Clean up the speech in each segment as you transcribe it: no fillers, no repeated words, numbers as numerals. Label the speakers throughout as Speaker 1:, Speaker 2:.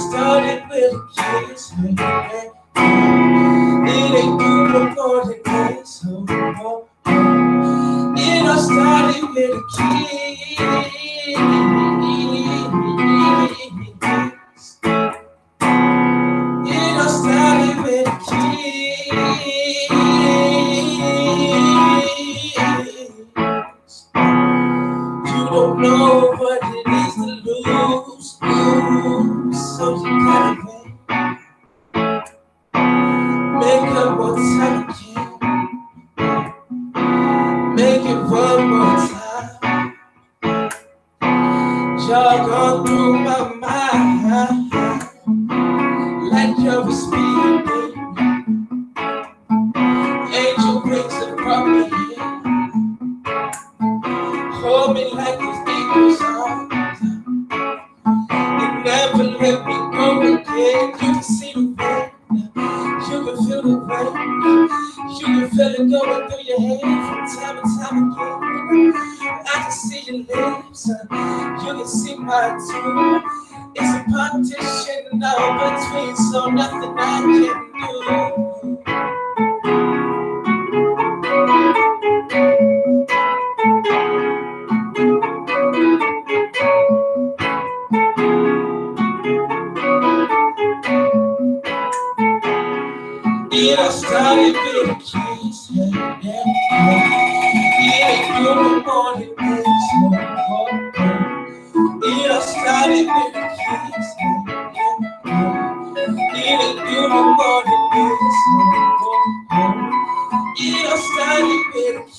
Speaker 1: started with a kiss, hey. It ain't good no more than this, oh. It all started with a kiss. It all started with a kiss. You don't know what it is to lose, so you gotta make up one time again. Make it one more time. Jog on through my mind like you're a speeding. Angel wings and brought me here. Hold me like these eagles are. You never let me go again. You can see the rain. You can feel the rain. You can feel it going through your head from time and time again. I can see your lips. You can see mine too. It's a partition now between, so nothing I can do. It all started with a kiss, yeah, yeah, yeah. It ain't good no more than this, oh, oh, oh. It all started with a kiss, yeah, yeah, yeah. It ain't good no more than this, oh, oh, oh. It all started with a kiss.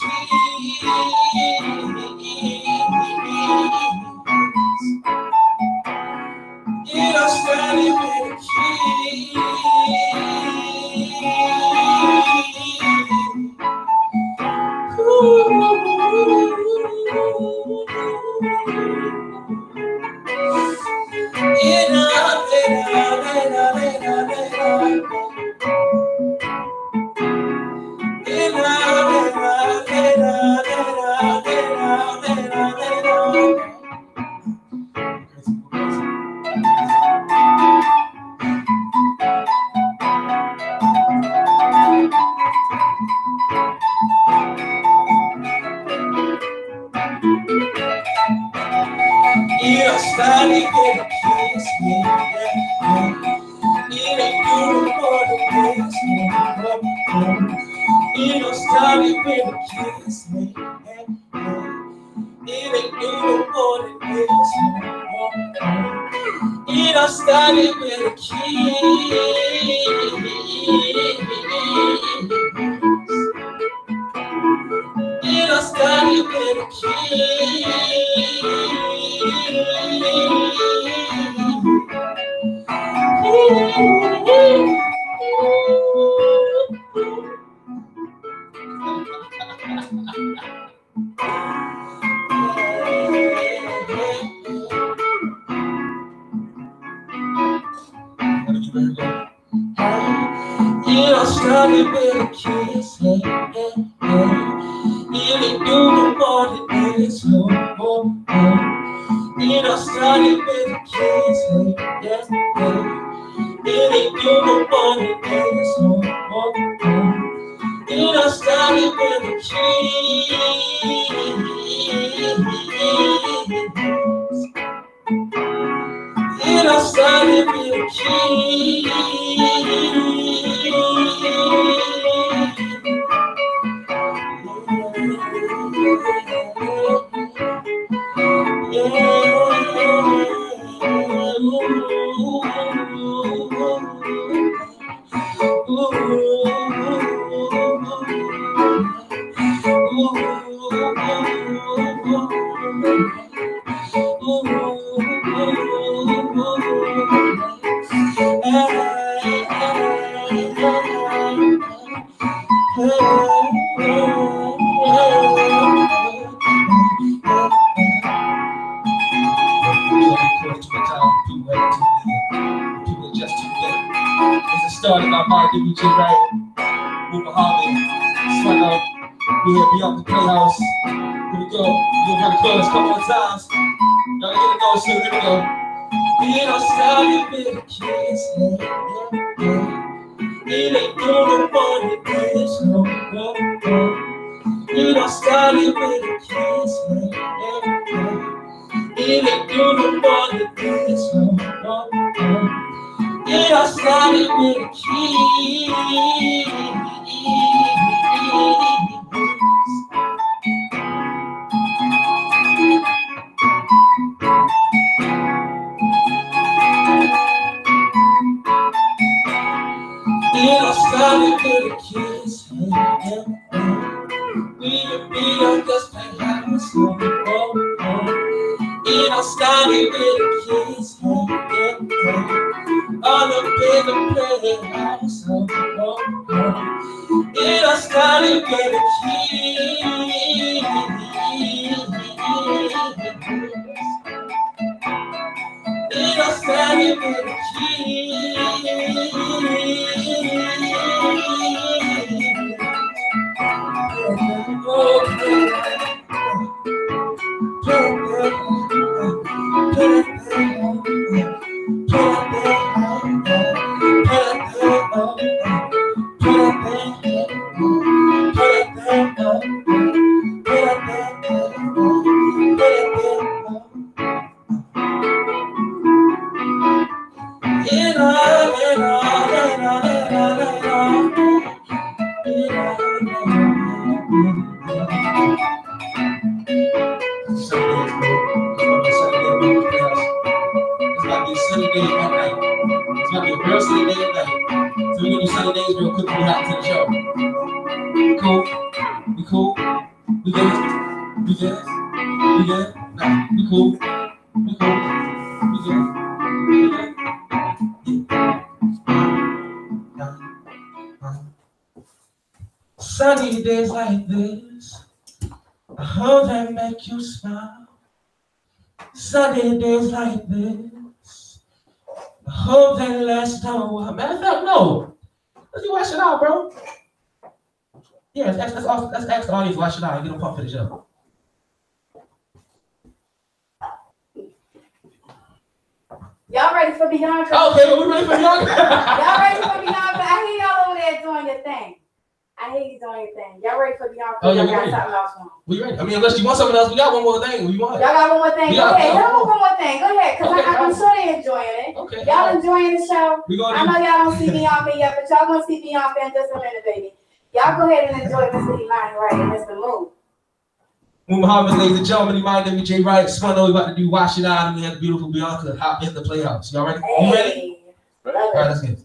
Speaker 1: It all started with a kiss. Yeah, started with a kiss, yeah, yeah, yeah. It ain't good no more than this, oh, oh, oh. It all started with a kiss, yeah, yeah, yeah. It ain't good no more than this, oh, oh, oh. It all started with a kiss. It all started with a It all started with a kiss, hey, hey, hey. It ain't do no more than this, oh, oh, oh. It all started with a kiss, hey, yeah, hey. It ain't do no more than this, oh, oh, oh. It all started with a kiss. It all started with a kiss. Started by my DJ Wright, Moving Harley, Swung Up. We here Beyonka Playhouse. Here we go. We'll run the chorus a couple of times. Y'all get it going soon. Here we go. It all started with a kiss, It ain't doing what it is, no. It all started with a kiss, It ain't doing what it is, no. It all started with a kiss. It all started with a kiss, We and Beyonka's Playhouse, It all started with a kiss, All up in the Playhouse, It all started with a kiss. It all started with a kiss. Sunny days like this, I hope that make you smile. Sunny days like this, I hope that last a while. Matter of fact, no. Let's do Wash It Out, bro. Yeah, let's ask the audience Wash It Out and get them pumped for the show.
Speaker 2: Y'all ready for Beyonka?
Speaker 1: Okay, well, we ready for Beyonka.
Speaker 2: Y'all ready for Beyonka? I hear y'all over there doing your thing. I hear you doing your thing. Y'all ready for Beyonka?
Speaker 1: Oh, yeah,
Speaker 2: y'all got
Speaker 1: ready.
Speaker 2: something else on?
Speaker 1: We ready. I mean, unless you want something else, we got one more thing. We want.
Speaker 2: Y'all got one more thing? Go ahead. Hit them with one more thing. Go ahead, because
Speaker 1: Okay,
Speaker 2: I'm sure they're enjoying it.
Speaker 1: Okay.
Speaker 2: Y'all enjoying the show? I know y'all don't see Beyonka yet, but y'all gonna see Beyonka in just a minute, baby. Y'all go ahead and enjoy Mr. Imani Wright and Mr. Moon.
Speaker 1: Muhammad, ladies and gentlemen, Imani, me, J. Wright. Spun we about to do Wash It Out, and we have the beautiful Beyonka hop in the Playhouse. Y'all ready?
Speaker 2: Hey.
Speaker 1: You ready? All right, let's get it.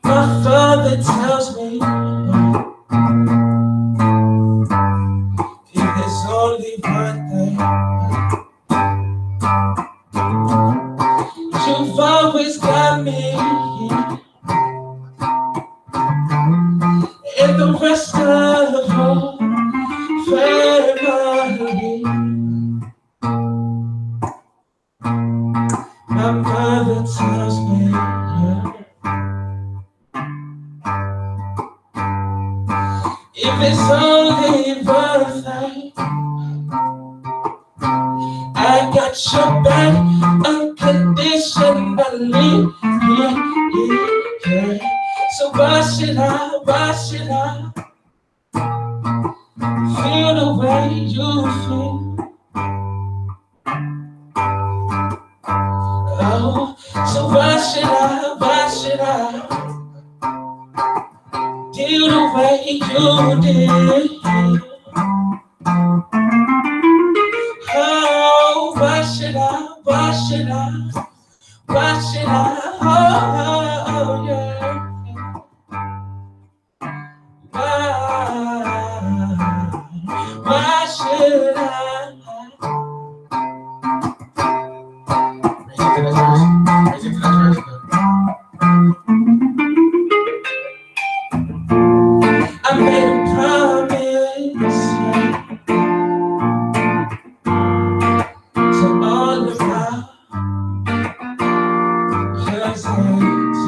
Speaker 1: My father tells me if there's only one thing, you've always got me, and the rest of the whole family. My mother tells me, if it's only one thing, I got your back unconditionally. Yeah. So why should I feel the way you feel? Oh, so why should I deal the way you did? Oh, why should I, oh, yeah. Why should I? I made a promise to all of my cousins.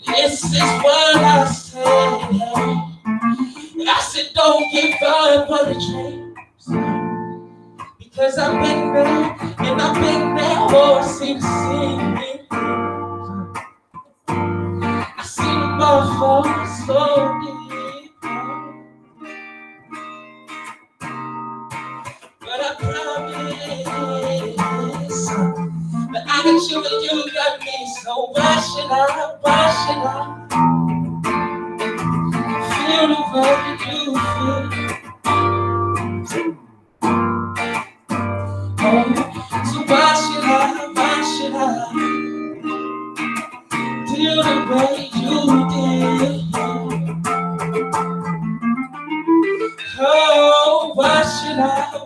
Speaker 1: This is what I said. I said, don't give up on the dreams, because I've been there and I've been there. Oh, I see the same. I see them all fall so deep, but I promise that I got you and you got me. So why should I feel the way you feel? Oh, so why should I feel the way you did? Oh, why should I, oh,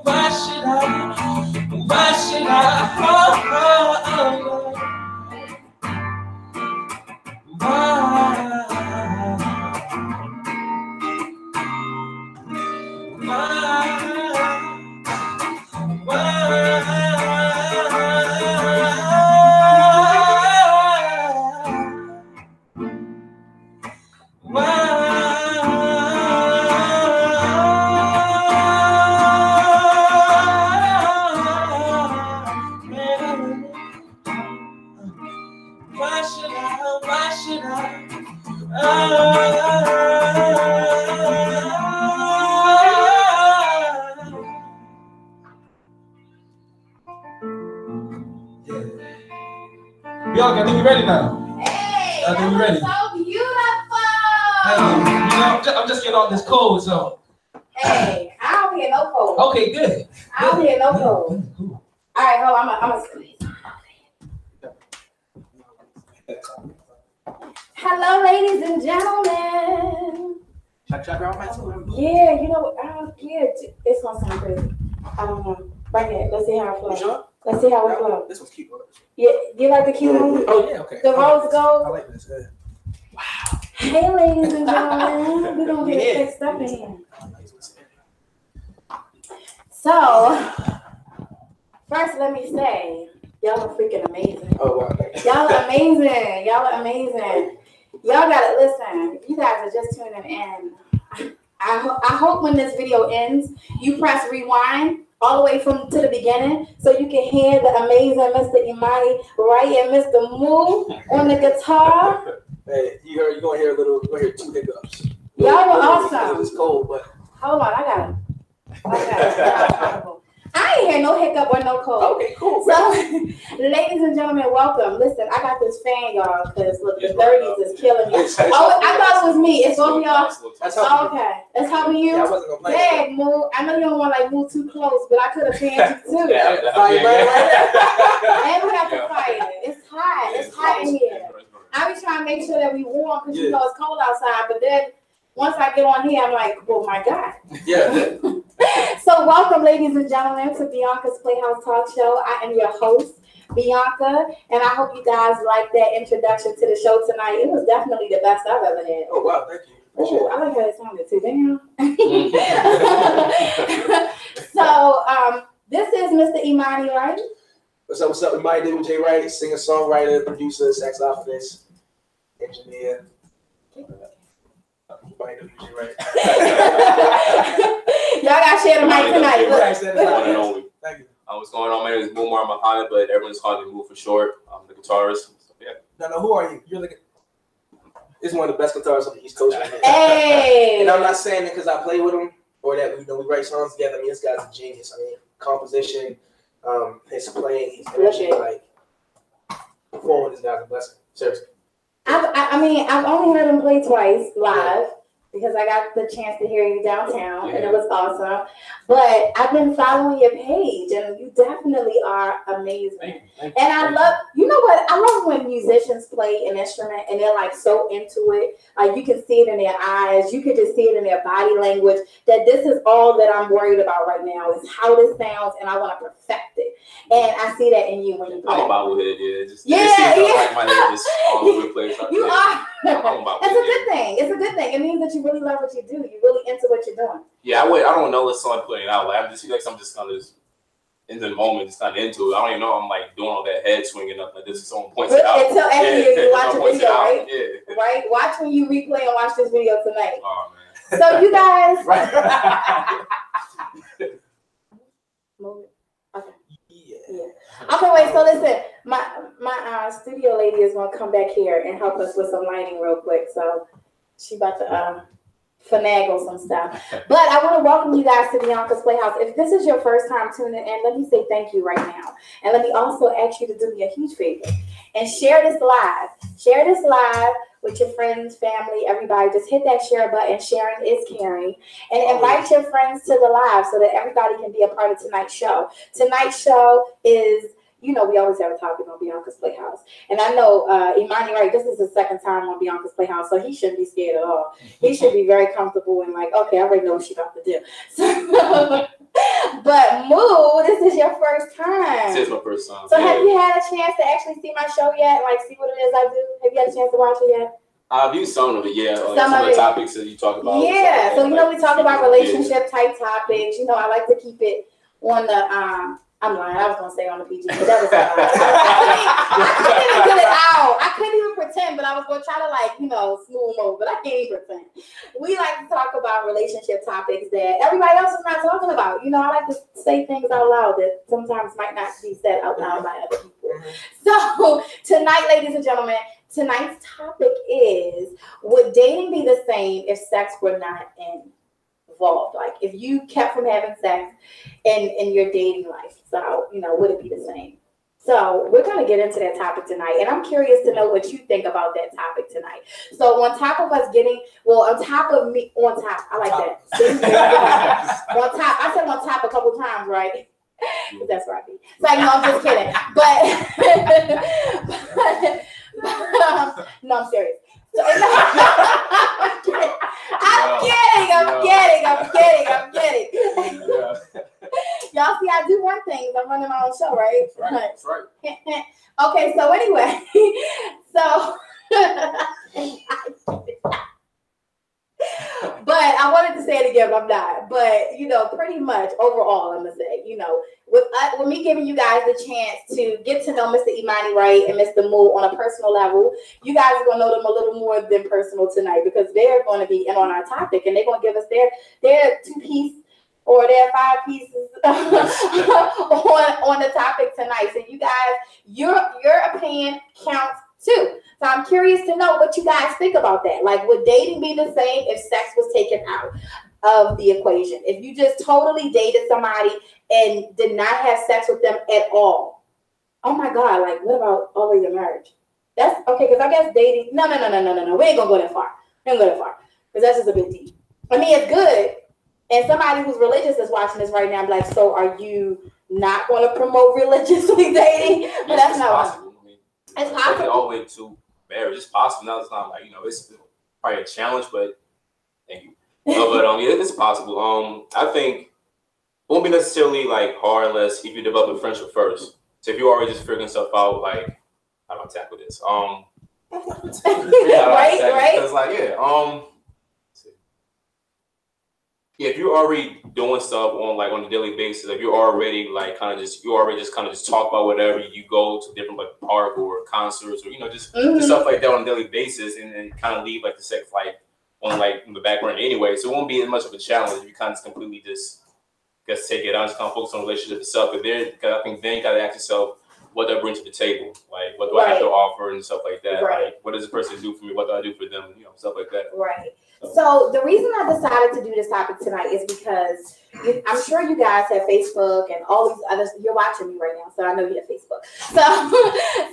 Speaker 1: Beyonka, I think you're ready now.
Speaker 2: Hey,
Speaker 1: I think you're ready.
Speaker 2: So beautiful.
Speaker 1: Hey, I'm just getting off this cold, so.
Speaker 2: Hey, I don't hear no cold.
Speaker 1: Okay, good.
Speaker 2: I don't hear no cold.
Speaker 1: Cool.
Speaker 2: All right, hold on. I'm gonna squeeze. Hello, ladies and gentlemen. Yeah, you know, it's gonna sound crazy. I don't know. Right here, let's see how it flows.
Speaker 3: Sure?
Speaker 2: Let's see how it flows.
Speaker 3: This one's cute.
Speaker 2: Yeah, you like the cute one?
Speaker 3: Oh yeah, okay.
Speaker 2: The rose gold.
Speaker 3: I like this.
Speaker 2: Wow. Hey, ladies and gentlemen, we're gonna get it fixed up in here. So, first, let me say, y'all are freaking amazing.
Speaker 3: Oh wow.
Speaker 2: Y'all are amazing. Y'all are amazing. Y'all gotta listen. If you guys are just tuning in, I hope when this video ends, you press rewind all the way from to the beginning so you can hear the amazing Mr. Imani, Wright, and Mr. Moo on the guitar.
Speaker 3: Hey, you're gonna hear two hiccups.
Speaker 2: Y'all were awesome.
Speaker 3: It's cold, but
Speaker 2: hold on, I got it. I ain't hear no hiccup or no cold.
Speaker 3: Okay, cool.
Speaker 2: So, ladies and gentlemen, welcome. Listen, I got this fan, y'all, because look, the 30s is killing me. Oh, I thought it was me. It's both y'all. Oh, okay. That's helping you?
Speaker 3: Yeah, I wasn't gonna play.
Speaker 2: Hey, Moo. I know you don't want to move too close, but I could have fanned you too.
Speaker 3: Yeah.
Speaker 2: And we have to fight it. It's hot. It's hot in here. I be trying to make sure that we warm because you know it's cold outside, but then once I get on here, I'm like, oh my God.
Speaker 3: Yeah.
Speaker 2: So welcome, ladies and gentlemen, to Beyonka's Playhouse Talk Show. I am your host, Beyonka, and I hope you guys like that introduction to the show tonight. It was definitely the best I've ever had.
Speaker 3: Oh wow, thank you.
Speaker 2: Oh, I like how it sounded too. Damn. So this is Mr. Imani, right?
Speaker 3: What's up, Imani? J. Wright, singer, songwriter, producer, saxophonist, engineer. J. Wright.
Speaker 2: Y'all got to share the mic tonight.
Speaker 3: Thank you.
Speaker 4: What's going on? My name is Mumar Mahana, but everyone's calling me Moo for short. I'm the guitarist. So, yeah.
Speaker 3: No, who are you? You're like, it's one of the best guitarists on the East Coast.
Speaker 2: Hey.
Speaker 3: And I'm not saying it because I play with him or that we write songs together. I mean, this guy's a genius. I mean, composition, his playing, his energy, like performing. This guy's a blessing. Seriously.
Speaker 2: I've only heard him play twice live because I got the chance to hear you downtown and it was awesome. But I've been following your page and you definitely are amazing.
Speaker 4: Thank you.
Speaker 2: And I love, you know what? I love when musicians play an instrument and they're like so into it. Like you can see it in their eyes. You can just see it in their body language that this is all that I'm worried about right now is how this sounds and I want to perfect it. And I see that in you when you play.
Speaker 4: I'm a bobblehead, yeah.
Speaker 2: Yeah.
Speaker 4: Like my head is all over the place.
Speaker 2: You are. It's a good thing. It's a good thing. It means that you really love what you do. You're really into what you're doing.
Speaker 4: Yeah, I don't know what song I'm putting it out. Like I'm just kind of in the moment, just kind of into it. I don't even know I'm like doing all that head swinging up like this. Someone points it out.
Speaker 2: Until after you watch the video, right?
Speaker 4: Yeah.
Speaker 2: Right. Watch when you replay and watch this video tonight.
Speaker 4: Oh man.
Speaker 2: So you guys. Move it. Okay. Yeah. Okay, wait. So listen, my studio lady is gonna come back here and help us with some lighting real quick. So she about to finagle some stuff. But I want to welcome you guys to Beyonka's Playhouse. If this is your first time tuning in, let me say thank you right now. And let me also ask you to do me a huge favor and share this live. Share this live with your friends, family, everybody. Just hit that share button. Sharing is caring. And invite your friends to the live so that everybody can be a part of tonight's show. Tonight's show is, you know, we always have a topic on Beyonka's Playhouse. And I know Imani, right, this is the second time on Beyonka's Playhouse, so he shouldn't be scared at all. He should be very comfortable and like, okay, I already know what she's about to do. So, but Moo, this is your first time.
Speaker 4: This is my first time.
Speaker 2: So have you had a chance to actually see my show yet? Like see what it is I do? Have you had a chance to watch it yet?
Speaker 4: I've used some of it, yeah. Like
Speaker 2: some
Speaker 4: of
Speaker 2: of
Speaker 4: the topics that you talk about.
Speaker 2: Yeah, so you know we talk about relationship type topics. You know, I like to keep it on the I'm lying. I was gonna say on the PG, but that was I couldn't even get it out. I couldn't even pretend, but I was gonna try to like, you know, smooth move, but I can't even pretend. We like to talk about relationship topics that everybody else is not talking about. You know, I like to say things out loud that sometimes might not be said out loud by other people. So tonight, ladies and gentlemen, tonight's topic is: would dating be the same if sex were not involved? Like if you kept from having sex in your dating life, so you know, would it be the same? So we're going to get into that topic tonight, and I'm curious to know what you think about that topic tonight. So on top of us getting, on top, I like that. On top, I said on top a couple times, right? That's right. So no, I'm just kidding. But no, I'm serious. I'm kidding. Yeah. Y'all see, I do run things. I'm running my own show, right?
Speaker 4: That's right.
Speaker 2: Okay, so anyway, but I wanted to say it again, but I'm not. But you know, pretty much overall, I'm gonna say, you know, with me giving you guys the chance to get to know Mr. Imani Wright and Mr. Moo on a personal level, you guys are gonna know them a little more than personal tonight because they're going to be in on our topic and they're gonna give us their 2-piece or their 5 pieces on the topic tonight. So you guys, your opinion counts too. So I'm curious to know what you guys think about that. Like, would dating be the same if sex was taken out of the equation? If you just totally dated somebody and did not have sex with them at all? Oh my God, like what about all of your marriage? That's okay, because I guess dating, no. We ain't gonna go that far. Because that's just a bit deep. I mean, it's good. And somebody who's religious is watching this right now, I'm like, so are you not going to promote religiously dating? But that's not
Speaker 4: possible. I mean,
Speaker 2: it's possible.
Speaker 4: All the way to marriage. It's possible. Now it's not like, you know, it's probably a challenge, but thank you. Yeah, it's possible. I think it won't be necessarily like hard unless if you develop a friendship first. So if you're already just figuring stuff out, like, how do I tackle this?
Speaker 2: Right.
Speaker 4: Because if you're already doing stuff on a daily basis, if you're already just talk about whatever, you go to different like park or concerts or just stuff like that on a daily basis, and then kind of leave like the sex life on like in the background anyway. So it won't be as much of a challenge if you kind of completely just take it out, just kind of focus on the relationship itself. But I think then you got to ask yourself, what do I bring to the table? Like, what do I have to offer and stuff like that?
Speaker 2: Right.
Speaker 4: Like, what does this person do for me? What do I do for them? Stuff like that.
Speaker 2: Right. So the reason I decided to do this topic tonight is because I'm sure you guys have Facebook and all these others. You're watching me right now, so I know you have Facebook.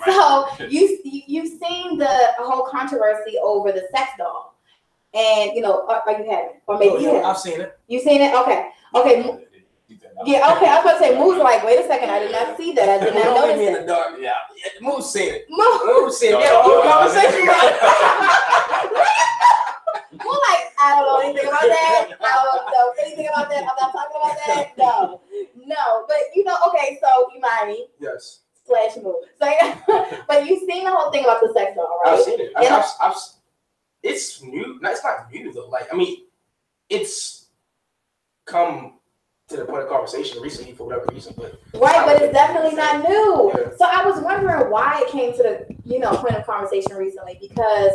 Speaker 2: So you've seen the whole controversy over the sex doll, and are you having? Or maybe you have.
Speaker 3: I've seen it.
Speaker 2: You've seen it? Okay. Yeah, okay. I was about to say, Moo's like, wait a second, I did not see that. I did not notice it.
Speaker 3: In the dark. Yeah, Moo's seen it.
Speaker 2: Moo's
Speaker 3: seen it. Yeah, whole conversation.
Speaker 2: Moo's like, I don't know anything about that. I don't know anything about that. I'm not talking about that. No. But okay, so Imani.
Speaker 3: Yes.
Speaker 2: /Moo. So, but you've seen the whole thing about the sex doll, doll, right?
Speaker 3: I've seen it. It's new. No, it's not new though. Like, I mean, it's come to the point of conversation recently for whatever reason, but
Speaker 2: it's definitely not new.
Speaker 3: Yeah.
Speaker 2: So I was wondering why it came to the point of conversation recently, because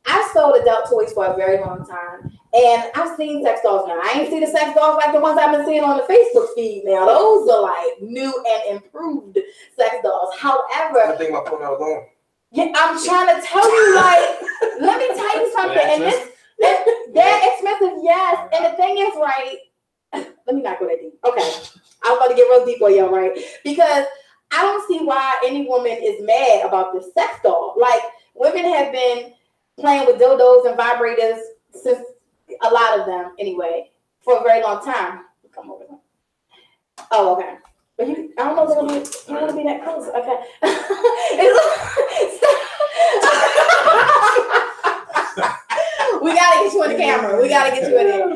Speaker 2: I've sold adult toys for a very long time, and I've seen sex dolls now. I ain't seen the sex dolls like the ones I've been seeing on the Facebook feed now. Those are like new and improved sex dolls. However,
Speaker 3: I think my phone out alone.
Speaker 2: yeah, I'm trying to tell you, like, let me tell you something. And they're expensive, yes. And the thing is, right, let me not go that deep. Okay. I'm about to get real deep on y'all, right? Because I don't see why any woman is mad about this sex doll. Like, women have been playing with dildos and vibrators since, a lot of them anyway, for a very long time. Come over here. Oh, okay. But I don't know if you want to be that close. Okay. We gotta get you on the camera. We gotta get you in there.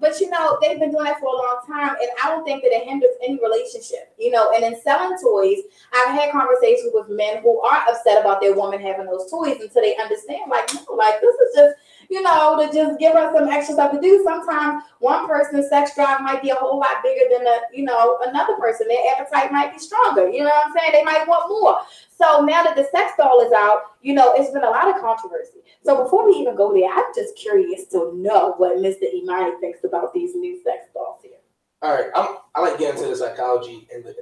Speaker 2: But you know, they've been doing that for a long time, and I don't think that it hinders any relationship. You know, and in selling toys, I've had conversations with men who are upset about their woman having those toys until they understand, like, no, like, this is just, you know, to just give her some extra stuff to do. Sometimes one person's sex drive might be a whole lot bigger than another person. Their appetite might be stronger. You know what I'm saying? They might want more. So now that the sex doll is out, you know, it's been a lot of controversy. So before we even go there, I'm just curious to know what Mr. Imani thinks about these new sex dolls here.
Speaker 3: All right, I like getting into the psychology and the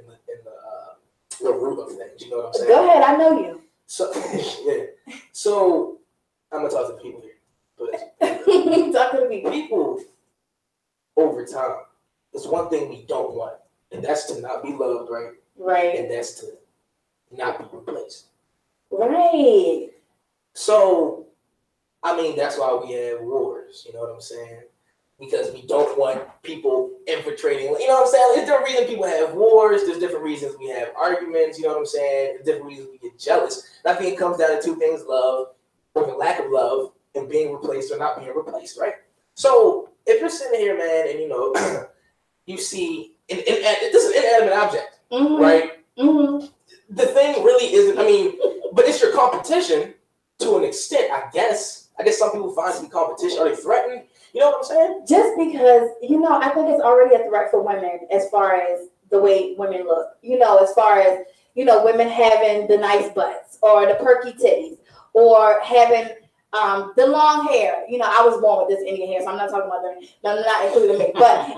Speaker 3: root of things. You know what I'm saying?
Speaker 2: Go ahead, I know you.
Speaker 3: So yeah, so I'm gonna talk to the people here. But
Speaker 2: talk to the people.
Speaker 3: People over time, there's one thing we don't want, and that's to not be loved, right?
Speaker 2: Right.
Speaker 3: And that's to not be replaced.
Speaker 2: Right.
Speaker 3: So, I mean, that's why we have wars, you know what I'm saying? Because we don't want people infiltrating, you know what I'm saying? There's different reasons people have wars, there's different reasons we have arguments, you know what I'm saying? There's different reasons we get jealous. And I think it comes down to two things: love, or the lack of love, and being replaced or not being replaced, right? So, if you're sitting here, man, and you know, you see, this is an inanimate object, right? Mm-hmm. The thing really isn't, I mean, but it's your competition to an extent, I guess. I guess some people find it to be competition. Are they threatened? You know what I'm saying?
Speaker 2: Just because, you know, I think it's already a threat for women as far as the way women look. You know, as far as, you know, women having the nice butts or the perky titties or having the long hair. You know, I was born with this Indian hair, so I'm not talking about them. I'm not including me. But,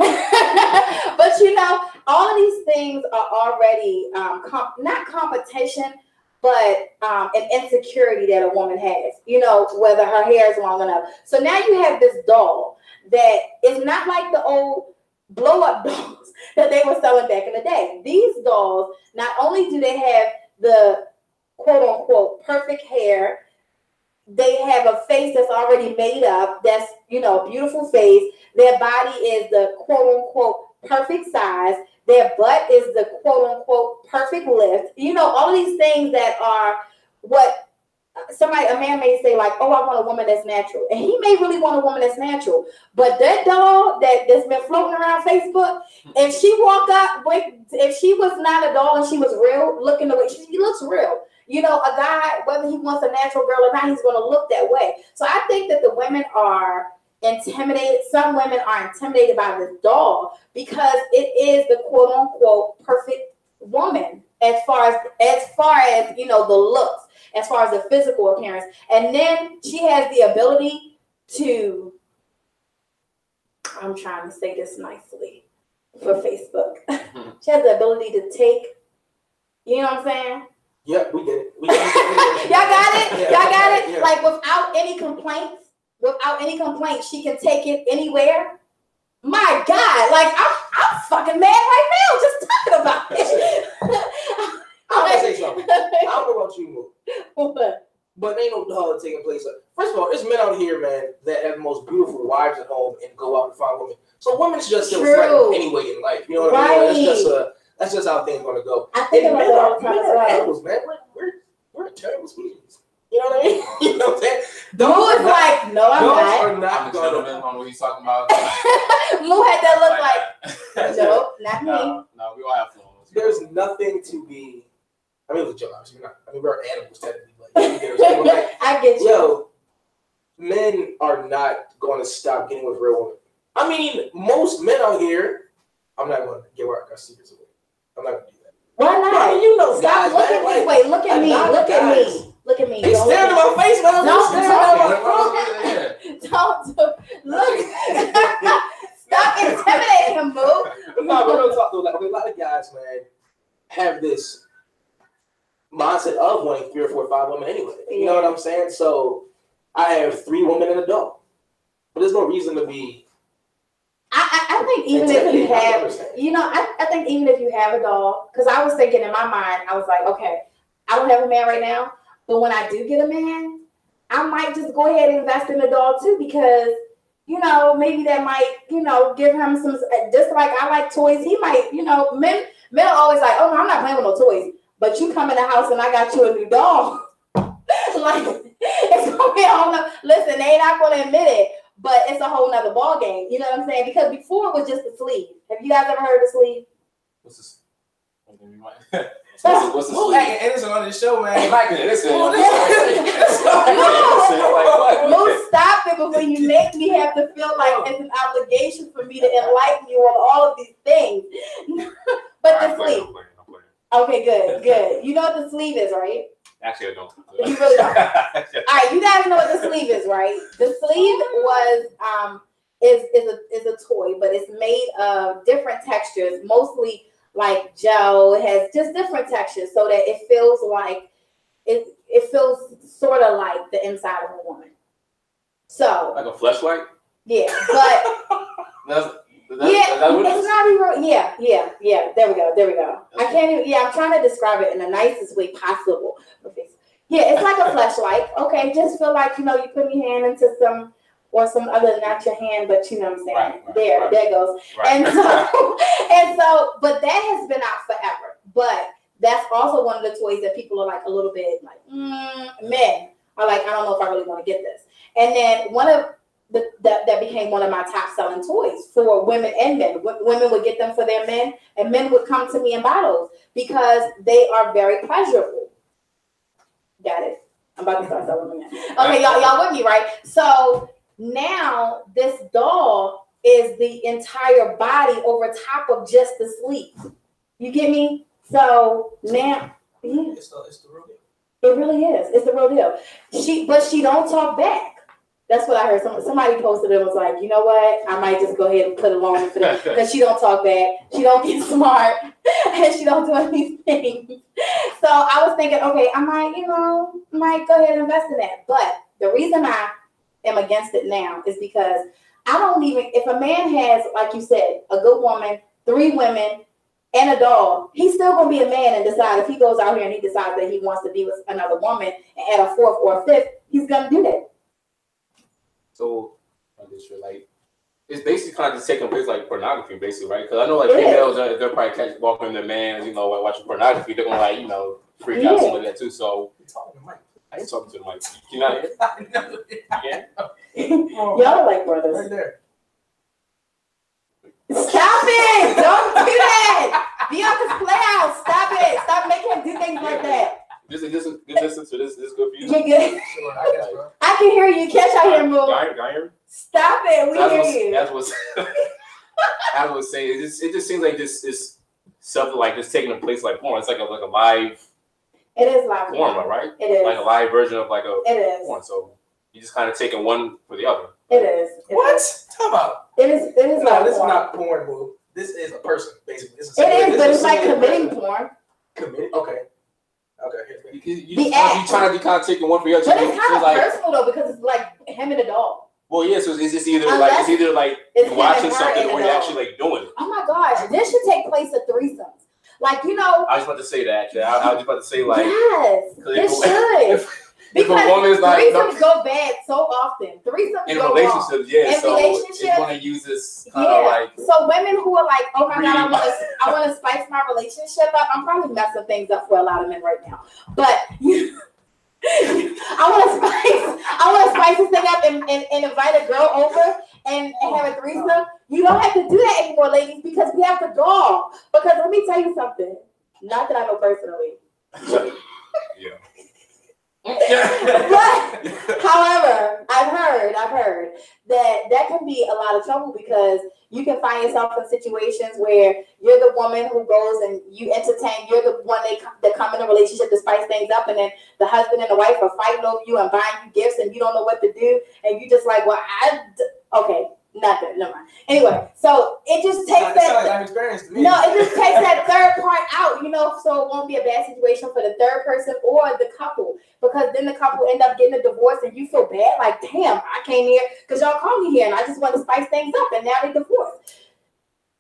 Speaker 2: but you know, all of these things are already not competition, but an insecurity that a woman has, you know, whether her hair is long enough. So now you have this doll that is not like the old blow-up dolls that they were selling back in the day. These dolls, not only do they have the quote-unquote perfect hair, they have a face that's already made up, that's, you know, a beautiful face. Their body is the quote-unquote perfect size. Their butt is the quote-unquote perfect lift. You know, all of these things that are what a man may say, like, oh, I want a woman that's natural. And he may really want a woman that's natural. But that doll that's been floating around Facebook, if she walked up, if she was not a doll and she was real, looking the way she looks real. You know, a guy, whether he wants a natural girl or not, he's going to look that way. So I think that the women are intimidated. Some women are intimidated by this doll because it is the quote unquote perfect woman as far as you know, the looks, as far as the physical appearance. And then she has the ability to, I'm trying to say this nicely for Facebook. She has the ability to take, you know what I'm saying?
Speaker 3: Yep, we did it.
Speaker 2: Y'all got it?
Speaker 3: Yeah,
Speaker 2: Y'all got it?
Speaker 3: yeah.
Speaker 2: Like without any complaints, she can take it anywhere. My God, like I'm fucking mad right now just talking about it.
Speaker 3: I'm gonna say something. I don't know about you, Moo.
Speaker 2: What?
Speaker 3: But ain't no dog taking place. First of all, there's men out here, man, that have the most beautiful wives at home and go out and find women. So women's just still threatened anyway in life. You know what I mean? That's just how things are gonna go.
Speaker 2: I think about that all the time as well.
Speaker 3: Animals, man. We're a terrible species. You know what I mean? You know what I'm saying?
Speaker 2: Moo is like, no, I'm not.
Speaker 4: I'm a gentleman on what he's talking about.
Speaker 2: Moo had that look like, no, not me.
Speaker 4: No, we all have flaws.
Speaker 3: There's nothing to be. I mean, it was a joke, obviously. We're animals technically, but Like,
Speaker 2: I get you.
Speaker 3: Yo, men are not going to stop getting with real women. I mean, most men out here. I'm not going to give our secrets away. I'm not going to do that.
Speaker 2: Why not?
Speaker 3: I mean, you know,
Speaker 2: stop.
Speaker 3: guys,
Speaker 2: Look
Speaker 3: man,
Speaker 2: at me.
Speaker 3: like,
Speaker 2: Wait. Look at me.
Speaker 3: not
Speaker 2: Look at
Speaker 3: guys.
Speaker 2: me. Look at me.
Speaker 3: He's staring at my face, man.
Speaker 2: Don't look. Stop intimidating him, Boo.
Speaker 3: No, but real talk though. Like, a lot of guys, man, have this mindset of wanting 3 or 4 or 5 women anyway. You know what I'm saying? So I have 3 women and a dog, but there's no reason to be.
Speaker 2: I think even if you have, you know, I think even if you have a dog, because I was thinking in my mind, I was like, okay, I don't have a man right now, but when I do get a man, I might just go ahead and invest in the dog too, because, you know, maybe that might, you know, give him some, just like I like toys, he might, you know, men are always like, oh, no, I'm not playing with no toys, but you come in the house and I got you a new dog. Like, it's going to be a whole nother, listen, they ain't not going to admit it. But it's a whole nother ball game. You know what I'm saying? Because before it was just the sleeve. Have you guys ever heard of the sleeve?
Speaker 4: What's this? What's the sleeve?
Speaker 3: Hey, Anderson on the show, man.
Speaker 4: Like, listen.
Speaker 2: Moose, stop it before you make me have to feel like it's an obligation for me to enlighten you on all of these things. But the sleeve. Okay, good. You know what the sleeve is, right?
Speaker 4: Actually, I don't.
Speaker 2: You really don't. All right, you guys know what the sleeve is, right? The sleeve was is a toy, but it's made of different textures, mostly like gel. It has just different textures, so that it feels like it feels sort of like the inside of a woman. So
Speaker 4: like a fleshlight.
Speaker 2: Yeah, but. It's not even. Yeah. There we go. I can't even. Yeah, I'm trying to describe it in the nicest way possible. Yeah, it's like a fleshlight. Okay, just feel like, you know, you put your hand into some other, not your hand, but you know what I'm saying.
Speaker 4: Right,
Speaker 2: there goes.
Speaker 4: Right.
Speaker 2: And so, but that has been out forever. But that's also one of the toys that people are like a little bit like, men are like, I don't know if I really want to get this. And then one of that became one of my top selling toys for women and men. Women would get them for their men, and men would come to me and buy those because they are very pleasurable. Got it? I'm about to start selling them again. Okay, y'all with me, right? So now this doll is the entire body over top of just the sleeve. You get me? So now,
Speaker 3: It's the real deal.
Speaker 2: It really is. It's the real deal. She don't talk back. That's what I heard. Somebody posted it and was like, you know what? I might just go ahead and put it on for that because she don't talk back. She don't get smart. And she don't do anything. So I was thinking, okay, I might go ahead and invest in that. But the reason I am against it now is because if a man has, like you said, a good woman, 3 women, and a dog, he's still going to be a man and decide if he goes out here and he decides that he wants to be with another woman and add a 4th or a 5th, he's going to do that.
Speaker 4: So, like, it's basically kind of just taking place like pornography, basically, right? Because I know, like, females, they're probably walking their man, you know, like, watching pornography, they're gonna, like, you know, freak out some of that too. So, I ain't talking to the mic. You not here? Yeah.
Speaker 2: Y'all like brothers.
Speaker 3: Right there.
Speaker 2: Stop it! Don't do that! Beyonka's Playhouse. Stop it! Stop making him do things like that.
Speaker 4: This good for you?
Speaker 2: You're good.
Speaker 3: Sure, I guess, bro.
Speaker 2: I can hear you. Catch out here, move.
Speaker 4: Y'all
Speaker 2: Stop it. We hear you.
Speaker 4: As was saying, it just seems like this is something like just taking a place like porn. It's like a live.
Speaker 2: It is live
Speaker 4: porn, right?
Speaker 2: It is
Speaker 4: like a live version of like a
Speaker 2: porn.
Speaker 4: So you just kind of taking one for the other.
Speaker 2: It is.
Speaker 3: What? Talk about.
Speaker 2: It is.
Speaker 3: No, this is not porn, boo. This is a person, basically.
Speaker 2: But it's like committing porn.
Speaker 3: Committing? Okay.
Speaker 4: You trying to kind of taking one for the other.
Speaker 2: But it's kind of personal though because it's like him and the dog.
Speaker 4: Well, yeah. So it's either like you're watching something or you're actually like doing it.
Speaker 2: Oh my gosh, this should take place at threesomes. Like, you know.
Speaker 4: I was about to say that. Actually, I was about to say like.
Speaker 2: Yes, it should. Because threesomes go bad so often. Threesomes
Speaker 4: in
Speaker 2: go
Speaker 4: relationships,
Speaker 2: wrong.
Speaker 4: yeah.
Speaker 2: In
Speaker 4: so
Speaker 2: relationships,
Speaker 4: it's going to use this kind of like.
Speaker 2: So women who are like, oh my God, I want to spice my relationship up. I'm probably messing things up for a lot of men right now, but I want to spice this thing up and invite a girl over and have a threesome. You don't have to do that anymore, ladies, because we have the dog. Because let me tell you something. Not that I know personally.
Speaker 4: Yeah.
Speaker 2: However, I've heard that can be a lot of trouble because you can find yourself in situations where you're the woman who goes and you entertain. You're the one that come in a relationship to spice things up, and then the husband and the wife are fighting over you and buying you gifts, and you don't know what to do, and you just like, well, okay. Nothing, never mind. Anyway, so it just takes that.
Speaker 3: Experience to me.
Speaker 2: No, it just takes that third part out, so it won't be a bad situation for the third person or the couple, because then the couple end up getting a divorce and you feel bad, like, damn, I came here because y'all called me here and I just want to spice things up, and now they divorced.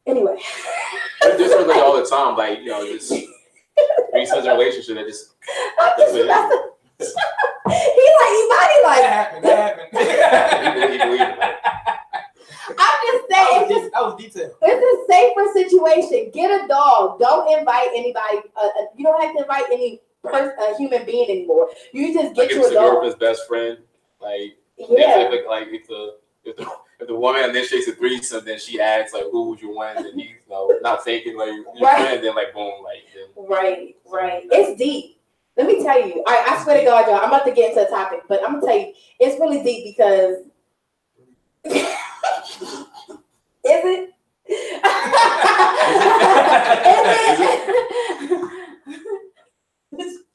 Speaker 2: Anyway,
Speaker 4: this is like all the time, like just research a relationship that just.
Speaker 2: He's like Imani, like
Speaker 3: that happened.
Speaker 4: He believed it.
Speaker 2: I'm just saying,
Speaker 3: that was detailed.
Speaker 2: It's a safer situation. Get a dog. Don't invite anybody. You don't have to invite any human being anymore. You just get you a dog.
Speaker 4: His best friend, like if the woman initiates a threesome, then she asks like, "Who would you want?" And he's not taking like your friend. Then like boom, like
Speaker 2: then. Right. It's deep. Let me tell you. I swear to God, y'all. I'm about to get into the topic, but I'm gonna tell you, it's really deep because. Is it?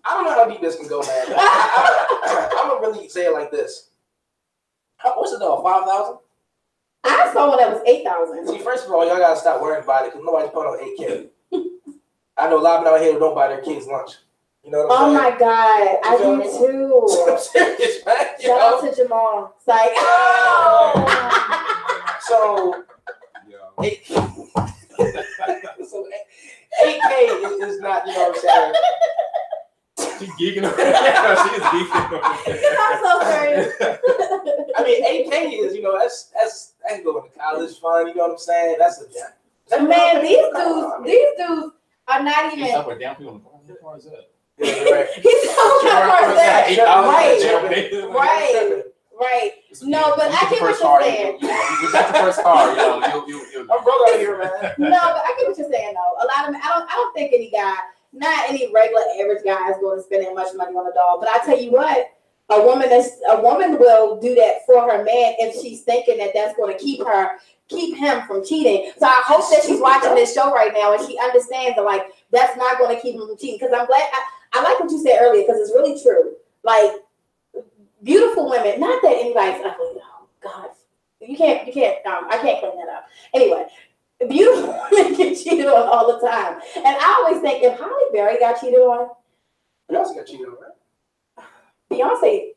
Speaker 3: I don't know how deep this can go, man. I'm gonna really say it like this. What's the dog? 5,000?
Speaker 2: I saw one that was 8,000.
Speaker 3: See, first of all, y'all gotta stop worrying about it because nobody's putting on 8K. I know a lot of people out here who don't buy their kids lunch. You know what I'm saying?
Speaker 2: My God, I do too.
Speaker 3: I'm serious, man.
Speaker 2: Shout out to Jamal. It's like,
Speaker 3: So, 8K is not, you know what I'm saying?
Speaker 4: She's geeking over there. She is geeking over there.
Speaker 2: I'm so sorry.
Speaker 3: I mean, 8K is, that's going to college fund, you know what I'm saying? That's a
Speaker 2: man, these dudes are not even.
Speaker 4: He's up or down people on the phone. How far is that?
Speaker 3: Yeah, you're right.
Speaker 2: He's so right. No, but I get what you're saying.
Speaker 4: You got the first car, you'll
Speaker 3: I'm brother out here, man.
Speaker 2: No, but I get what you're saying though. A lot of I don't think any guy, not any regular average guy, is going to spend that much money on a dog. But I tell you what, a woman will do that for her man if she's thinking that that's going to keep him from cheating. So I hope that she's watching this show right now and she understands that like that's not going to keep him from cheating. Because I'm glad I like what you said earlier because it's really true. Like beautiful women, not that anybody's ugly. Oh God, you can't. I can't clean that up. Anyway, beautiful women get cheated on all the time, and I always think if Halle Berry got cheated on,
Speaker 3: Beyonce got cheated on, right?
Speaker 2: Beyonce.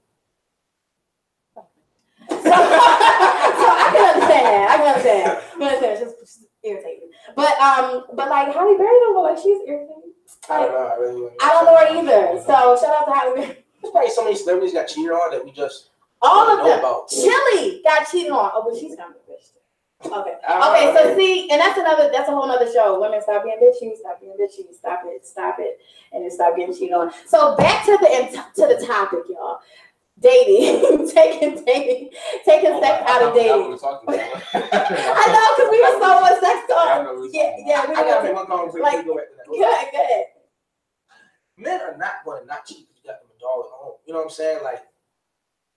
Speaker 2: So I can understand. It's just irritating. But like Halle Berry don't look like she's irritating.
Speaker 3: I don't know.
Speaker 2: I don't know her either. So shout out to Halle Berry.
Speaker 3: There's probably so many celebrities got cheated on that we just
Speaker 2: all of
Speaker 3: know
Speaker 2: them.
Speaker 3: About.
Speaker 2: Chili got cheated on. Oh, but she's kind of a bitch. Okay, so see, and that's a whole nother show. Women, stop being bitchy, stop it, and then stop getting cheated on. So back to the topic, y'all. Dating, taking sex out of dating. I know, because we were so much sex talk. Yeah, we
Speaker 3: I gotta make one comment
Speaker 2: like,
Speaker 3: go back to that.
Speaker 2: Good.
Speaker 3: Men are not going to not cheat because you got them a dog at home. You know what I'm saying? Like,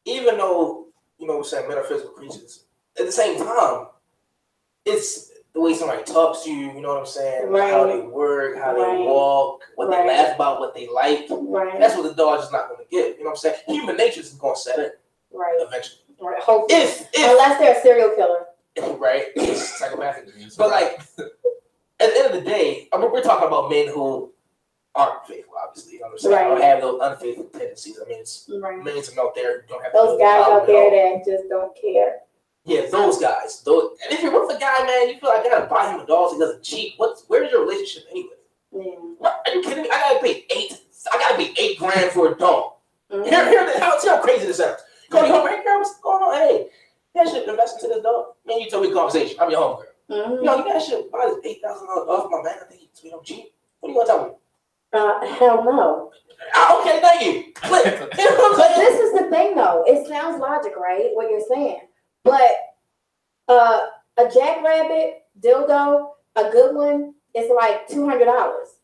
Speaker 3: even though, we're saying men are physical creatures, at the same time, it's the way somebody talks to you, you know what I'm saying?
Speaker 2: Right.
Speaker 3: How they work, how they walk, what they laugh about, what they like.
Speaker 2: Right.
Speaker 3: That's what the dog is not going to get. You know what I'm saying? Human nature is going to set it.
Speaker 2: Right.
Speaker 3: Eventually.
Speaker 2: Right. Hopefully.
Speaker 3: If
Speaker 2: unless they're a serial killer.
Speaker 3: Right. It's psychopathic. But like, at the end of the day, we're talking about men who aren't faithful, obviously. You know what I'm saying?
Speaker 2: Right.
Speaker 3: Or have those unfaithful tendencies. I mean, it's millions of them out there who don't have
Speaker 2: those guys out there that just don't care.
Speaker 3: Yeah, those guys. And if you're with a guy, man, you feel like I gotta buy him a dog so he doesn't cheat. Where's your relationship anyway?
Speaker 2: Yeah.
Speaker 3: What? Are you kidding me? I gotta pay $8,000 for a dog. See how crazy this sounds. Call you home, hey girl, what's going on? Hey, you guys should invest into this dog. Man, you told me the conversation. I'm your homegirl.
Speaker 2: Mm-hmm.
Speaker 3: You guys should buy this $8,000 off my man. I think we don't cheat. What are you gonna tell me?
Speaker 2: Hell no.
Speaker 3: Okay, thank you. But
Speaker 2: this is the thing, though. It sounds logic, right? What you're saying. But a jackrabbit dildo, a good one, is like $200.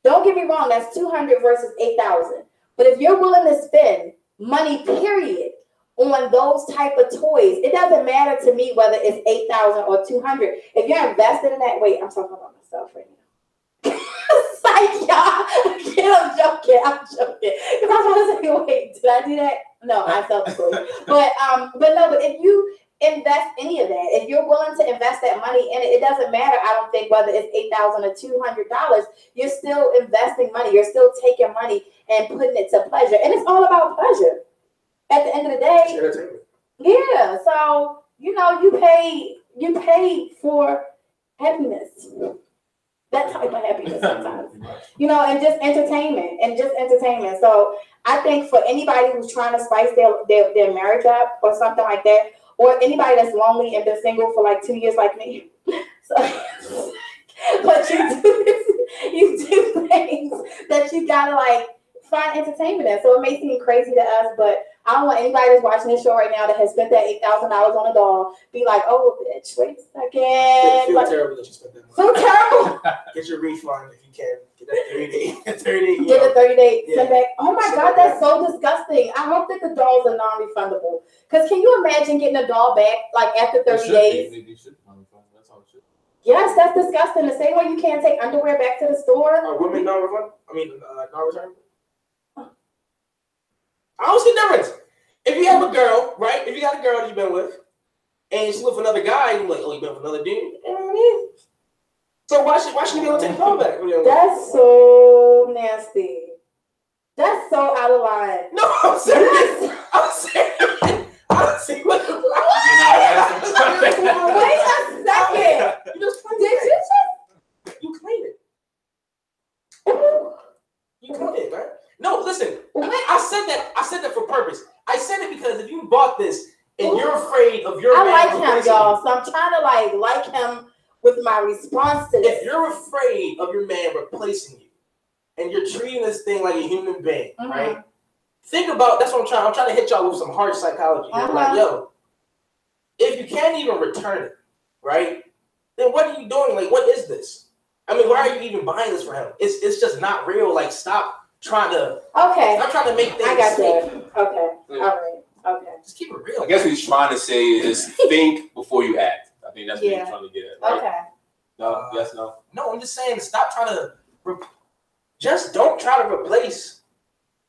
Speaker 2: Don't get me wrong. That's $200 versus $8,000. But if you're willing to spend money, period, on those type of toys, it doesn't matter to me whether it's 8,000 or 200. If you're invested in that, wait, I'm talking about myself right now. It's like, y'all, I'm joking. Because I was going to say, wait, did I do that? No, I self-disclosed. But if you invest any of that, if you're willing to invest that money in it, it doesn't matter. I don't think whether it's $8,000 or $200. You're still investing money. You're still taking money and putting it to pleasure, and it's all about pleasure. At the end of the day, yeah. So you pay for happiness. That type of happiness sometimes, and just entertainment. So I think for anybody who's trying to spice their marriage up or something like that, or anybody that's lonely and been single for like 2 years like me, so but you do things that you gotta like find entertainment in. So it may seem crazy to us, but I don't want anybody that's watching this show right now that has spent that $8,000 on a doll be like, oh, bitch, wait a second.
Speaker 3: Feel terrible that you spent that money.
Speaker 2: So terrible.
Speaker 3: Get your refund if you can. Get that 30 day.
Speaker 2: Get the 30-day send back. Oh my God, that's so disgusting. I hope that the dolls are non-refundable. Because can you imagine getting a doll back like after 30 days?
Speaker 1: They should non-refund. That's how it should.
Speaker 2: Yes, that's disgusting. The same way you can't take underwear back to the store.
Speaker 3: Are women non-refund? Non-return? I don't see a difference. If you have a girl, right? If you got a girl that you've been with, and she's with another guy, you're like, oh, you been with another dude? So why should you be able to take the doll back?
Speaker 2: That's so nasty. That's so out of line.
Speaker 3: No, I'm serious. I'm serious. I don't see what.
Speaker 2: Wait a second.
Speaker 3: You just cleaned
Speaker 2: Did
Speaker 3: it.
Speaker 2: you just?
Speaker 3: You cleaned it.
Speaker 2: Ooh.
Speaker 3: You cleaned it, right? No, listen.
Speaker 2: Wait.
Speaker 3: I said that for purpose. I said it because if you bought this and you're afraid of your man
Speaker 2: like him,
Speaker 3: replacing
Speaker 2: y'all.
Speaker 3: you,
Speaker 2: So I'm trying to like him with my response to this.
Speaker 3: if you're afraid of your man replacing you and you're treating this thing like a human being, right? Think about, that's what I'm trying to hit y'all with some hard psychology. Like, yo, if you can't even return it, right? Then what are you doing? Like, what is this? I mean, why are you even buying this for him? It's just not real. Like, stop trying to make things.
Speaker 2: I got that. Okay. All right. Okay.
Speaker 3: Just keep it real.
Speaker 4: I guess what he's trying to say is think before you act. I think that's what he's trying to get at. Right?
Speaker 2: Okay.
Speaker 4: No. Yes. No.
Speaker 3: No, I'm just saying, stop trying to. Just don't try to replace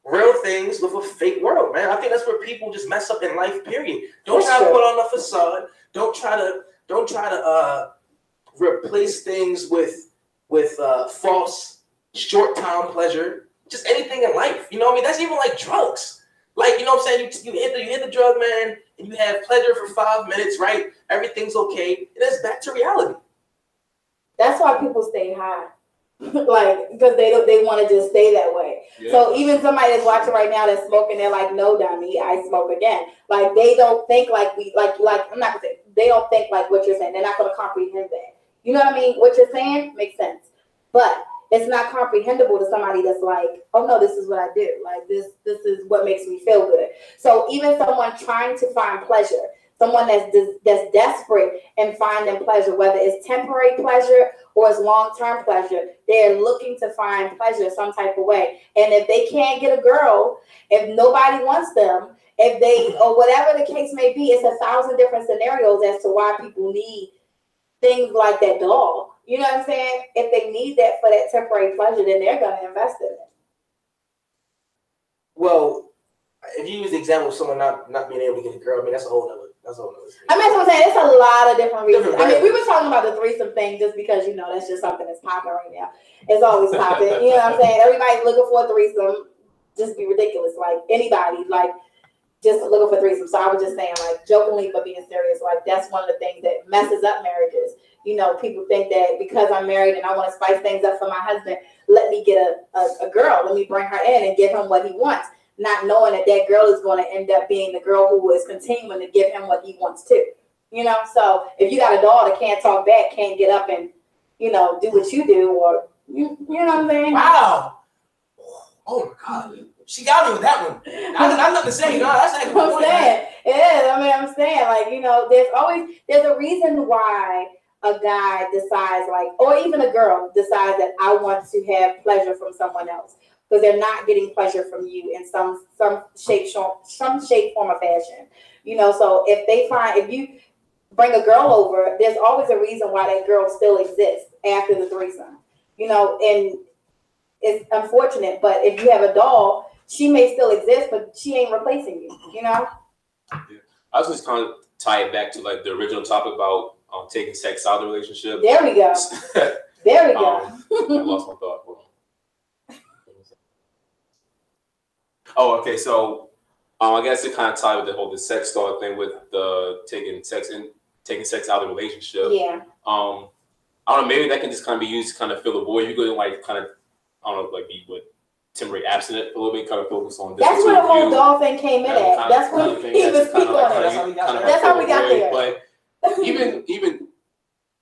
Speaker 3: real things with a fake world, man. I think that's where people just mess up in life. Period. Don't try to put on a facade. Don't try to replace things with false short-term pleasure. Just anything in life, you know what I mean? That's even like drugs. Like, you know what I'm saying? You hit the drug, man, and you have pleasure for 5 minutes, right? Everything's okay. And it's back to reality.
Speaker 2: That's why people stay high. Like, because they want to just stay that way. Yeah. So even somebody that's watching right now that's smoking, they're like, no, dummy, I smoke again. Like, they don't think like we, like I'm not going to say, they don't think like what you're saying. They're not going to comprehend that. You know what I mean? What you're saying makes sense. But it's not comprehensible to somebody that's like, oh no, this is what I do. Like this is what makes me feel good. So even someone trying to find pleasure, someone that's desperate and finding pleasure, whether it's temporary pleasure or it's long-term pleasure, they're looking to find pleasure some type of way. And if they can't get a girl, if nobody wants them, if they, or whatever the case may be, it's 1,000 different scenarios as to why people need things like that doll. You know what I'm saying? If they need that for that temporary pleasure, then they're going to invest in it.
Speaker 3: Well, if you use the example of someone not being able to get a girl, I mean, that's a whole other thing.
Speaker 2: I mean, that's what I'm saying. It's a lot of different reasons. I mean, we were talking about the threesome thing just because, that's just something that's popping right now. It's always popping. You know what I'm saying? Everybody's looking for a threesome. Just be ridiculous. Like, anybody, like, just looking for threesome. So I was just saying, like, jokingly but being serious, like, that's one of the things that messes up marriages. People think that because I'm married and I want to spice things up for my husband, let me get a girl. Let me bring her in and give him what he wants, not knowing that girl is going to end up being the girl who is continuing to give him what he wants too. So if you got a doll that can't talk back, can't get up and, do what you do, or, you know what I'm saying?
Speaker 3: Wow. Oh, my God. She got me with that one. I'm nothing to say. No, that's actually
Speaker 2: what I'm saying. It is. I mean, I'm saying, like, there's a reason why a guy decides, like, or even a girl decides that I want to have pleasure from someone else. because they're not getting pleasure from you in some shape, form, or fashion. You know, so if you bring a girl over, there's always a reason why that girl still exists after the threesome. You know, and it's unfortunate, but if you have a doll, she may still exist, but she ain't replacing you. You know.
Speaker 4: Yeah. I was just kind of tie it back to like the original topic about taking sex out of the relationship.
Speaker 2: There we go. There we go.
Speaker 4: I lost my thought. Oh, okay. So, I guess it kind of tied with the sex thought thing with the taking sex out of the relationship.
Speaker 2: Yeah.
Speaker 4: I don't know. Maybe that can just kind of be used to kind of fill a void. You could like kind of, I don't know, like be temporary abstinent a little bit, kind of focus on.
Speaker 2: That's where the whole doll thing came in at. That's when he was speaking on it. That's how we got there.
Speaker 4: But even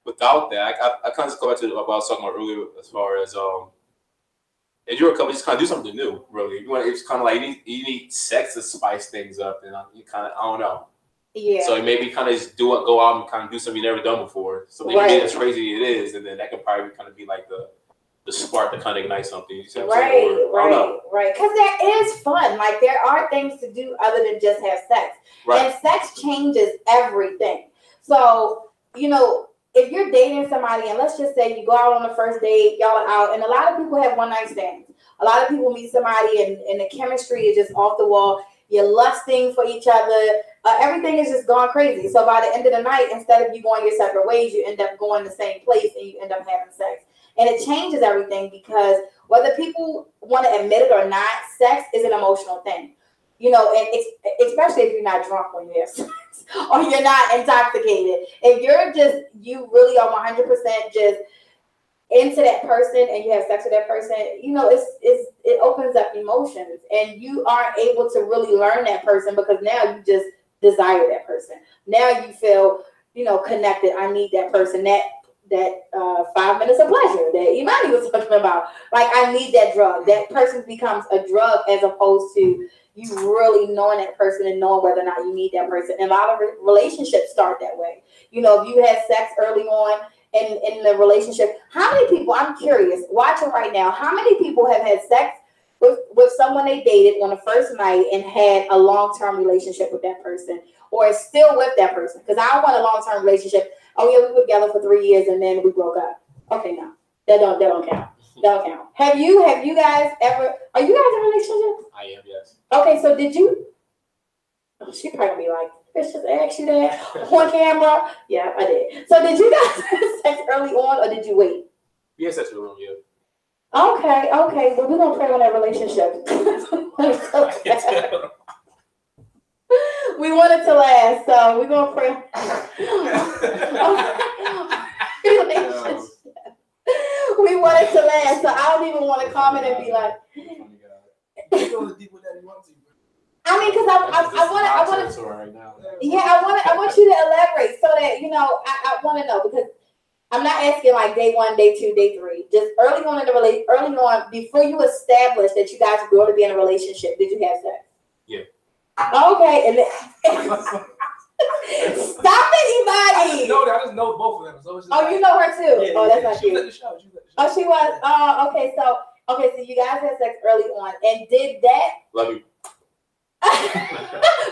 Speaker 4: without that, I kind of go back to what I was talking about earlier as far as if you're a couple, just kind of do something new. Really, it's kind of like you need sex to spice things up, and you kind of I don't know.
Speaker 2: Yeah.
Speaker 4: So maybe kind of just go out and kind of do something you've never done before. Something maybe as crazy as it is, and then that could probably kind of be like the spark to kind of ignite something. You see what I'm saying?
Speaker 2: Right. Because that is fun. Like there are things to do other than just have sex. Right. And sex changes everything. So, you know, if you're dating somebody and let's just say you go out on the first date, y'all are out, and a lot of people have one night stands. A lot of people meet somebody and the chemistry is just off the wall. You're lusting for each other. Everything is just gone crazy. So by the end of the night, instead of you going your separate ways, you end up going the same place and you end up having sex. And it changes everything because whether people want to admit it or not, sex is an emotional thing. You know, and especially if you're not drunk when you have sex or you're not intoxicated. If you really are 100% just into that person and you have sex with that person, you know, it opens up emotions and you aren't able to really learn that person because now you just desire that person. Now you feel, you know, connected. I need that person. That 5 minutes of pleasure that Imani was talking about. Like, I need that drug. That person becomes a drug as opposed to you really knowing that person and knowing whether or not you need that person. And a lot of relationships start that way. You know, if you had sex early on in the relationship, how many people, I'm curious, watching right now, how many people have had sex with someone they dated on the first night and had a long-term relationship with that person or is still with that person? Because I don't want a long-term relationship. Oh yeah, we were together for 3 years and then we broke up. Okay, no, that don't count. That don't count. Have you guys ever? Are you guys in a relationship?
Speaker 4: I am, yes.
Speaker 2: Okay, so did you? Oh, she probably gonna be like, "Let's just ask you that on camera." Yeah, I did. So did you guys have sex early on, or did you wait?
Speaker 4: We had sex early on, yeah.
Speaker 2: Okay. Well, we're gonna pray on that relationship. We want it to last, so we're gonna pray. We want it to last, so I don't even want to comment and be like. I mean, because I want to. Yeah, I want you to elaborate so that you know. I want to know because I'm not asking like day 1, day 2, day 3. Just early on in the early on before you establish that you guys are going to be in a relationship. Did you have sex?
Speaker 4: Yeah.
Speaker 2: Okay, and then, stop it, Imani.
Speaker 3: I just know both of them. So
Speaker 2: you know her too.
Speaker 3: Yeah,
Speaker 2: oh, that's not
Speaker 3: she
Speaker 2: cute.
Speaker 3: was at the show.
Speaker 2: Oh, she was. Okay. So you guys had sex early on, and did that?
Speaker 4: Love you.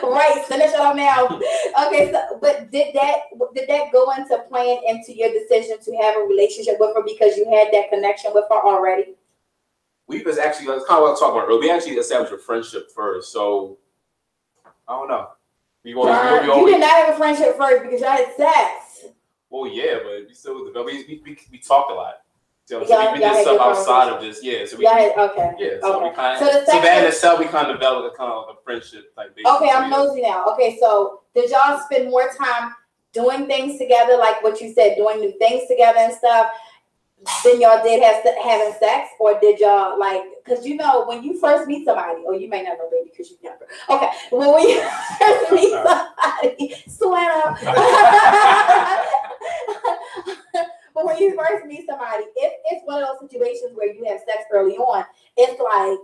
Speaker 2: Right. Finish it up now. Okay. So, but did that go into playing into your decision to have a relationship with her because you had that connection with her already?
Speaker 4: We was actually, that's kind of what I was talking about earlier. We actually established a friendship first, so I don't know.
Speaker 2: You did not have a friendship first because y'all had sex.
Speaker 4: Well, yeah, but we still we talked a lot. So we did stuff outside of this, yeah. So we
Speaker 2: okay.
Speaker 4: Yeah, so
Speaker 2: okay.
Speaker 4: we kind
Speaker 2: so
Speaker 4: of that in itself we kind of developed a friendship like basis.
Speaker 2: Okay, I'm nosy now. Okay, so did y'all spend more time doing things together, like what you said, doing new things together and stuff? Then y'all did having sex, or did y'all like? Because you know when you first meet somebody, or you may not know baby because you're younger. Okay, well when you first meet somebody, swear But when you first meet somebody, if it's one of those situations where you have sex early on, it's like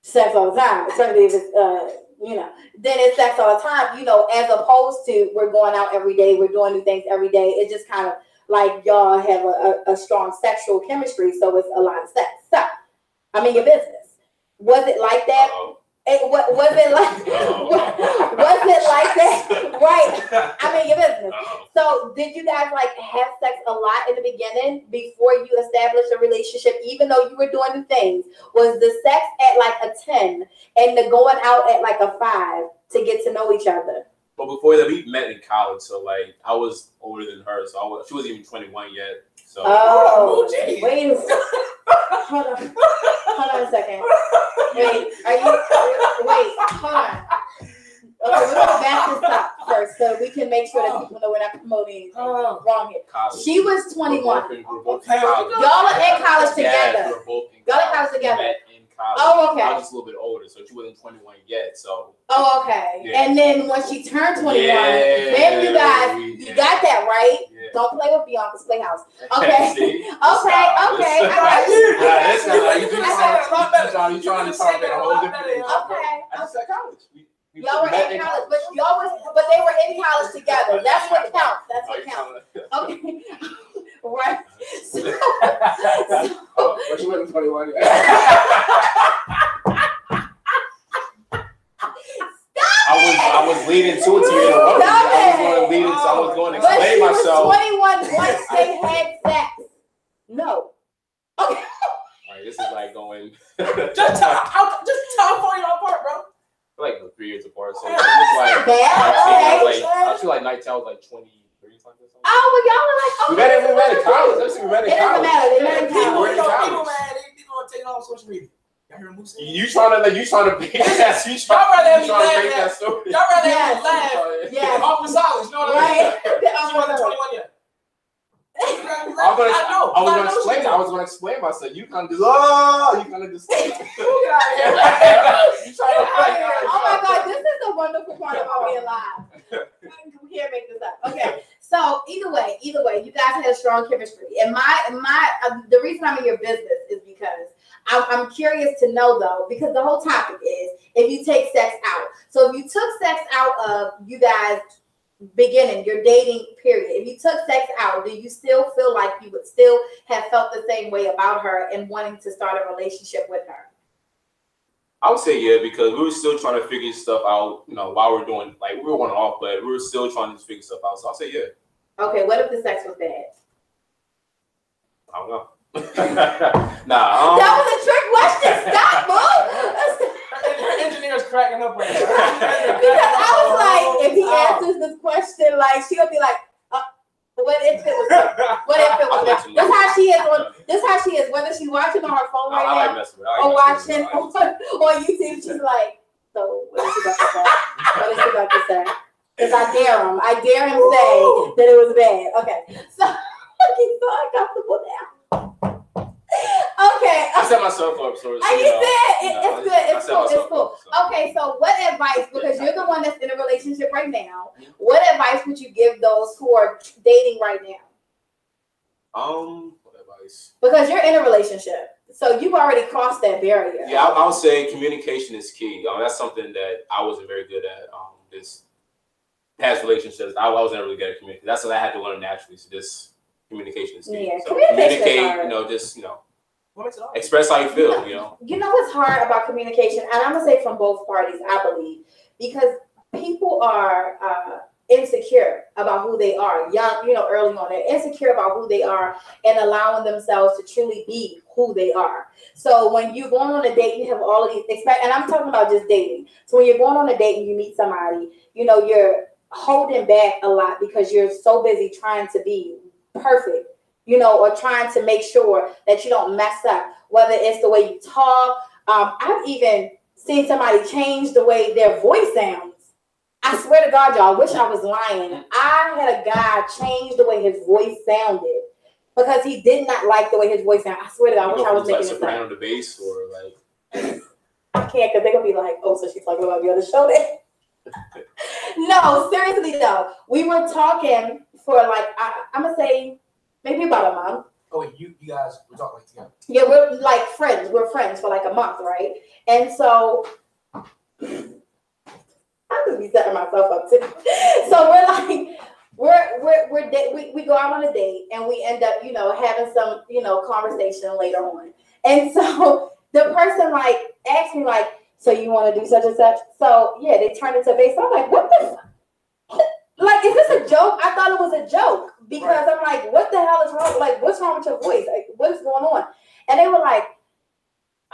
Speaker 2: sex all the time. Certainly if it's then it's sex all the time. You know, as opposed to we're going out every day, we're doing new things every day. It's just kind of like y'all have a strong sexual chemistry, so it's a lot of sex. So, I mean, your business. Was it like that? What was it like? Was it like that? Right. I mean, your business. So, did you guys like have sex a lot in the beginning before you established a relationship? Even though you were doing the things, was the sex at like a 10 and the going out at like a 5 to get to know each other?
Speaker 4: But before that, we met in college, so like I was older than her, so she wasn't even 21 yet. So.
Speaker 2: Oh, geez. Wait. Hold on a second. Wait, hold on. Okay, we're gonna back this up first so we can make sure that people know we're not promoting anything wrong here. College. She was 21. Y'all are in college together. Y'all in college together. Oh, okay.
Speaker 4: I was just a little bit older, so she wasn't 21 yet. So.
Speaker 2: Oh, okay. Yeah. And then when she turned 21, then you guys, you got that right. Yeah. Don't play with Beyonka's Playhouse. Okay. Okay. I got you.
Speaker 4: You trying to talk about a whole different thing.
Speaker 2: Okay.
Speaker 4: I just said college.
Speaker 2: Y'all were in college, but they were in college together. That's what counts. That's what counts. Okay. Right.
Speaker 3: But she wasn't 21 yet.
Speaker 4: I was leading to it to interrupt me. I was going to explain myself.
Speaker 2: But she was 21 once they had sex. No. Okay.
Speaker 4: All right, this is like going.
Speaker 3: Just how far y'all apart, bro.
Speaker 4: Like 3 years apart. So it's like I feel like Nighttime was like 23 something.
Speaker 2: Oh, well, y'all were like,
Speaker 4: we met in college. Let's see, we met in college.
Speaker 2: It doesn't matter. They met in college.
Speaker 3: People mad. They gonna take it off social media. Y'all hear Moose?
Speaker 4: You trying to make that?
Speaker 3: Y'all rather have me laugh. Y'all rather have me laugh.
Speaker 2: Yeah.
Speaker 3: Off the silence. You know what I mean? She wasn't 21 yet.
Speaker 4: I was gonna explain myself. You kind of just, you kind of just.
Speaker 2: Oh my God, this is the wonderful part about being live. We can't make this up. Okay, so either way, you guys had a strong chemistry. And the reason I'm in your business is because I'm curious to know though, because the whole topic is if you take sex out. So if you took sex out of you guys beginning your dating period, if you took sex out, do you still feel like you would still have felt the same way about her and wanting to start a relationship with her?
Speaker 4: I would say yeah, because we were still trying to figure stuff out, while we were doing, like, we were on and off, but we were still trying to figure stuff out. So I'll say yeah.
Speaker 2: Okay, what if the sex was bad?
Speaker 4: I don't know.
Speaker 2: That was a trick question. Stop, boo.
Speaker 3: Her engineer's cracking up right now.
Speaker 2: Because I was like, if he answers this question, like, she'll be like, what if it was bad? What if it was bad? That's how she is. Whether she's watching on her phone right now or watching on YouTube, she's like, so what is she about to say? What is she about to say? Because I dare him say that it was bad. Okay, so he's so uncomfortable now. Okay.
Speaker 4: I set myself up, so
Speaker 2: it's good. It's cool. Okay, so what advice, because you're the one that's in a relationship right now, what advice would you give those who are dating right now?
Speaker 4: What advice?
Speaker 2: Because you're in a relationship, so you've already crossed that barrier.
Speaker 4: Yeah, I would say communication is key. That's something that I wasn't very good at. This past relationships, I wasn't really good at communication. That's what I had to learn naturally. So this communication is key.
Speaker 2: Yeah,
Speaker 4: so communicate, express how you feel,
Speaker 2: You know what's hard about communication, and I'm gonna say from both parties, I believe, because people are insecure about who they are. Young, early on, they're insecure about who they are and allowing themselves to truly be who they are. So when you're going on a date, you have all of these and I'm talking about just dating. So when you're going on a date and you meet somebody, you're holding back a lot because you're so busy trying to be perfect. Or trying to make sure that you don't mess up, whether it's the way you talk. I've even seen somebody change the way their voice sounds. I swear to God, y'all, I wish I was lying. I had a guy change the way his voice sounded because he did not like the way his voice sounded. I swear to God, I wish I was making this up.
Speaker 4: Soprano the bass or like...
Speaker 2: I can't, because they're going to be like, oh, so she's talking about the other show then? No, seriously though. We were talking for like, I'm going to say, maybe about a month.
Speaker 3: Oh, wait, you guys were talking like together?
Speaker 2: Yeah, we're like friends. We're friends for like a month, right? And so I could be setting myself up too. So we're like, we go out on a date and we end up, having some, conversation later on. And so the person like asked me like, so you want to do such and such? So yeah, they turned into bass. I'm like, what the fuck? Like, is this a joke? I thought it was a joke because I'm like, what the hell is wrong? Like, what's wrong with your voice? Like, what is going on? And they were like,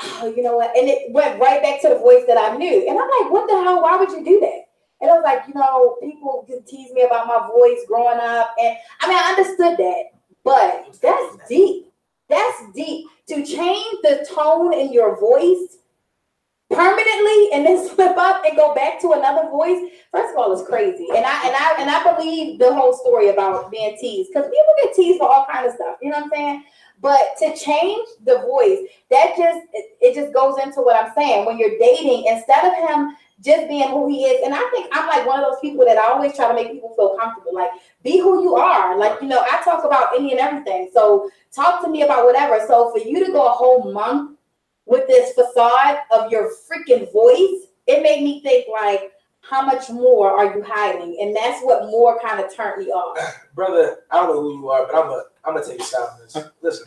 Speaker 2: oh, you know what? And it went right back to the voice that I knew. And I'm like, what the hell? Why would you do that? And I was like, you know, people can tease me about my voice growing up. And I mean, I understood that, but that's deep. That's deep. To change the tone in your voice permanently and then slip up and go back to another voice, first of all, it's crazy. And I believe the whole story about being teased, because people get teased for all kinds of stuff. You know what I'm saying? But to change the voice, that it just goes into what I'm saying. When you're dating, instead of him just being who he is, and I think I'm like one of those people that I always try to make people feel comfortable. Like, be who you are. Like, you know, I talk about any and everything. So talk to me about whatever. So for you to go a whole month with this facade of your freaking voice, it made me think like, how much more are you hiding? And that's what more kind of turned me off.
Speaker 3: Brother, I don't know who you are, but I'm gonna take a shot on this. Listen.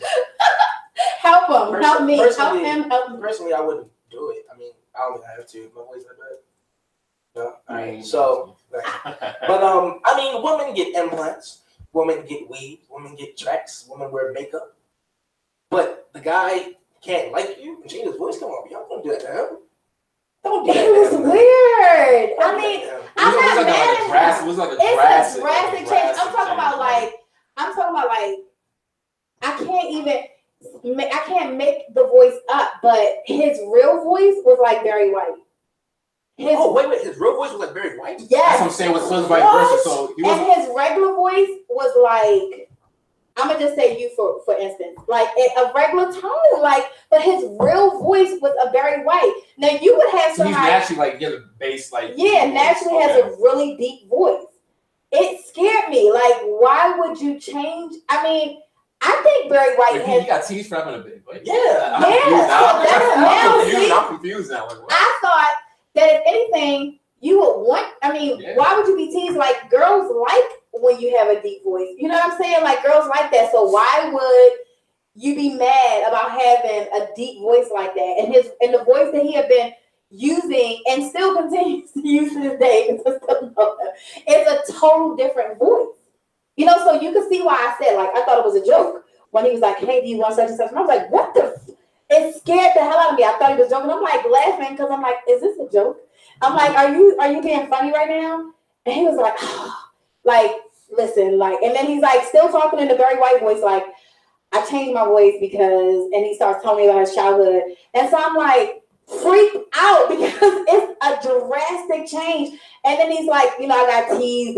Speaker 2: Help him. Help me. Help him.
Speaker 3: Personally, I wouldn't do it. I mean, I don't even have to. My voice like that. No. All right. So, but I mean, women get implants, women get weave, women get tracks, women wear makeup. But the guy can't like you and change his voice. Come on, y'all don't do that to him. Don't do that.
Speaker 2: It was weird. I mean, I'm not mad at him.
Speaker 4: It was like a
Speaker 2: drastic change. I'm talking about like, I can't make the voice up, but his real voice was like Barry White.
Speaker 3: Wait, his real voice was like Barry White?
Speaker 2: Yes.
Speaker 4: That's what I'm saying, was vice versa. So
Speaker 2: and his regular voice was like, I'm gonna just say you for instance, like a regular tone, like, but his real voice was a Barry White. Now you would have somebody.
Speaker 4: He's naturally like a bass, like
Speaker 2: naturally has a really deep voice. It scared me. Like, why would you change? I mean, I think Barry White has.
Speaker 4: You got teased for having a big voice.
Speaker 2: Yeah.
Speaker 4: I'm confused now. Like, what?
Speaker 2: I thought that if anything, you would want. I mean, why would you be teased? Like, girls like when you have a deep voice. You know what I'm saying? Like, girls like that. So why would you be mad about having a deep voice like that? And the voice that he had been using and still continues to use to this day, it's a total different voice. You know, so you can see why I said, like, I thought it was a joke when he was like, hey, do you want such and such? And I was like, what the it scared the hell out of me. I thought he was joking. I'm like laughing because I'm like, is this a joke? I'm like, are you being funny right now? And he was like, oh, like, listen, like, and then he's like still talking in the Barry White voice, like, I changed my voice because, and he starts telling me about his childhood. And so I'm like, freaked out because it's a drastic change. And then he's like, you know, I got teased.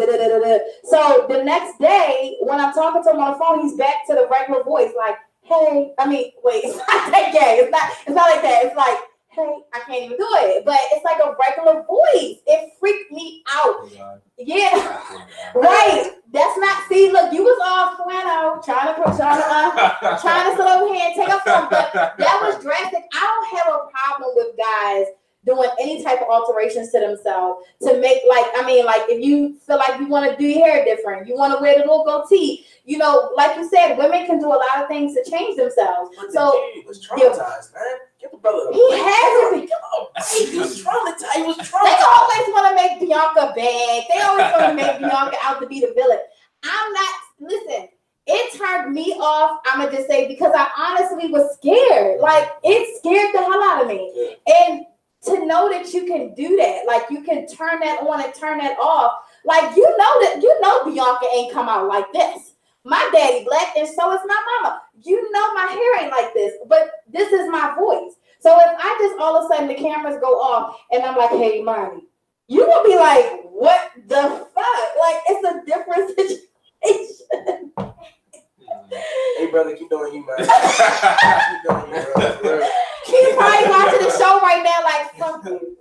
Speaker 2: So the next day, when I'm talking to him on the phone, he's back to the regular voice, like, hey, I mean, wait, it's not that gay. It's not like that. It's like, hey, I can't even do it. But it's like a regular voice. It freaked me out. Yeah. Right. That's not, see, look, you was off flannel, trying to sit over here and take up something. But that was drastic. I don't have a problem with guys doing any type of alterations to themselves to make, like, I mean, like, if you feel like you want to do your hair different, you want to wear the little goatee, you know, like you said, women can do a lot of things to change themselves.
Speaker 3: But
Speaker 2: so
Speaker 3: he was traumatized, man. Get the brother.
Speaker 2: He has to be.
Speaker 3: He was traumatized. He was
Speaker 2: They
Speaker 3: traumatized.
Speaker 2: always want to make Beyonka bad. They always want to make Beyonka out to be the villain. I'm not, listen, it turned me off, I'm going to just say, because I honestly was scared. Like, it scared the hell out of me. And to know that you can do that, like, you can turn that on and turn that off. Like, you know Beyonka ain't come out like this. My daddy black, and so is my mama. You know my hair ain't like this, but this is my voice. So if I just all of a sudden the cameras go off and I'm like, hey, Imani, you will be like, what the fuck? Like, it's a different situation.
Speaker 3: Hey, brother, keep doing you, man. Keep doing you, bro.
Speaker 2: He's probably watching the show right now, like, fuck you.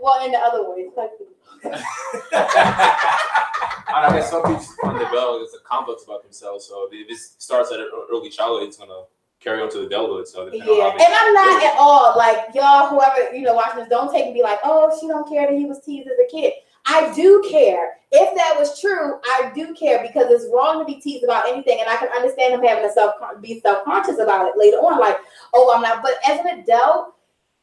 Speaker 2: Well, in the other way, fuck you.
Speaker 4: I guess some people on develop is a complex about themselves. So if it starts at an early childhood, it's gonna carry on to the adulthood. So
Speaker 2: yeah, and I'm not at all like y'all, whoever watching this, don't take and be like, oh, she don't care that he was teased as a kid. I do care. If that was true, I do care because it's wrong to be teased about anything, and I can understand him having to be self-conscious about it later on, like, oh, I'm not. But as an adult,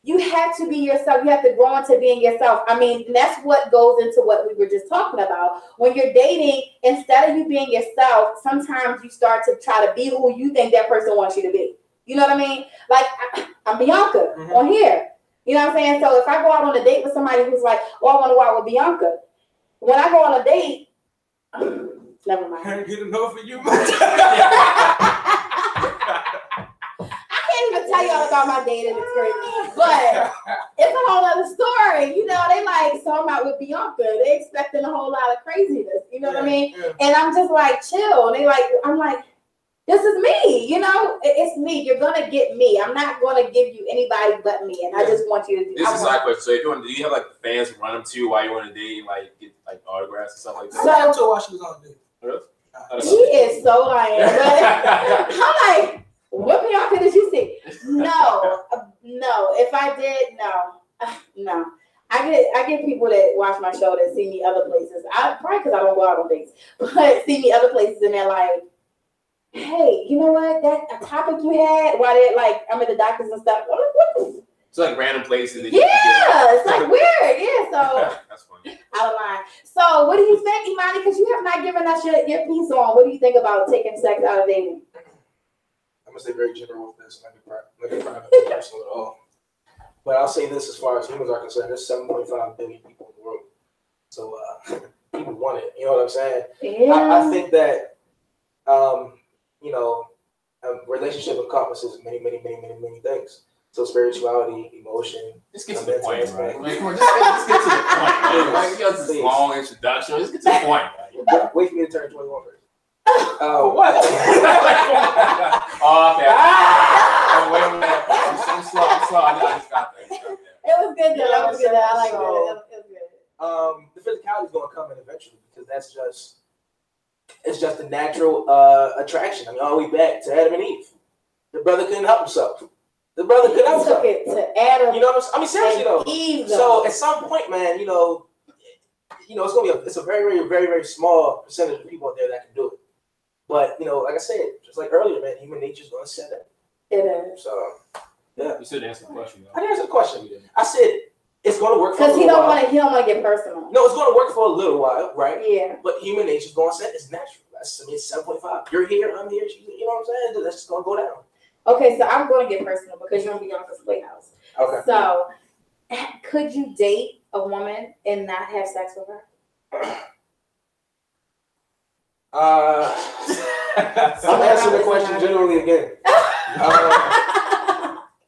Speaker 2: you have to be yourself. You have to grow into being yourself. I mean, and that's what goes into what we were just talking about. When you're dating, instead of you being yourself, sometimes you start to try to be who you think that person wants you to be. You know what I mean? Like, I'm Beyonka on here. You know what I'm saying? So if I go out on a date with somebody who's like, oh, I want to go out with Beyonka. When I go on a date, never mind.
Speaker 1: Can't get enough of you.
Speaker 2: I can't even tell y'all about my dating experience, but it's a whole other story. You know, they like, so I'm out with Beyonka. They expecting a whole lot of craziness. You know what I mean? Yeah. And I'm just like, chill. And they like, I'm like, this is me. You know, it's me. You're gonna get me. I'm not gonna give you anybody but me. And I just want you to do.
Speaker 4: This is my question. So, if you want, do you have like fans run them to you while you're on a date, and like get like autographs and stuff like that?
Speaker 3: So I told while she was on a date.
Speaker 4: Really?
Speaker 2: She is so lying. I'm like, what Beyonka did you see? No. If I did, no. I get people that watch my show that see me other places. Probably because I don't go out on dates, but see me other places and they're like, hey, you know what? That a topic you had while they're like, I'm at the doctors and stuff. What?
Speaker 4: So like random places. That
Speaker 2: it's like weird. Yeah, so
Speaker 4: that's funny.
Speaker 2: Out of line. So what do you think, Imani? Because you have not given us your piece on. What do you think about taking sex out of dating?
Speaker 3: I'm gonna stay very general with this. Let me private and personal at all. But I'll say this: as far as humans are concerned, there's 7.5 billion people in the world. So people want it. You know what I'm saying?
Speaker 2: Yeah.
Speaker 3: I think that you know, a relationship encompasses many things. So spirituality, emotion.
Speaker 4: Just get to the point, right? Like, just get to the point. Like, you got this long introduction. Just get to the point. Right?
Speaker 3: Wait for me to turn 21 first.
Speaker 4: What? Oh, okay. Wait a minute. I'm slow. I just got that.
Speaker 2: It was good though. That was good. I like it. It was good.
Speaker 3: The physicality is going to come in eventually because it's just a natural attraction. I mean, all the way back to Adam and Eve. The brother couldn't help himself. The brother couldn't help himself.
Speaker 2: It to Adam.
Speaker 3: You know what I'm saying? I mean, seriously though.
Speaker 2: Eve,
Speaker 3: so at some point, man, you know, it's gonna be it's a very small percentage of people out there that can do it. But you know, like I said, just like earlier, man, human nature is gonna set it.
Speaker 2: It is.
Speaker 3: So yeah.
Speaker 4: You should answer the question. Though.
Speaker 3: I didn't answer the question. I said it's gonna work for
Speaker 2: because he don't want to get personal.
Speaker 3: No, it's gonna work for a little while, right?
Speaker 2: Yeah.
Speaker 3: But human nature is gonna set. It's natural. It's 7.5. You're here, I'm here. You know what I'm saying? That's just gonna go down.
Speaker 2: Okay, so I'm going to get personal because you're going to be on this Playhouse.
Speaker 3: Okay.
Speaker 2: So, could you date a woman and not have sex with her?
Speaker 3: I'm answering the question generally again.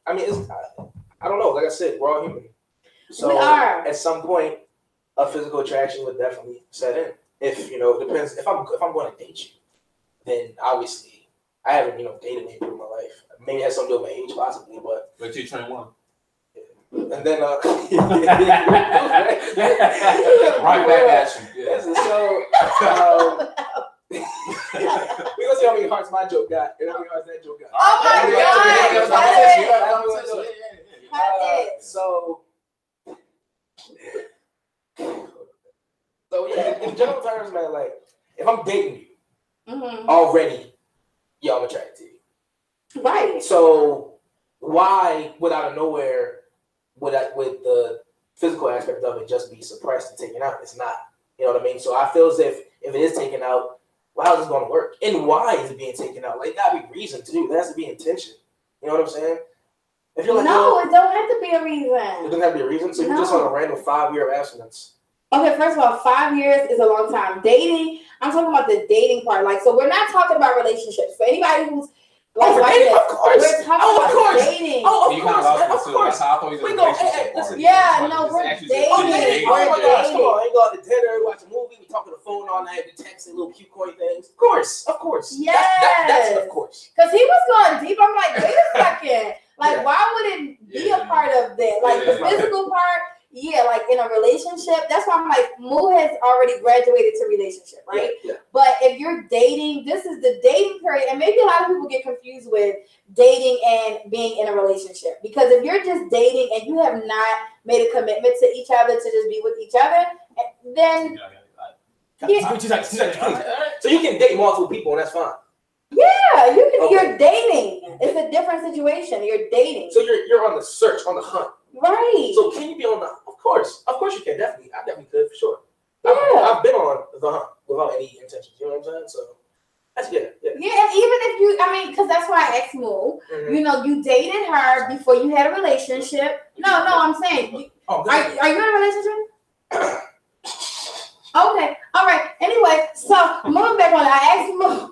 Speaker 3: I mean, I don't know. Like I said, we're all human. So
Speaker 2: we are.
Speaker 3: At some point, a physical attraction would definitely set in. If it depends. If I'm going to date you, then obviously I haven't dated anybody in my life. Maybe it has something to do with my age, possibly, but.
Speaker 4: But you're 21.
Speaker 3: And then
Speaker 4: right back at you. Yeah.
Speaker 3: So we're gonna see how many hearts my joke got and how many hearts that joke got.
Speaker 2: Oh my God!
Speaker 3: So yeah, in general terms, man, like if I'm dating you already, yeah, I'm attracted to you.
Speaker 2: Right.
Speaker 3: So why would out of nowhere would the physical aspect of it just be suppressed and taken out? It's not. You know what I mean? So I feel as if it is taken out, well, how's this going to work? And why is it being taken out? Like, gotta be reason to do. There has to be intention. You know what I'm saying? If you're like,
Speaker 2: no, it don't have to be a reason.
Speaker 3: It doesn't have to be a reason. So you're just on a random 5-year abstinence.
Speaker 2: Okay, first of all, 5 years is a long time. Dating, I'm talking about the dating part. Like, so we're not talking about relationships. For anybody who's like,
Speaker 3: dating, of course.
Speaker 2: We're talking about dating.
Speaker 3: Oh, of course.
Speaker 4: We go,
Speaker 3: listen.
Speaker 2: Yeah, no, we're dating.
Speaker 3: Oh my gosh, come on. I go out to dinner, watch a movie, we talk on the phone all night, we texting little cute coy things. Of course.
Speaker 2: Yes.
Speaker 3: That's of course.
Speaker 2: Because he was going deep. I'm like, wait a second. Like, why would it be a part of that? Like, the physical part, like in a relationship. That's why I'm like, Moo has already graduated to relationship, right?
Speaker 3: Yeah.
Speaker 2: But if you're dating, this is the dating period. And maybe a lot of people get confused with dating and being in a relationship. Because if you're just dating and you have not made a commitment to each other to just be with each other, then yeah.
Speaker 3: So you can date multiple people and that's fine.
Speaker 2: Yeah, you can.
Speaker 3: Okay.
Speaker 2: You're dating. It's a different situation. You're dating.
Speaker 3: So you're on the search, on the hunt.
Speaker 2: Right.
Speaker 3: So can you be on the? Of course you can. Definitely, I definitely could for sure.
Speaker 2: Yeah.
Speaker 3: I've been on the hunt without any intentions. You know what I'm saying? So that's good. Yeah.
Speaker 2: Yeah, and even if you, I mean, because that's why I asked Moo.
Speaker 3: Mm-hmm.
Speaker 2: You know, you dated her before you had a relationship. No, I'm saying, are you in a relationship? Okay, all right. Anyway, so moving back on, I asked Moo.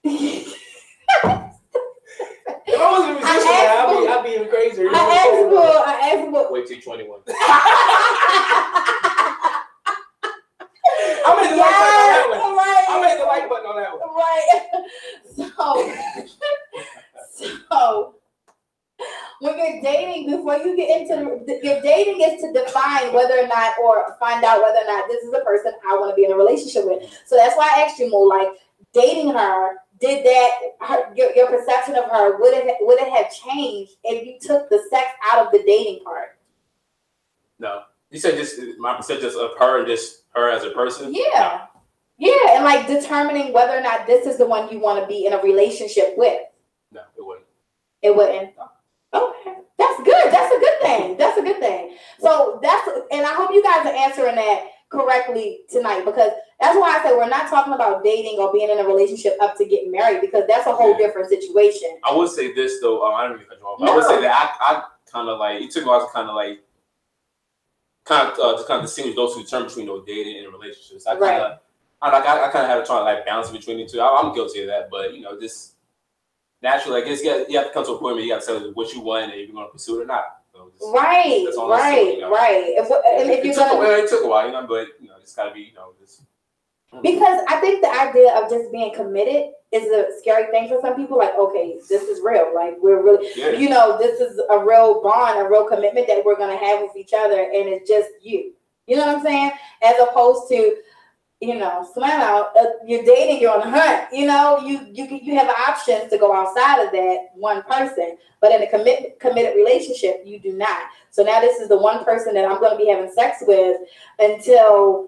Speaker 3: If I wasn't a musician, I'd be even crazier. You know
Speaker 2: I asked Moo.
Speaker 4: Wait till 21.
Speaker 3: I made the like button on that one.
Speaker 2: Right.
Speaker 3: I made the like button on that one.
Speaker 2: Right. So when you're dating, before you get into your dating is to define whether or not, or find out whether or not this is a person I want to be in a relationship with. So that's why I asked you more, like, dating her, did that, your perception of her, would it have changed if you took the sex out of the dating part?
Speaker 4: No. You said just my perception of her and just her as a person?
Speaker 2: Yeah. Yeah, and like determining whether or not this is the one you want to be in a relationship with.
Speaker 4: No, it wouldn't.
Speaker 2: It wouldn't. Okay. That's good. That's a good thing. That's a good thing. So and I hope you guys are answering that correctly tonight, because that's why I said we're not talking about dating or being in a relationship up to getting married, because that's a whole different situation.
Speaker 4: I would say this though, I don't really cut you off, but I would say that I kind of like, it took me a while to kind of distinguish those two terms between dating and relationships. I kind of had to try to like balance between the two. I'm guilty of that, but just naturally, I guess you have to come to a point where you got to say what you want and if you're going to pursue it or not. So
Speaker 2: right.
Speaker 4: It took a while, but it's got to be just.
Speaker 2: Because I think the idea of just being committed is a scary thing for some people. Like, okay, this is real. Like, we're really, this is a real bond, a real commitment that we're going to have with each other. And it's just you. You know what I'm saying? As opposed to, slam out, you're dating, you're on the hunt. You have options to go outside of that one person. But in a committed relationship, you do not. So now this is the one person that I'm going to be having sex with until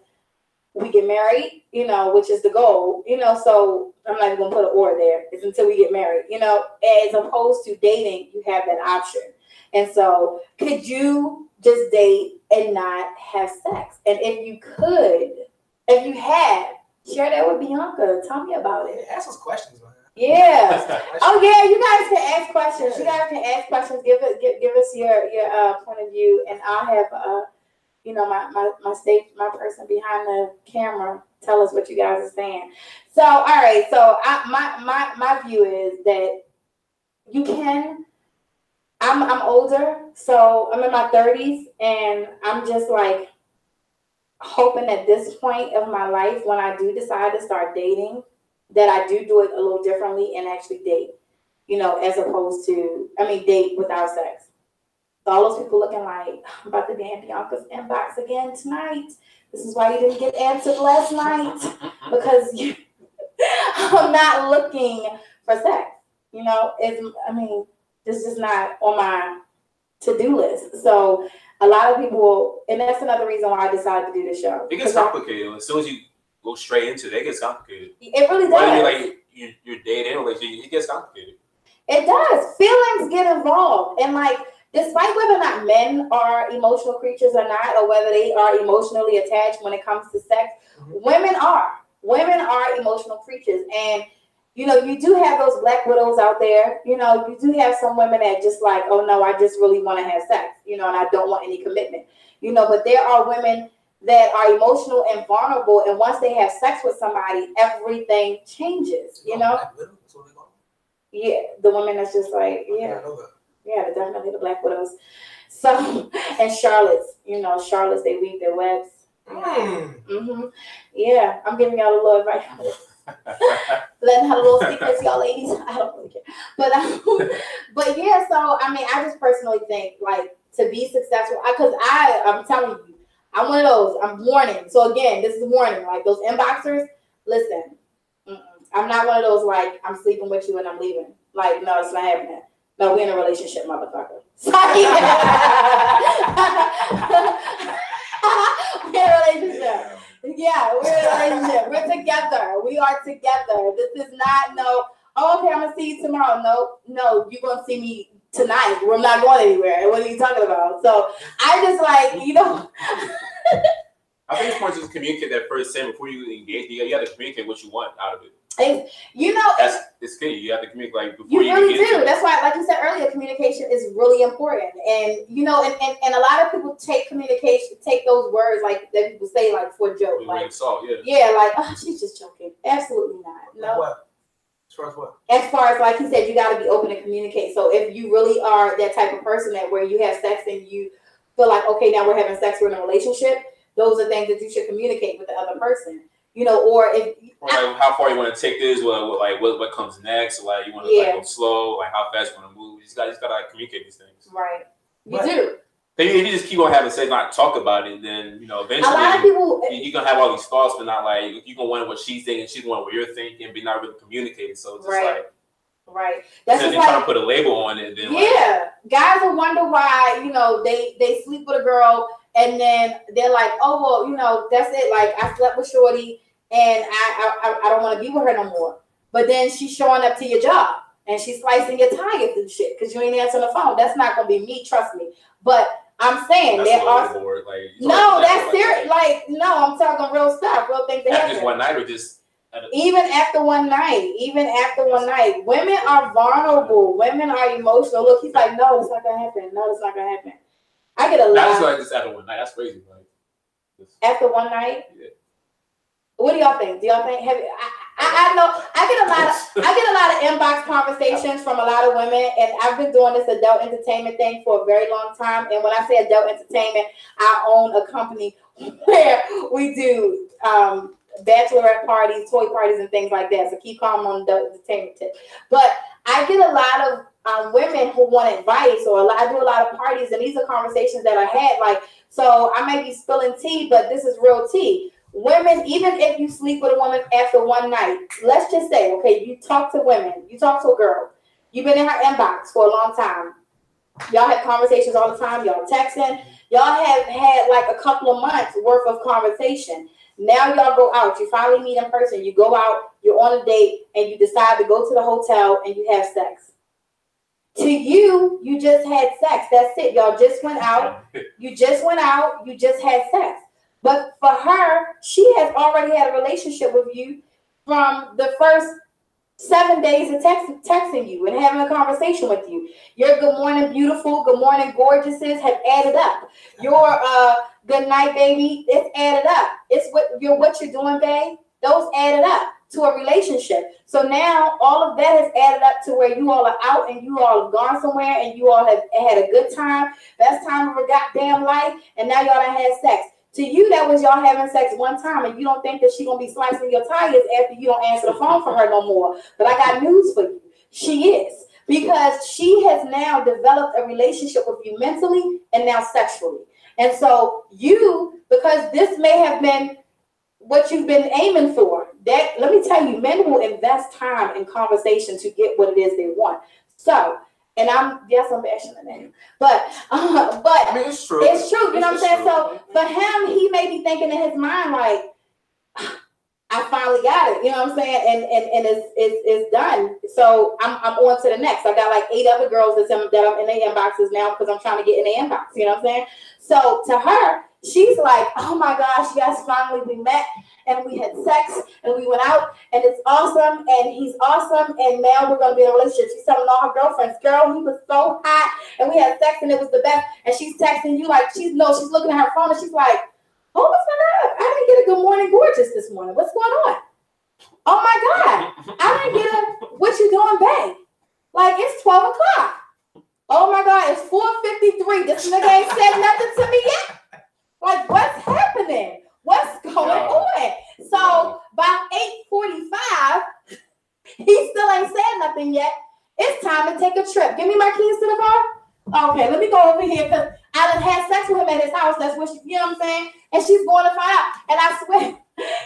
Speaker 2: we get married, which is the goal, so I'm not even gonna put an or there. It's until we get married, as opposed to dating, you have that option. And so could you just date and not have sex? And if you had, share that with Beyonka. Tell me about it.
Speaker 3: Ask us questions, man.
Speaker 2: Yeah. Oh yeah, you guys can ask questions. You guys can ask questions. Give us your point of view, and I'll have my person behind the camera tell us what you guys are saying. So, all right. So my view is that you can. I'm older, so I'm in my 30s, and I'm just like hoping at this point of my life, when I do decide to start dating, that I do it a little differently and actually date, as opposed to, date without sex. So all those people looking like, I'm about to be in Beyonka's inbox again tonight. This is why you didn't get answered last night, because I'm not looking for sex. This is not on my to-do list. So a lot of people, and that's another reason why I decided to do the show.
Speaker 4: It gets complicated. As soon as you go straight into it, it gets complicated.
Speaker 2: It really does.
Speaker 4: Whether you're dating or it gets complicated.
Speaker 2: It does. Feelings get involved. And despite whether or not men are emotional creatures or not, or whether they are emotionally attached when it comes to sex, women are. Women are emotional creatures. And, you do have those black widows out there. You do have some women that just like, oh, no, I just really want to have sex, and I don't want any commitment. But there are women that are emotional and vulnerable. And once they have sex with somebody, everything changes,
Speaker 3: Black widow? That's what they call them?
Speaker 2: Yeah, the women that's just like, yeah. Yeah, they're definitely the black widows. So, and Charlottes, Charlottes, they weave their webs. Yeah, I'm giving y'all a little advice. Letting her little secrets, y'all ladies. I don't really care. But yeah, so, I just personally think, to be successful, because I'm telling you, I'm one of those, I'm warning. So again, this is a warning. Those inboxers, listen, I'm not one of those, I'm sleeping with you and I'm leaving. No, it's not happening. No, we're in a relationship, motherfucker. Sorry. We are together. This is not no, oh, okay, I'm gonna see you tomorrow. No, you're gonna see me tonight. We're not going anywhere. What are you talking about? So I just like, you know.
Speaker 4: I think it's important to communicate that first thing before you engage. You have to communicate what you want out of it.
Speaker 2: You know,
Speaker 4: it's key. You have to communicate like before
Speaker 2: you really
Speaker 4: get
Speaker 2: do. That's why, like you said earlier, communication is really important. And you know, and a lot of people take those words like that people say like for a joke, like like, oh, she's just joking. Absolutely not. No.
Speaker 3: What? As far as what?
Speaker 2: As far as like you said, you got to be open and communicate. So if you really are that type of person that where you have sex and you feel like, okay, now we're having sex, we're in a relationship, those are things that you should communicate with the other person. You know, or if
Speaker 4: like how far you want to take this, what comes next, like you want to like go slow, like how fast you want to move. You just gotta like, communicate these things.
Speaker 2: Right. You do.
Speaker 4: If you just keep on having sex, not talk about it, then you know eventually
Speaker 2: a lot of people
Speaker 4: you're gonna have all these thoughts, but not like you're gonna wonder what she's thinking, she's gonna wonder what you're thinking, but not really communicating. So it's just
Speaker 2: right. That's just
Speaker 4: like trying to put a label on it. Then
Speaker 2: guys will wonder why they sleep with a girl and then they're like, oh well, you know, that's it. Like I slept with Shorty and I don't want to be with her no more. But then she's showing up to your job and she's slicing your tires and shit because you ain't answering the phone. That's not gonna be me, trust me. But I'm saying
Speaker 4: that's
Speaker 2: there are that's serious. Like no, I'm talking real stuff, real things that happen.
Speaker 4: Just one night or just
Speaker 2: even after one night, women are vulnerable. Women are emotional. Look, he's like, no, it's not gonna happen. No, it's not gonna happen. I get a lot.
Speaker 4: That's like just after one night. That's crazy, right?
Speaker 2: After one night.
Speaker 4: Yeah.
Speaker 2: What do y'all think? Do y'all think? I know I get a lot of inbox conversations from a lot of women, and I've been doing this adult entertainment thing for a very long time. And when I say adult entertainment, I own a company where we do bachelorette parties, toy parties, and things like that. So keep calm on the entertainment tip. But I get a lot of women who want advice, or I do a lot of parties, and these are conversations that I had. Like, so I may be spilling tea, but this is real tea. Women, even if you sleep with a woman after one night, let's just say, okay, you talk to women, you talk to a girl, you've been in her inbox for a long time. Y'all have conversations all the time, y'all texting, y'all have had like a couple of months worth of conversation. Now y'all go out, you finally meet in person, you go out, you're on a date, and you decide to go to the hotel and you have sex. To you, you just had sex. That's it. Y'all just went out. You just had sex. But for her, she has already had a relationship with you from the first 7 days of texting you and having a conversation with you. Your good morning, beautiful, good morning, gorgeouses have added up. Your good night, baby, it's added up. It's what you're doing, babe. Those added up to a relationship. So now all of that has added up to where you all are out and you all have gone somewhere and you all have had a good time, best time of your goddamn life, and now y'all done had sex. To you, that was y'all having sex one time, and you don't think that she gonna be slicing your tires after you don't answer the phone for her no more. But I got news for you. She is. Because she has now developed a relationship with you mentally and now sexually. And so you, because this may have been what you've been aiming for, that, let me tell you, men will invest time in conversation to get what it is they want. So, and I'm bashing the name, but I mean, it's true. It's true. You know what I'm saying? So for him, he may be thinking in his mind like, I finally got it. You know what I'm saying? And it's done. So I'm on to the next. I got like 8 other girls that I'm in their inboxes now because I'm trying to get in their inbox. You know what I'm saying? So to her, she's like, oh my gosh, yes, finally we met and we had sex and we went out and it's awesome and he's awesome and now we're gonna be in a relationship. She's telling all her girlfriends, girl, he was so hot and we had sex and it was the best. And she's texting you like she's looking at her phone and she's like, oh, what's going on? I didn't get a good morning gorgeous this morning. What's going on? Oh my God, I didn't get a what you doing, babe? Like it's 12 o'clock. Oh my God, it's 4:53. This nigga ain't said nothing to me yet. Like, what's happening? What's going on? So by 8:45, he still ain't said nothing yet. It's time to take a trip. Give me my keys to the car. Okay, let me go over here because I done had sex with him at his house. That's what you know what I'm saying? And she's going to find out. And I swear,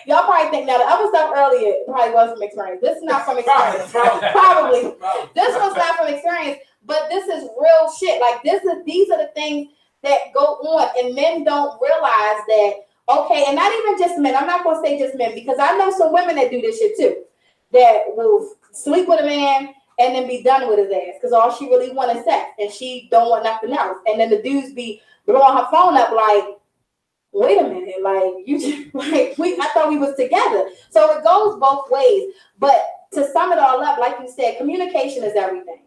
Speaker 2: y'all probably think now the other stuff earlier probably was from experience. This is not from experience. Probably. This was not from experience, but this is real shit. Like these are the things that go on, and men don't realize that Okay, and not even just men. I'm not gonna say just men because I know some women that do this shit too. That will sleep with a man and then be done with his ass because all she really wanted sex and she don't want nothing else. And then the dudes be blowing her phone up like, wait a minute, like you just like I thought we was together. So it goes both ways. But to sum it all up, like you said, communication is everything.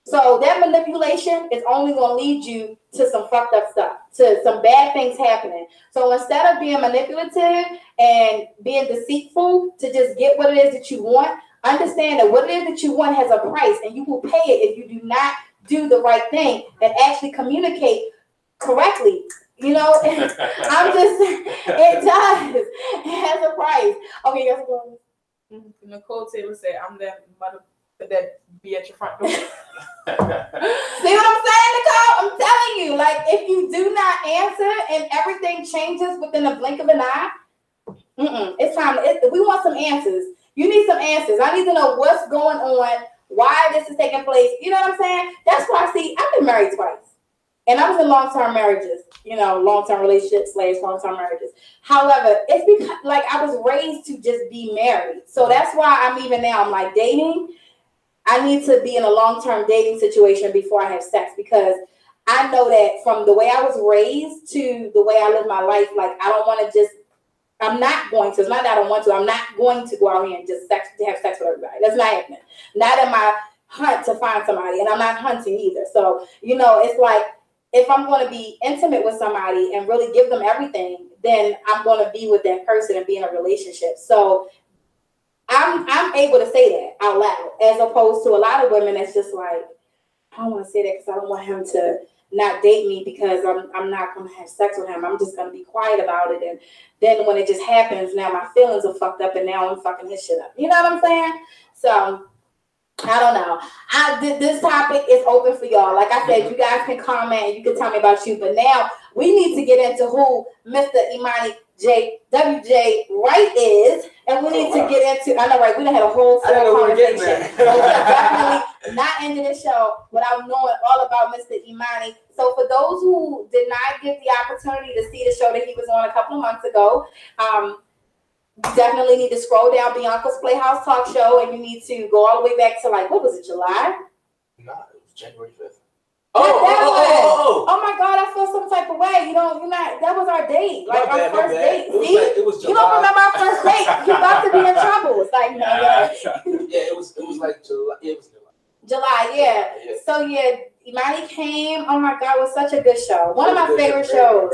Speaker 2: So that manipulation is only going to lead you to some fucked up stuff, to some bad things happening. So instead of being manipulative and being deceitful to just get what it is that you want, understand that what it is that you want has a price and you will pay it if you do not do the right thing and actually communicate correctly. You know, I'm just, it does. It has a price. Okay, that's what
Speaker 1: Nicole Taylor said, I'm that mother that be at your front door.
Speaker 2: See what I'm saying, Nicole? I'm telling you, like, if you do not answer and everything changes within a blink of an eye, it's time. We want some answers. You need some answers. I need to know what's going on, why this is taking place. You know what I'm saying? That's why, see, I've been married twice. And I was in long-term marriages, you know, long-term relationships, long-term marriages. However, it's because, like, I was raised to just be married. So that's why I'm even now, I'm like, dating, I need to be in a long-term dating situation before I have sex because I know that from the way I was raised to the way I live my life, like, I don't want to just, I'm not going to, it's not that I don't want to, I'm not going to go out here and just have sex with everybody. That's not happening. Not in my hunt to find somebody, and I'm not hunting either. So, you know, it's like, if I'm going to be intimate with somebody and really give them everything, then I'm going to be with that person and be in a relationship. So I'm able to say that out loud, as opposed to a lot of women that's just like, I don't want to say that because I don't want him to not date me because I'm not going to have sex with him. I'm just going to be quiet about it. And then when it just happens, now my feelings are fucked up and now I'm fucking his shit up. You know what I'm saying? So I don't know. This topic is open for y'all. Like I said, you guys can comment and you can tell me about you. But now we need to get into who Mr. Imani WJ Wright is. And we need to get into, I know, right? We done had a whole full conversation. But we are definitely not ending the show without knowing all about Mr. Imani. So for those who did not get the opportunity to see the show that he was on a couple of months ago, you definitely need to scroll down Beyonka's Playhouse talk show, and you need to go all the way back to, like, what was it, July?
Speaker 3: Nah, it was January 5th.
Speaker 2: Oh my God, I feel some type of way. You're not, that was our date. Like, our first date. See?
Speaker 3: It was July.
Speaker 2: You don't remember our first date. You're about to be in trouble. It's like, no,
Speaker 3: yeah, it was like July. It was
Speaker 2: July, yeah. So, yeah, Imani came. Oh my God, it was such a good show. One of my favorite shows.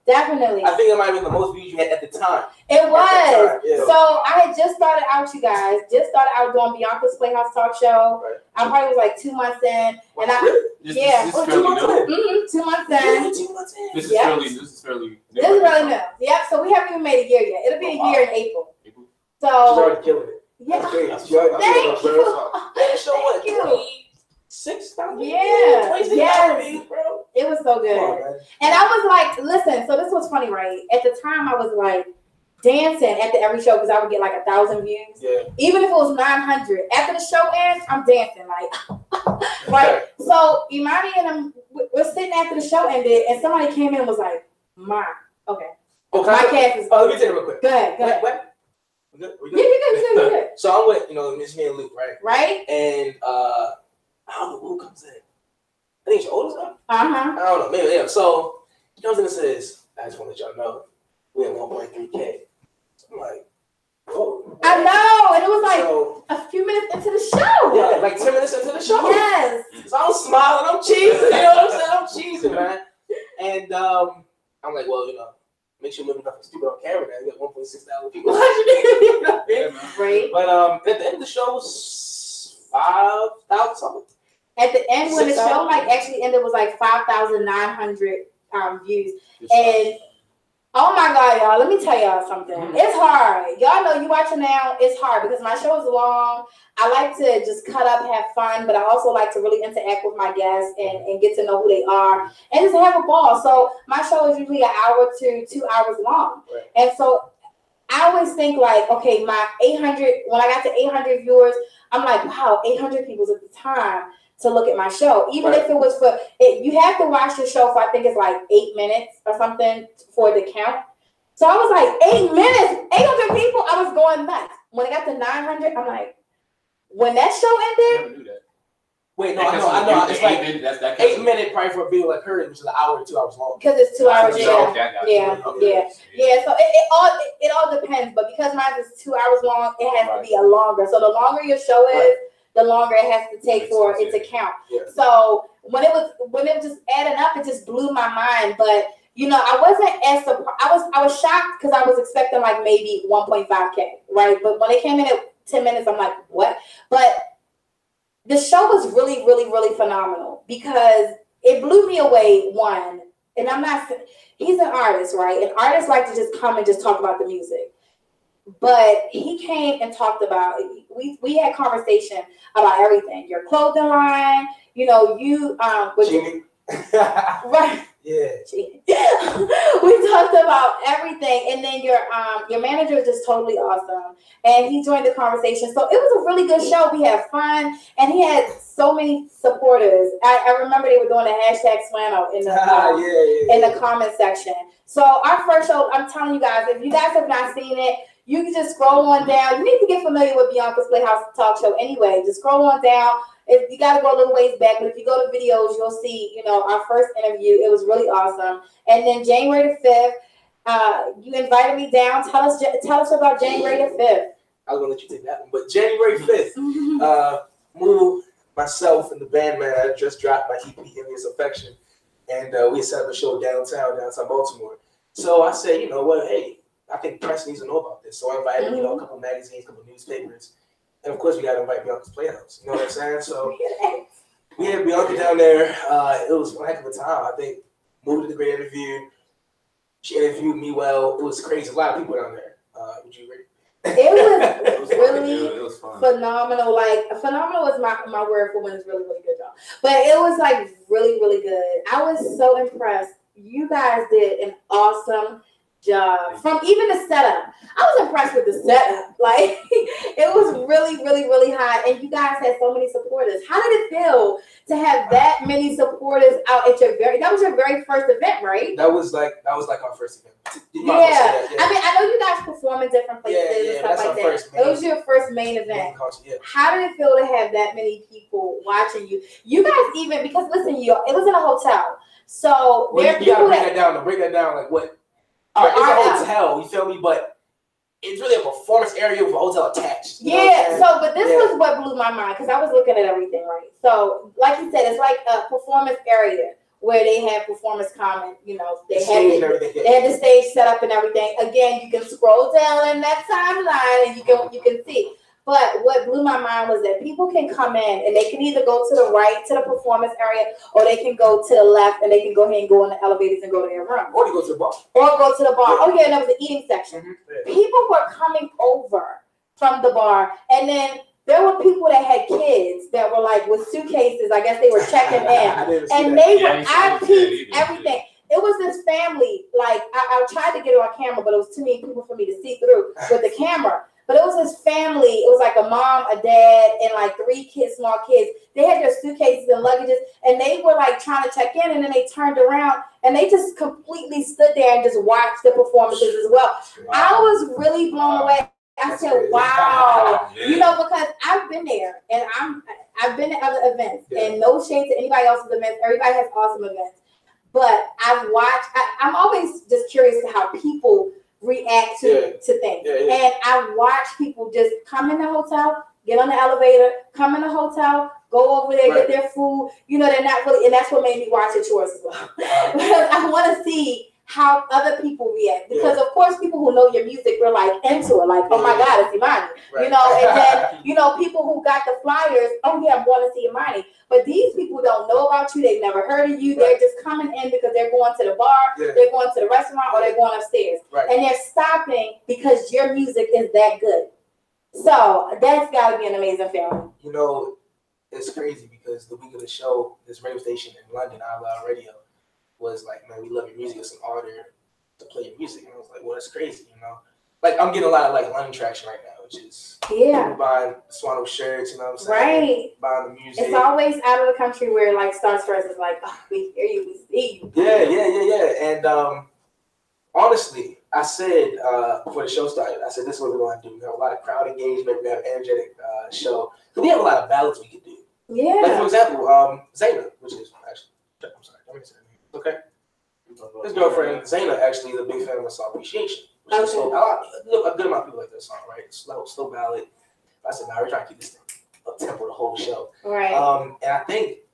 Speaker 2: Definitely.
Speaker 3: I think it might have been the most views you had at the time.
Speaker 2: It was.
Speaker 3: Yeah.
Speaker 2: So I had just started out, you guys. Just started out doing Beyonka's Playhouse talk show. Right. I probably was like 2 months in. And
Speaker 4: This
Speaker 2: 2 months in. 2 months in.
Speaker 3: 2 months in.
Speaker 4: This is fairly new.
Speaker 2: This is really new. Yep. So we haven't even made a year yet. It'll be a year in April. So
Speaker 3: she's already killing it.
Speaker 2: Yeah.
Speaker 3: That's great.
Speaker 2: Thank you.
Speaker 3: Thank you. 6,000.
Speaker 2: Yeah. Yes.
Speaker 3: Bro.
Speaker 2: It was so good. And I was like, listen, so this was funny, right? At the time I was like dancing after every show because I would get like 1,000 views. Yeah. Even if it was 900. After the show ends, I'm dancing like right. So Imani and we're sitting after the show ended and somebody came in and was like, my cast is
Speaker 3: let me take it real quick.
Speaker 2: Go ahead.
Speaker 3: What? We good?
Speaker 2: Yeah, you good.
Speaker 3: So I'm with, Miss Me and Luke, right?
Speaker 2: Right?
Speaker 3: And I don't know who comes in. I think it's your oldest son.
Speaker 2: I
Speaker 3: don't know. Maybe, yeah. So he comes in and says, I just want to let y'all know, we have 1.3K. So I'm like, oh.
Speaker 2: I know. And it was like a few minutes into the show.
Speaker 3: Yeah, like 10 minutes into the show.
Speaker 2: Yes.
Speaker 3: So I'm smiling. I'm cheesing. You know what I'm saying? I'm cheesing, man. And I'm like, well, make sure you live nothing stupid on camera now. You got 1,600 people watching it.
Speaker 2: Right.
Speaker 3: But at the end of the show was 5,000 something.
Speaker 2: At the end, when the show actually ended, was like 5,900 views. And oh my God, y'all, let me tell y'all something. It's hard. Y'all know you watching now, it's hard because my show is long. I like to just cut up, have fun, but I also like to really interact with my guests and get to know who they are and just have a ball. So my show is usually an hour to 2 hours long. Right. And so I always think like, okay, my 800, when I got to 800 viewers, I'm like, wow, 800 people at the time to look at my show. Even if it was you have to watch the show for, I think it's like 8 minutes or something for it to count. So I was like, 8 minutes, 800 people. I was going nuts. When it got to 900, I'm like, when that show
Speaker 4: I
Speaker 2: ended.
Speaker 4: never knew that.
Speaker 3: Wait, no, I know. It's like 8 minute probably for a video like her, which is an hour or 2 hours long.
Speaker 2: Because it's 2 hours. Yeah. So it all depends. But because mine is 2 hours long, it has to be a longer. So the longer your show is, the longer it has to take for it to count. Yeah. So when it was just adding up, it just blew my mind. But you know, I wasn't as surprised. I was shocked because I was expecting like maybe 1.5K, right? But when it came in at 10 minutes, I'm like, what? But the show was really, really, really phenomenal because it blew me away. One, and I'm not. He's an artist, right? And artists like to just come and just talk about the music. But he came and talked about, we had conversation about everything. Your clothing line, you know, right.
Speaker 3: Yeah.
Speaker 2: We talked about everything. And then your manager is just totally awesome. And he joined the conversation. So it was a really good show. We had fun. And he had so many supporters. I remember they were doing the hashtag Swano in the comment section. So our first show, I'm telling you guys, if you guys have not seen it, you can just scroll on down. You need to get familiar with Beyonka's Playhouse talk show anyway. Just scroll on down. If you got to go a little ways back, but if you go to videos, you'll see, you know, our first interview. It was really awesome. And then January the 5th, you invited me down. Tell us about January the 5th.
Speaker 3: I was gonna let you take that one, but January 5th, Moo, myself, and the band man, I just dropped my EP, His Affection, and we set up a show downtown Baltimore. So I said, you know what, hey, I think press needs to know about this. So I invited, you know, a couple magazines, a couple newspapers. And of course, we got to invite Beyonka's Playhouse. You know what I'm saying? So we had Beyonka down there. It was one heck of a time. I think Moo did a great interview. She interviewed me well. It was crazy. A lot of people down there. Would you agree?
Speaker 2: It was really phenomenal. Like, phenomenal was my word for when it's really, really good, y'all. But it was like really, really good. I was so impressed. You guys did an awesome job. From even the setup, I was impressed with the setup. Like, it was really, really, really hot, and you guys had so many supporters. How did it feel to have that many supporters out at that was your very first event, right?
Speaker 3: That was like our first event.
Speaker 2: Yeah. I mean, I know you guys perform in different places and stuff like that. It was your first main event. How did it feel to have that many people watching you? You guys even, because listen, it was in a hotel, so
Speaker 3: there are people that break that down. Like what? All right, it's a hotel, you feel me? But it's really a performance area with a hotel attached.
Speaker 2: Yeah, but this was what blew my mind because I was looking at everything, right? So, like you said, it's like a performance area where they have performance comment, you know, they had the stage set up and everything. Again, you can scroll down in that timeline and you can see. But what blew my mind was that people can come in and they can either go to the right to the performance area, or they can go to the left and they can go ahead and go in the elevators and go to their room.
Speaker 3: Or you go to the bar.
Speaker 2: Yeah. Oh yeah, and there was the eating section. Mm-hmm. People were coming over from the bar, and then there were people that had kids that were like with suitcases. I guess they were checking in, and they were. I peeped everything. It was this family. Like I tried to get it on camera, but it was too many people for me to see through with the camera. But it was this family. It was like a mom, a dad, and like 3 kids, small kids. They had their suitcases and luggages, and they were like trying to check in, and then they turned around, and they just completely stood there and just watched the performances as well. Wow. I was really blown away. I said, "Wow," you know, because I've been there, and I've been to other events, and no shade to anybody else's events. Everybody has awesome events, but I've watched. I'm always just curious to how people react to things. And I watch people just come in the hotel, get on the elevator, come in the hotel, go over there, get their food. You know, they're not really, and that's what made me watch it yours as well. Because I want to see how other people react. Because of course, people who know your music were like into it, like, oh my God, it's Imani. You know, and then, you know, people who got the flyers, oh yeah, I'm going to see Imani. But these people don't know about you. They've never heard of you. They're just coming in because they're going to the bar, they're going to the restaurant, or they're going upstairs. And they're stopping because your music is that good. So that's got to be an amazing feeling.
Speaker 3: You know, it's crazy because the week of the show, this radio station in London, I Love Radio, was like, man, we love your music. It's an honor to play your music. And I was like, well, that's crazy, you know? Like, I'm getting a lot of like London traction right now, which is people buying Swano shirts, you know what I'm saying? Buying the music.
Speaker 2: It's always out of the country where like Star Stress is like, oh, we hear you, we see you.
Speaker 3: Yeah. And honestly, I said before the show started, I said this is what we're going to do. We have a lot of crowd engagement. We have an energetic show. So we have a lot of ballads we could do.
Speaker 2: Yeah.
Speaker 3: Like for example, Zaina, which is actually, I'm sorry, let me say her name. Okay. His girlfriend Zaina actually is a big fan of my song Appreciation. Which is slow. A good amount of people like that song, right? Slow ballad. I said, we're trying to keep this thing up tempo the whole show.
Speaker 2: Right.
Speaker 3: And I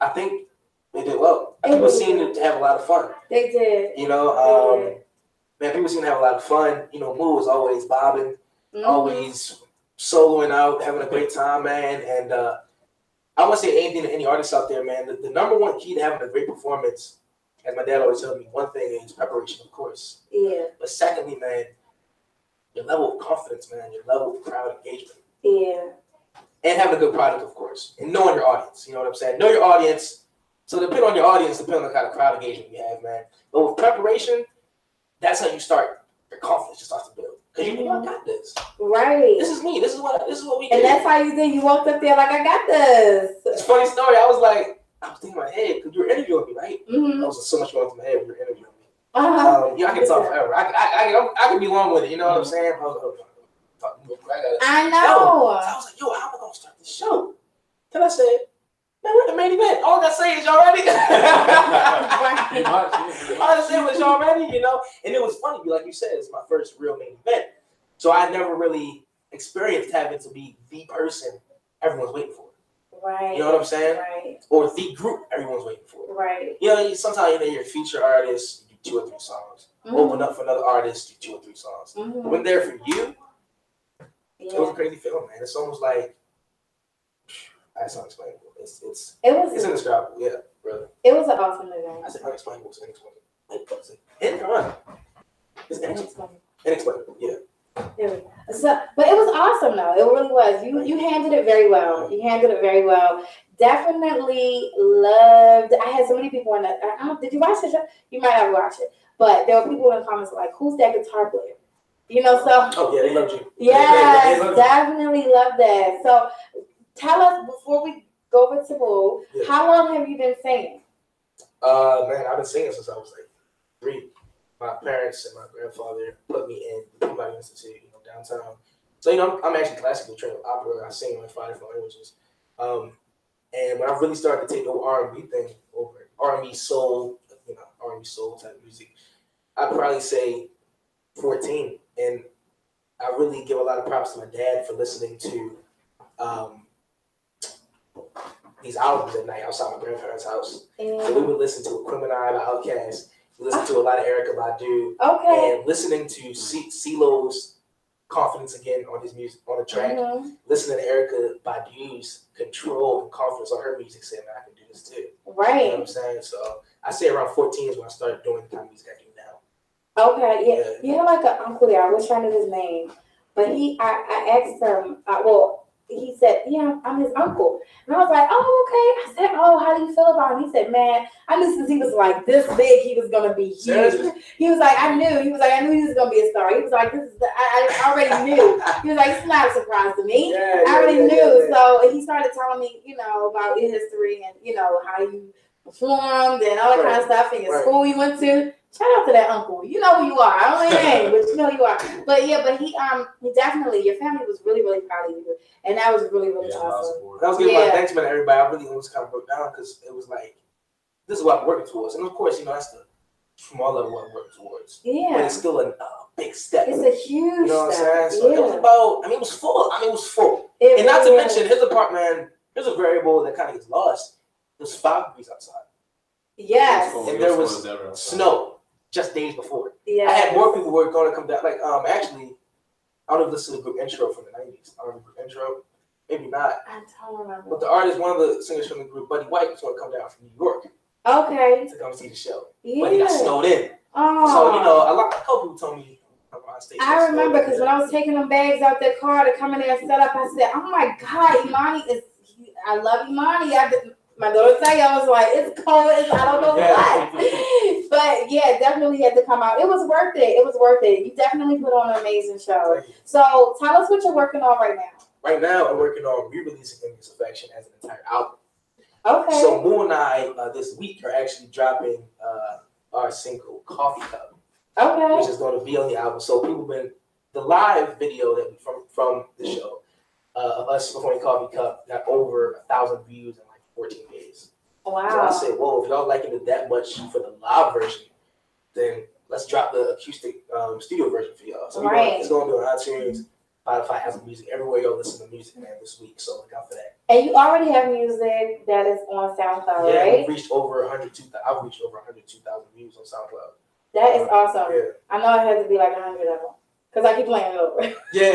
Speaker 3: think they did well. People seem to have a lot of fun.
Speaker 2: They did.
Speaker 3: You know, man, people seem to have a lot of fun. You know, Moo is always bobbing, always soloing out, having a great time, man. And I want to say anything to any artists out there, man. The number one key to having a great performance, as my dad always told me, one thing is preparation, of course.
Speaker 2: Yeah.
Speaker 3: But secondly, man, your level of confidence, man, your level of crowd engagement.
Speaker 2: Yeah.
Speaker 3: And having a good product, of course. And knowing your audience. You know what I'm saying? Know your audience. So depending on your audience, depending on the kind of crowd engagement you have, man. But with preparation, that's how you start. Your confidence just starts to build. Because you know, I got this.
Speaker 2: Right.
Speaker 3: This is me. This is what we do.
Speaker 2: And that's how you did. You walked up there like, I got this.
Speaker 3: It's a funny story. I was thinking in my head, because you were interviewing me, right?
Speaker 2: Mm-hmm.
Speaker 3: I was so much going through my head when you were interviewing me.
Speaker 2: Uh-huh.
Speaker 3: I can talk forever. I can be long with it. You know what I'm saying?
Speaker 2: I know.
Speaker 3: I was like, yo, how am I going to start this show? Then I said, man, we're the main event. All I got to say is y'all ready? All I got to say was y'all ready, you know? And it was funny, like you said, it's my first real main event. So I never really experienced having to be the person everyone's waiting for.
Speaker 2: Right.
Speaker 3: You know what I'm saying?
Speaker 2: Right.
Speaker 3: Or the group everyone's waiting for.
Speaker 2: Right.
Speaker 3: You know, sometimes you're a feature artist, you do 2 or 3 songs. Mm-hmm. Open up for another artist, do 2 or 3 songs. Mm-hmm. When they're for you, it was a crazy feeling, man. It's almost like that's unexplainable. It's indescribable, yeah, brother.
Speaker 2: It was an awesome event.
Speaker 3: I said unexplainable, it's inexplicable. It's inexplicable, yeah.
Speaker 2: So, but it was awesome though. It really was. You handled it very well. You handled it very well. Definitely loved. I had so many people in that. Did you watch the show? You might have watched it, but there were people in the comments like, "Who's that guitar player?" You know, so.
Speaker 3: Oh yeah, they loved you.
Speaker 2: Yes, definitely love that. So, tell us before we go over to Boo, how long have you been singing?
Speaker 3: Man, I've been singing since I was like 3. My parents and my grandfather put me in the Imani Institute, downtown. So, I'm actually classically trained with opera. I sing in like 5 different languages. And when I really started to take the R&B thing over, R&B soul, R&B soul type music, I'd probably say 14. And I really give a lot of props to my dad for listening to these albums at night outside my grandparents' house. So we would listen to Aquemini by Outkast. We listened to a lot of Erykah Badu.
Speaker 2: Okay.
Speaker 3: And listening to CeeLo's Confidence Again on his music, on the track. Listening to Erykah Badu's control and confidence on her music, saying, man, I can do this too.
Speaker 2: Right.
Speaker 3: You know what I'm saying? So I say around 14 is when I started doing the kind of music I do now.
Speaker 2: Okay, yeah. You had like an uncle there. I wish I knew his name. But I asked him, he said, yeah, I'm his uncle. And I was like, oh, okay. I said, oh, how do you feel about him? He said, man, I knew since he was like this big, he was going to be huge. He was like, I knew he was going to be a star. He was like, I already knew. He was like, it's not a surprise to me. I already knew. So he started telling me, about your history and, how you performed and all that kind of stuff in your school you went to. Shout out to that uncle. You know who you are. I don't know your name, but you know who you are. But yeah, he definitely, your family was really, really proud of you. And that was really, really awesome.
Speaker 3: That was giving my thanks, man, to everybody. I really almost kind of broke down because it was like, this is what I'm working towards. And of course, that's the small level what I'm working towards. Yeah. But it's still a big step.
Speaker 2: It's a huge step.
Speaker 3: You know what I'm saying? So it was about, it was full. It was full. And not to mention, here's the part, man, here's a variable that kind of gets lost. There's 5 degrees outside.
Speaker 2: Yes.
Speaker 3: And there was snow just days before.
Speaker 2: Yeah.
Speaker 3: I had more people who were going to come down. Like, actually, I don't know if this is a group intro from the 90s. I don't know if group intro. Maybe not.
Speaker 2: I don't remember.
Speaker 3: But the artist, one of the singers from the group, Buddy White, was going to come down from New York.
Speaker 2: Okay.
Speaker 3: To come see the show.
Speaker 2: Yeah.
Speaker 3: But he got snowed in.
Speaker 2: Oh.
Speaker 3: So, a couple people told me.
Speaker 2: I remember because when I was taking them bags out their car to come in there and set up, I said, oh my God, Imani I love Imani. My daughter tell you, I was like, it's cold. I don't know what. But yeah, definitely had to come out. It was worth it. It was worth it. You definitely put on an amazing show. So tell us what you're working on right now.
Speaker 3: Right now, I'm working on re-releasing Endless Affection as an entire album.
Speaker 2: Okay.
Speaker 3: So Moo and I this week are actually dropping our single Coffee Cup.
Speaker 2: Okay.
Speaker 3: which is going to be on the album. So people been the live video that from the show of us performing Coffee Cup got over 1,000 views in like 14 days.
Speaker 2: Wow.
Speaker 3: So I said, whoa, if y'all liking it that much for the live version, then let's drop the acoustic studio version for y'all. So it's going to be on iTunes, Spotify, Apple Music, everywhere y'all listen to music, man, this week. So look out for that.
Speaker 2: And you already have music that is on SoundCloud,
Speaker 3: yeah,
Speaker 2: right?
Speaker 3: I've reached over 102,000 views on SoundCloud.
Speaker 2: That is awesome.
Speaker 3: Yeah.
Speaker 2: I know it has to be like 100 of them. Because I keep playing it over.
Speaker 3: Yeah.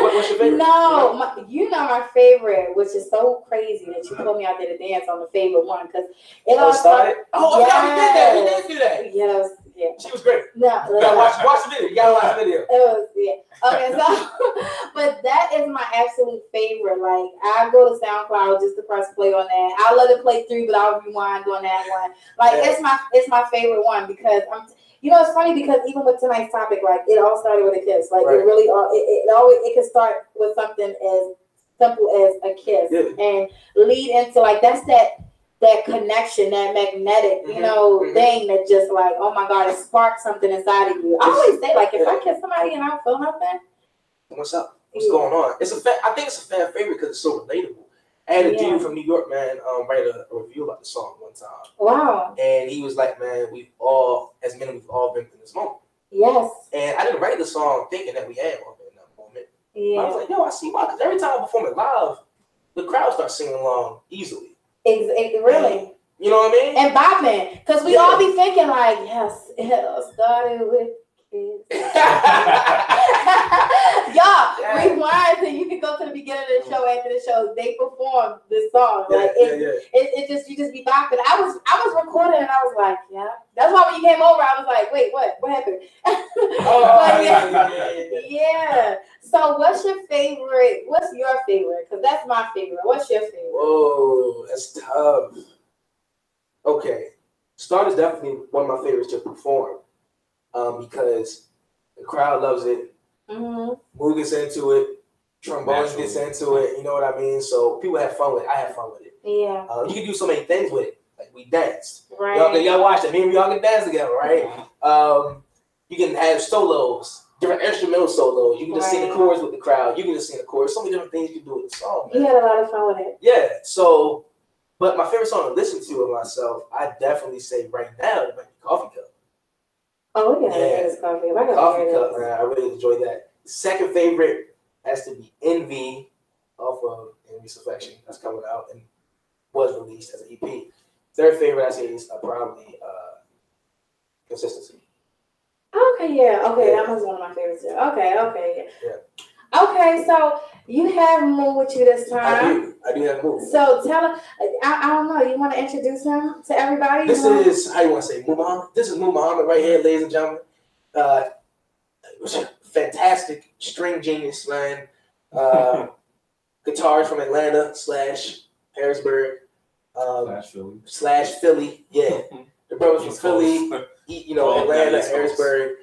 Speaker 3: What's your favorite?
Speaker 2: No, my favorite, which is so crazy that you put me out there to dance on the favorite one. Because it all started.
Speaker 3: Oh, yes. We did that.
Speaker 2: Yes. Yeah.
Speaker 3: She was great.
Speaker 2: No,
Speaker 3: you gotta watch the video. You gotta watch the video.
Speaker 2: It was, yeah. Okay, so, but that is my absolute favorite. Like, I go to SoundCloud just to press play on that. I'll let it play through, but I'll rewind on that one. Like, it's my favorite one because it's funny because even with tonight's topic, like, it all started with a kiss. Like, it really it can start with something as simple as a kiss and lead into, like, that's that connection, that magnetic, thing that just like, oh my God, it sparks something inside of you. I always say, like, if I kiss somebody and I don't feel nothing,
Speaker 3: what's up? What's going on? I think it's a fan favorite because it's so relatable. I had a dude from New York, man, write a review about the song one time.
Speaker 2: Wow.
Speaker 3: And he was like, man, we've all been through this moment.
Speaker 2: Yes.
Speaker 3: And I didn't write the song thinking that we had all been in that moment.
Speaker 2: Yeah.
Speaker 3: I was like, yo, I see why. Because every time I perform it live, the crowd starts singing along easily.
Speaker 2: Really.
Speaker 3: And, you know what I mean?
Speaker 2: And bopping. Because we all be thinking like, yes, it all started with kiss. Y'all, rewind so you can go to the beginning of the show. After the show, they performed this song. Like it just you just be bopping. I was recording and I was like, yeah. That's why when you came over, I was like, wait, what happened? Yeah. So what's your favorite? What's your favorite? Because that's my favorite. What's your favorite?
Speaker 3: Whoa, that's tough. Okay. Start is definitely one of my favorites to perform. Because the crowd loves it.
Speaker 2: Mm-hmm.
Speaker 3: Moo gets into it. Trombones gets into it. You know what I mean? So people have fun with it. I have fun with it.
Speaker 2: Yeah.
Speaker 3: You can do so many things with it. Like we danced.
Speaker 2: Right.
Speaker 3: Y'all watch it. Me and y'all can dance together, right? You can have solos, different instrumental solos. You can just sing the chorus with the crowd. You can just sing the chorus. So many different things you can do with the song. Man.
Speaker 2: You had a lot of fun with it.
Speaker 3: Yeah. So, but my favorite song to listen to of myself, I definitely say right now, it might be Coffee Cup.
Speaker 2: Oh, yeah. Coffee Cup,
Speaker 3: man. I really enjoyed that. Second favorite has to be Envy off of Envy's Affection. That's coming out and was released as an EP. Third favorite I say is probably Consistency.
Speaker 2: Okay, yeah. Okay, that was one of my favorites too. Okay, yeah. Okay, so you have Moo with you this time.
Speaker 3: I do have Moo.
Speaker 2: So tell him, I don't know, you want to introduce him to everybody?
Speaker 3: This is, how you want to say, Moo Muhammad? This is Moo Muhammad right here, ladies and gentlemen. Fantastic string genius, man. Guitarist from Atlanta / Harrisburg. / Philly. Yeah. The brothers from Philly, Atlanta, Harrisburg.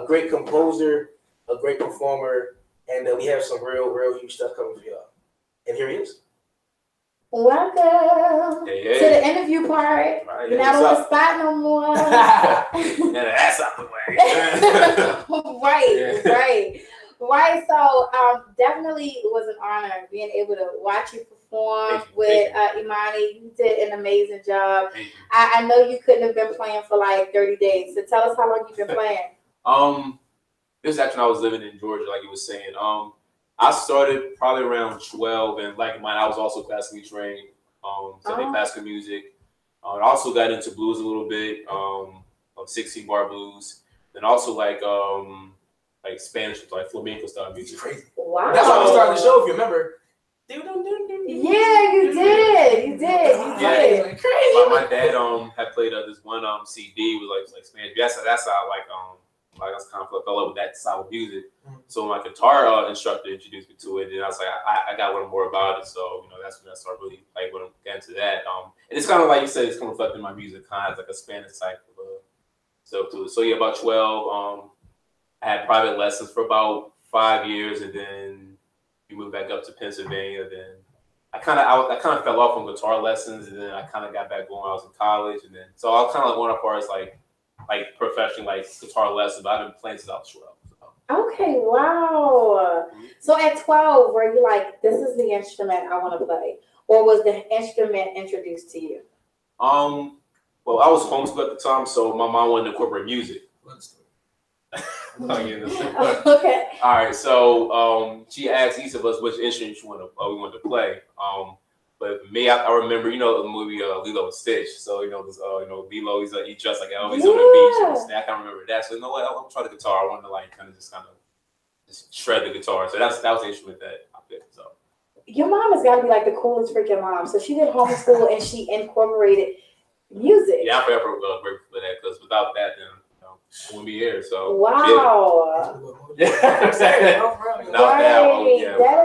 Speaker 3: Great composer, a great performer. And we have some real huge stuff coming for y'all. And here he is.
Speaker 2: Welcome to the interview part. Right, you're not on the spot no more.
Speaker 4: That's out the way.
Speaker 2: Right. So definitely it was an honor being able to watch you perform with Imani. You did an amazing job. I know you couldn't have been playing for like 30 days. So tell us how long you've been playing.
Speaker 4: This is actually when I was living in Georgia, like you were saying. I started probably around 12, and like mine, I was also classically trained. Studied classical music. I also got into blues a little bit, 16-bar blues, and also like Spanish, like flamenco style music.
Speaker 3: Crazy.
Speaker 2: Wow.
Speaker 3: That's how we started the show, if you remember.
Speaker 2: Yeah, you did.
Speaker 4: Yeah, crazy. My dad had played this one CD with like Spanish. That's how I was kind of fell up with that style of music. So my guitar instructor introduced me to it, and I was like, I got to learn more about it. So that's when I started really like when I got into that. And it's kind of like you said, it's kind of reflecting my music, kind of like a Spanish type of stuff to it. So yeah, about 12, I had private lessons for about 5 years, and then we moved back up to Pennsylvania. Then I kind of fell off on guitar lessons, and then I kind of got back going when I was in college, and then so I was kind of like going as far as like like professionally like guitar lessons, but I've been playing since I was 12.
Speaker 2: Okay, wow. So at 12, were you like, this is the instrument I want to play? Or was the instrument introduced to you?
Speaker 4: Well, I was homeschooled at the time, so my mom wanted to incorporate music.
Speaker 2: Okay.
Speaker 4: All right, so she asked each of us which instrument we wanted to play. But for me, I remember, the movie Lilo and Stitch. So Lilo, he dressed like Elvis on the beach. I can't remember that. So you know what? I'll try the guitar. I wanted to like kind of just shred the guitar. So that was the instrument that I picked. So
Speaker 2: your mom has got to be like the coolest freaking mom. So she did homeschool and she incorporated music.
Speaker 4: Yeah, I'm forever grateful for that because without that, then I wouldn't be here. So
Speaker 2: wow.
Speaker 4: Yeah.
Speaker 2: That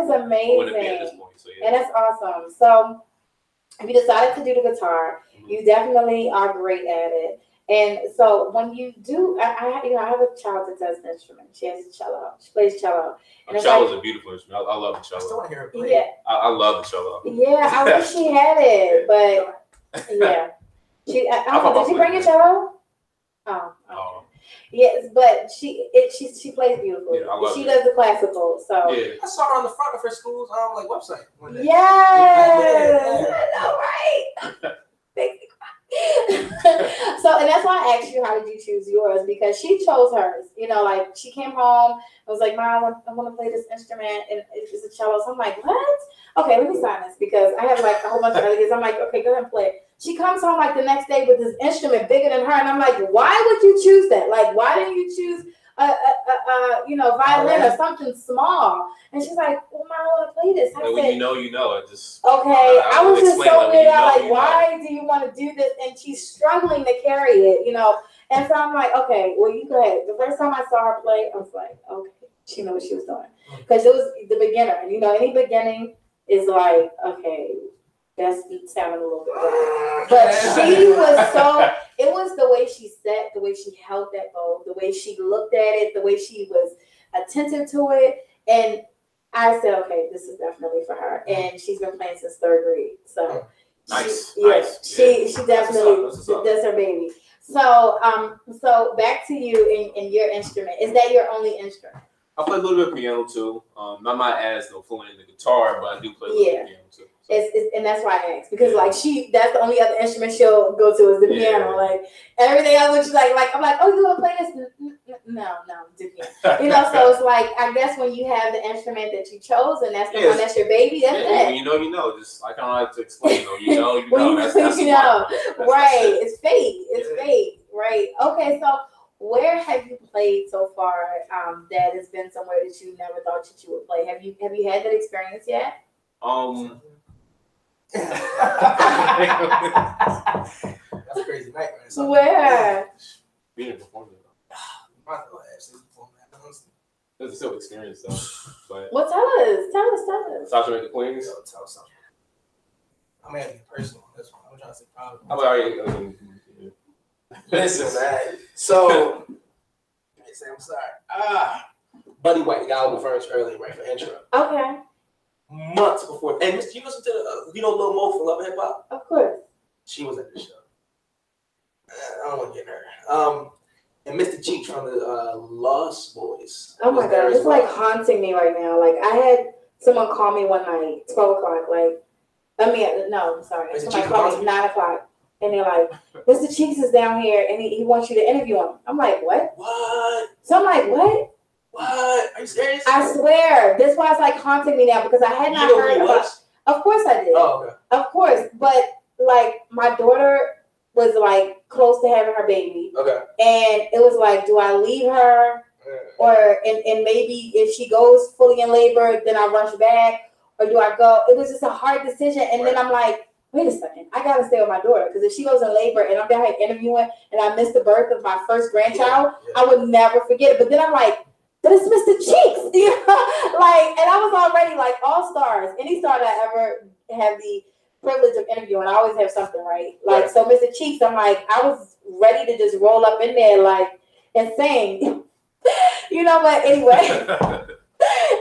Speaker 2: is amazing.
Speaker 4: Wouldn't be at this point. So yeah.
Speaker 2: And that's awesome. So if you decided to do the guitar, you definitely are great at it. And so when you do, I have a child that does an instrument. She has a cello. She plays cello. And
Speaker 4: cello is a beautiful instrument. I love the cello.
Speaker 3: I still want to hear her play.
Speaker 2: Yeah.
Speaker 4: I love the cello.
Speaker 2: Yeah, I wish she had it, but yeah. Did she bring your cello? Oh. Yes, but she plays beautifully.
Speaker 4: Yeah,
Speaker 2: she does the classical, so
Speaker 3: yeah. I saw her on the front of her school's website one day.
Speaker 2: Yes, all right. So, and that's why I asked you, how did you choose yours? Because she chose hers. Like she came home and was like, "Mom, I want to play this instrument, and it's a cello." So I'm like, "What? Okay, let me sign this," because I have like a whole bunch of other kids. I'm like, "Okay, go ahead and play." She comes home like the next day with this instrument bigger than her, and I'm like, "Why would you choose that? Like, why didn't you choose a violin or something small?" And she's like, "Well, Mom, I want to play this." I said,
Speaker 4: when you know, it just
Speaker 2: okay. I was just so weird out, like, why do you want to do this? And she's struggling to carry it, And so I'm like, okay, well, you go ahead. The first time I saw her play, I was like, okay, she knew what she was doing, because it was the beginner. Any beginning is like, okay, that's sounding a little bit wrong. But she was it was the way she sat, the way she held that bow, the way she looked at it, the way she was attentive to it. And I said, okay, this is definitely for her. And she's been playing since 3rd grade. So
Speaker 4: nice.
Speaker 2: She definitely, that's her baby. So so back to you and your instrument. Is that your only instrument?
Speaker 4: I play a little bit of piano too. I'm not as fluent in the guitar, but I do play a little bit of piano too. So.
Speaker 2: And that's why I asked, because that's the only other instrument she'll go to is the piano. Like everything else, she's like I'm like, oh, you want to play this? No, the piano. So it's like, I guess when you have the instrument that you chose and that's the one that's your baby, that's it.
Speaker 4: When you know. Just I kind of like to explain. You know. That's
Speaker 2: right? It's fate. It's fate. Right. Okay. So where have you played so far? That has been somewhere that you never thought that you would play. Have you had that experience yet?
Speaker 3: That's a crazy night, man.
Speaker 2: Where?
Speaker 4: Being a performer. It's a silly experience, though. But
Speaker 2: well, tell us.
Speaker 4: Sasha the Queens.
Speaker 3: Tell us something. I'm gonna get personal. That's why I'm trying to say problem.
Speaker 4: How about you?
Speaker 3: Listen, man. So, I'm sorry. Buddy White, the guy who referred earlier, right, for intro.
Speaker 2: Okay.
Speaker 3: Months before, and you listen to Lil Mo from Love and Hip Hop?
Speaker 2: Of course.
Speaker 3: She was at the show. I don't want to get her. And Mr. Cheeks from the Lost Boys.
Speaker 2: Oh my God, it's like haunting me right now. Like I had someone call me one night, 12 o'clock. Somebody called me 9 o'clock, and they're like, "Mr. Cheeks is down here, and he wants you to interview him." I'm like, "What?" So I'm like, "What?
Speaker 3: What? Are you serious?"
Speaker 2: I swear, this why it's like haunting me now, because I had not heard about. Of course I did.
Speaker 3: Oh, okay.
Speaker 2: Of course, but like my daughter was like close to having her baby.
Speaker 3: Okay.
Speaker 2: And it was like, do I leave her, or and maybe if she goes fully in labor, then I rush back, or do I go? It was just a hard decision, and then I'm like, wait a second, I gotta stay with my daughter, because if she goes in labor and I'm down here interviewing and I miss the birth of my first grandchild, I would never forget it. But then I'm like, but it's Mr. Cheeks, and I was already like all stars, any star that I ever have the privilege of interviewing, I always have something, right? So Mr. Cheeks, I'm like, I was ready to just roll up in there and sing, but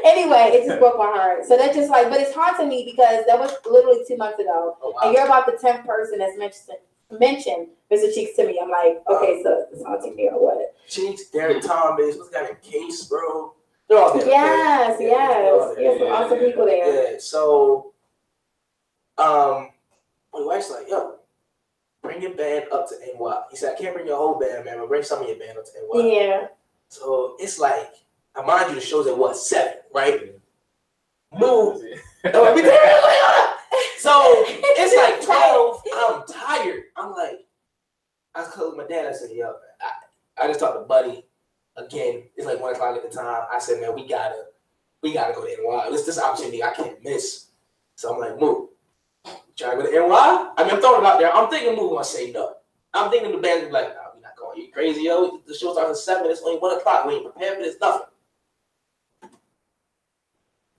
Speaker 2: anyway, it just broke my heart. So that's just but it's haunting me because that was literally 2 months ago. Oh, wow. And you're about the 10th person that's mention Mr. Cheeks to me, I'm like, okay, so it's on TV or what?
Speaker 3: Cheeks, Derek Thomas, what's that in Case, bro? They're all there.
Speaker 2: Yes, yes. There's some awesome people there.
Speaker 3: Yeah, so, my wife's like, yo, bring your band up to NY. He said, I can't bring your whole band, man, but bring some of your band up to NY.
Speaker 2: Yeah.
Speaker 3: So it's like, I mind you, the show's at what, 7, right? Move. So it's like 12. I'm tired. I'm like, I called my dad. I said, yo, I just talked to Buddy again. It's like 1 o'clock at the time. I said, man, we gotta go to NY. It's this opportunity I can't miss. So I'm like, move. Trying to go to NY? I mean, I'm throwing it out there. I'm thinking move. I say no. I'm thinking the band will be like, no, we're not going. You crazy, yo? The show starts at 7. It's only 1 o'clock. We ain't prepared for this. Nothing.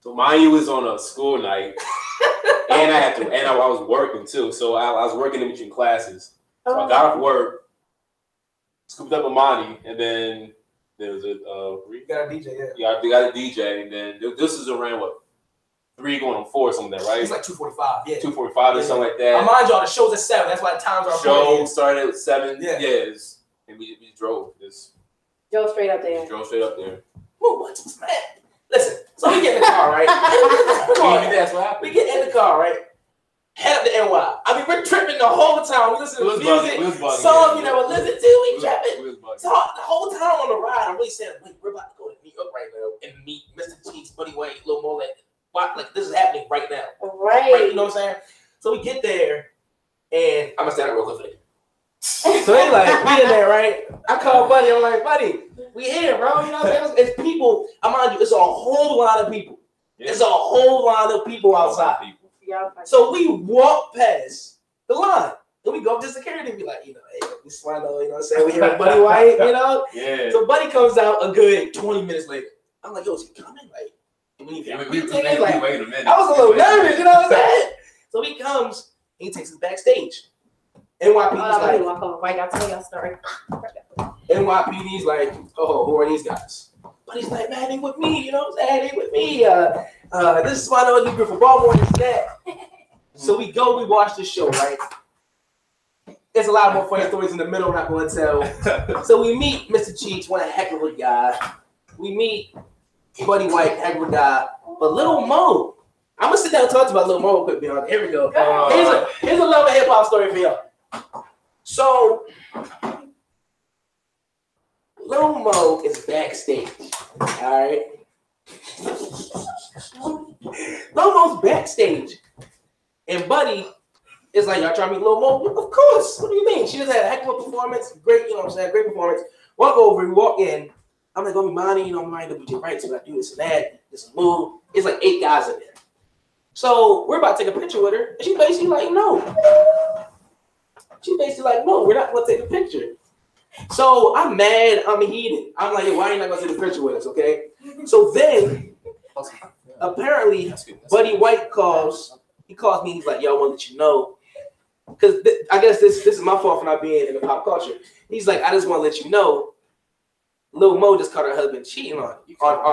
Speaker 4: So mine was on a school night, and I was working too. So I was working in between classes. So I got off work, scooped up Imani, and then there was
Speaker 3: You got a DJ, yeah.
Speaker 4: Yeah, I got a DJ, and then this is around what 3 going on 4 or something like that, right?
Speaker 3: It's like 2:45, yeah.
Speaker 4: 2:45 or something like that.
Speaker 3: I mind y'all, the show's at 7. That's why the times are.
Speaker 4: Show started at 7.
Speaker 3: Yeah.
Speaker 4: Yes, and we drove this.
Speaker 2: Drove straight up there.
Speaker 4: Drove straight up there.
Speaker 3: Whoa, what's man? Listen, so we get in the car, right?
Speaker 4: That's what happened.
Speaker 3: We get in the car, right? Head up to NY. I mean, we're tripping the whole time. We listen to music, songs you never listen to. We tripping. So the whole time on the ride, I'm really saying, wait, we're about to go to New York right now and meet Mr. Cheeks, Buddy White, Lil Mo. Like this is happening right now.
Speaker 2: Right.
Speaker 3: You know what I'm saying? So we get there, and I'm gonna stand up real quick for you. So they like, we in there, right? I call Buddy. I'm like, Buddy, we here, bro. You know what I'm saying? It's people. I mind you, it's a whole lot of people. Yeah. It's a whole lot of people outside. So we walk past the line. Then we go up to security and be like, you know, hey, we swallow, you know what I'm saying? We hear Buddy White, you know?
Speaker 4: Yeah.
Speaker 3: So Buddy comes out a good 20 minutes later. I'm like, yo, is he coming? Like, we wait a minute. I was a little nervous, you know what I'm saying? So he comes, and he takes us backstage. NYPD's
Speaker 2: like, I'll tell you a story.
Speaker 3: NYPD's like, oh, who are these guys? But he's like, man, they with me, you know what I'm saying? They with me. This is why I know you good for Baltimore and that. So we go, we watch the show, right? There's a lot more funny stories in the middle I'm not going to tell. So we meet Mr. Cheeks, one heck of a guy. We meet Buddy White, heck of a guy. But Lil Mo, I'm going to sit down and talk about Lil Mo real quick, Beyonka. Here we go. Here's a love and hip hop story for y'all. So, Lil Mo is backstage, all right? Lil Mo's backstage. And Buddy is like, y'all trying to meet Lil Mo? Of course. What do you mean? She just had a heck of a performance. Great, you know what I'm saying? Great performance. Walk over, we walk in. I'm like, oh, Imani, you know, mind WJ Wright, so I do this and that. This move. It's like 8 guys in there. So we're about to take a picture with her. And she's basically like, no. She's basically like, no, we're not going to take a picture. So I'm mad. I'm heated. I'm like, why are you not going to take a picture with us, okay? So then, apparently, Buddy White calls. He calls me. He's like, yo, I want to let you know. Because I guess this is my fault for not being in the pop culture. He's like, I just want to let you know, Lil Mo just caught her husband cheating on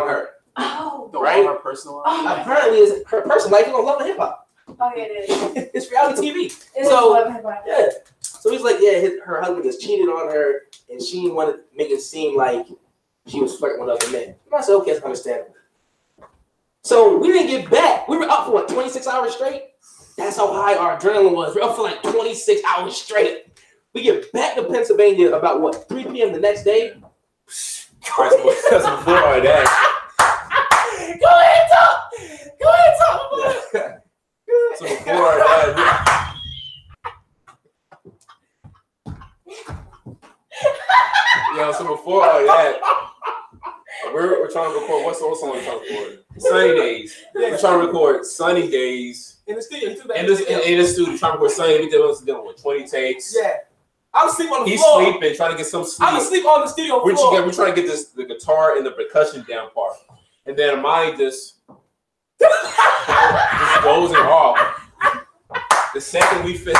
Speaker 3: her.
Speaker 2: Oh.
Speaker 3: Right?
Speaker 4: Her personal life?
Speaker 3: Apparently, it's her personal life. You don't love hip hop.
Speaker 2: Oh, yeah, it is.
Speaker 3: It's reality TV.
Speaker 2: It's love hip hop.
Speaker 3: Yeah. So he's like, yeah, her husband just cheated on her, and she wanted to make it seem like she was flirting with other men. And I said, okay, it's understandable. So we didn't get back. We were up for 26 hours straight? That's how high our adrenaline was. We're up for like 26 hours straight. We get back to Pennsylvania about 3 p.m. the next day.
Speaker 4: That's before all that.
Speaker 3: Go ahead, talk about it.
Speaker 4: So before all that. So before all that, we're trying to record. What song we're trying to record? Sunny Days. We're trying to record Sunny Days
Speaker 3: in the studio.
Speaker 4: In the studio, trying to record Sunny. We dealing with 20 takes.
Speaker 3: Yeah. I'm asleep on the
Speaker 4: floor. He's sleeping, trying to get some sleep.
Speaker 3: I'm asleep on the studio floor.
Speaker 4: We're trying to get the guitar and the percussion down part. And then Imani just goes and off. The second we finish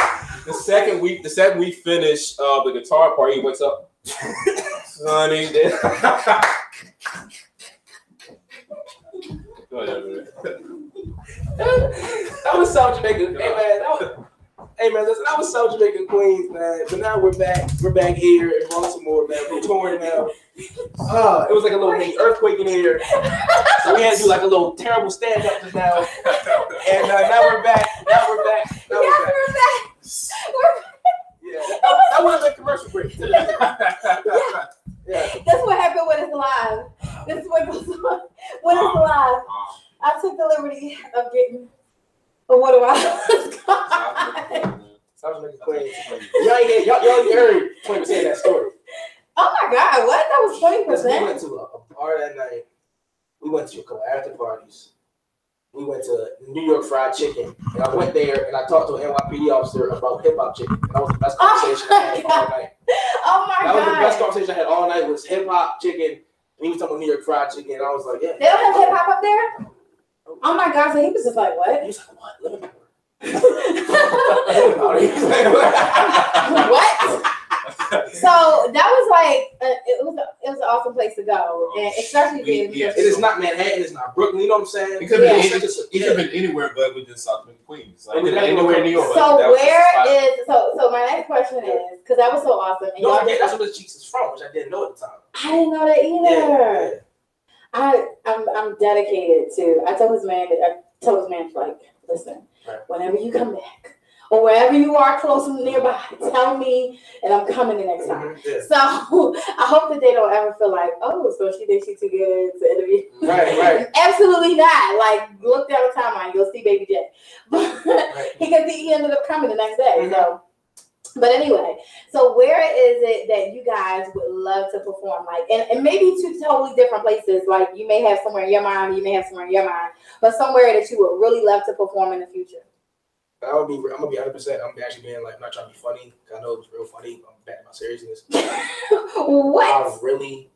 Speaker 4: the guitar part, he wakes up. Sonny, that was South Jamaica. Hey man,
Speaker 3: Hey man, listen, I was so Jamaican Queens, man. But now we're back. We're back here in Baltimore, man. We're touring now. It was like a little mini earthquake in here. So we had to do like a little terrible stand up just now. And now we're back. Now we're back. Now we're back. Yeah, that was a commercial break. Yeah.
Speaker 2: That's what happened when it's live. This is what goes on when it's live. I took the liberty of getting what do I?
Speaker 3: Y'all ain't heard 20% of that story.
Speaker 2: Oh my God, what? That was 20%?
Speaker 3: We went to a bar that night. We went to a couple after parties. We went to New York Fried Chicken. And I went there and I talked to an NYPD officer about hip hop chicken. And that was the best conversation I had all night.
Speaker 2: Oh my God.
Speaker 3: That was the best conversation I had all night was hip hop chicken. And he was talking about New York Fried Chicken. And I was like, yeah.
Speaker 2: They don't have hip hop up there? Oh my God, so he was just like, what?
Speaker 3: He was like, what?
Speaker 2: What? So that was like it was an awesome place to go, and especially being
Speaker 3: it is not Manhattan, it's not Brooklyn. You know what I'm saying?
Speaker 4: It could have been anywhere, but we just South Queens, like anywhere in New York.
Speaker 2: So where is so my next question is because that was so awesome. And
Speaker 3: that's where the Cheeks is from, which I didn't know at the time.
Speaker 2: I didn't know that either. Yeah. I'm dedicated to. I told his man like, listen, whenever you come back. Or wherever you are close and nearby, tell me and I'm coming the next time. Yeah. So I hope that they don't ever feel like, oh, so she thinks she's too good to interview.
Speaker 3: Right.
Speaker 2: Absolutely not. Like, look down the timeline, you'll see Baby J. Because he ended up coming the next day. Mm-hmm. So, but anyway, so where is it that you guys would love to perform? Like, and maybe two totally different places. Like, you may have somewhere in your mind, but somewhere that you would really love to perform in the future.
Speaker 3: I'm gonna be 100%. I'm actually being like, I'm not trying to be funny. I know it was real funny. I'm back in my seriousness.
Speaker 2: What?
Speaker 3: I really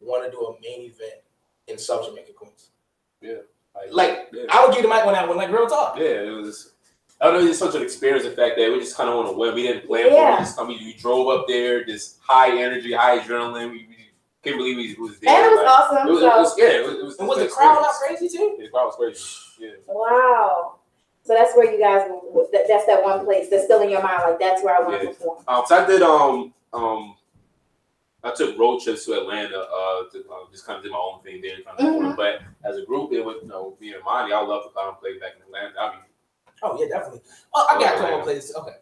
Speaker 3: want to do a main event in South Jamaica, Queens.
Speaker 4: Yeah.
Speaker 3: I would give the mic on that one, like real talk.
Speaker 4: Yeah, it was. I don't know. It's such an experience. The fact that we just kind of want to win. We didn't plan for it. We drove up there. This high energy, high adrenaline. We can't believe we was there.
Speaker 2: And it was awesome.
Speaker 3: It was the crowd not crazy too?
Speaker 4: Yeah, the crowd was crazy. Yeah.
Speaker 2: Wow. So that's where you guys. That's that one place that's still in your mind. Like that's where I want to perform.
Speaker 4: So I did. I took road trips to Atlanta. To just kind of did my own thing there. But as a group, it would me and Imani. I would love to come and play back in Atlanta.
Speaker 3: Oh yeah, definitely. Oh, I got a couple of places. Okay.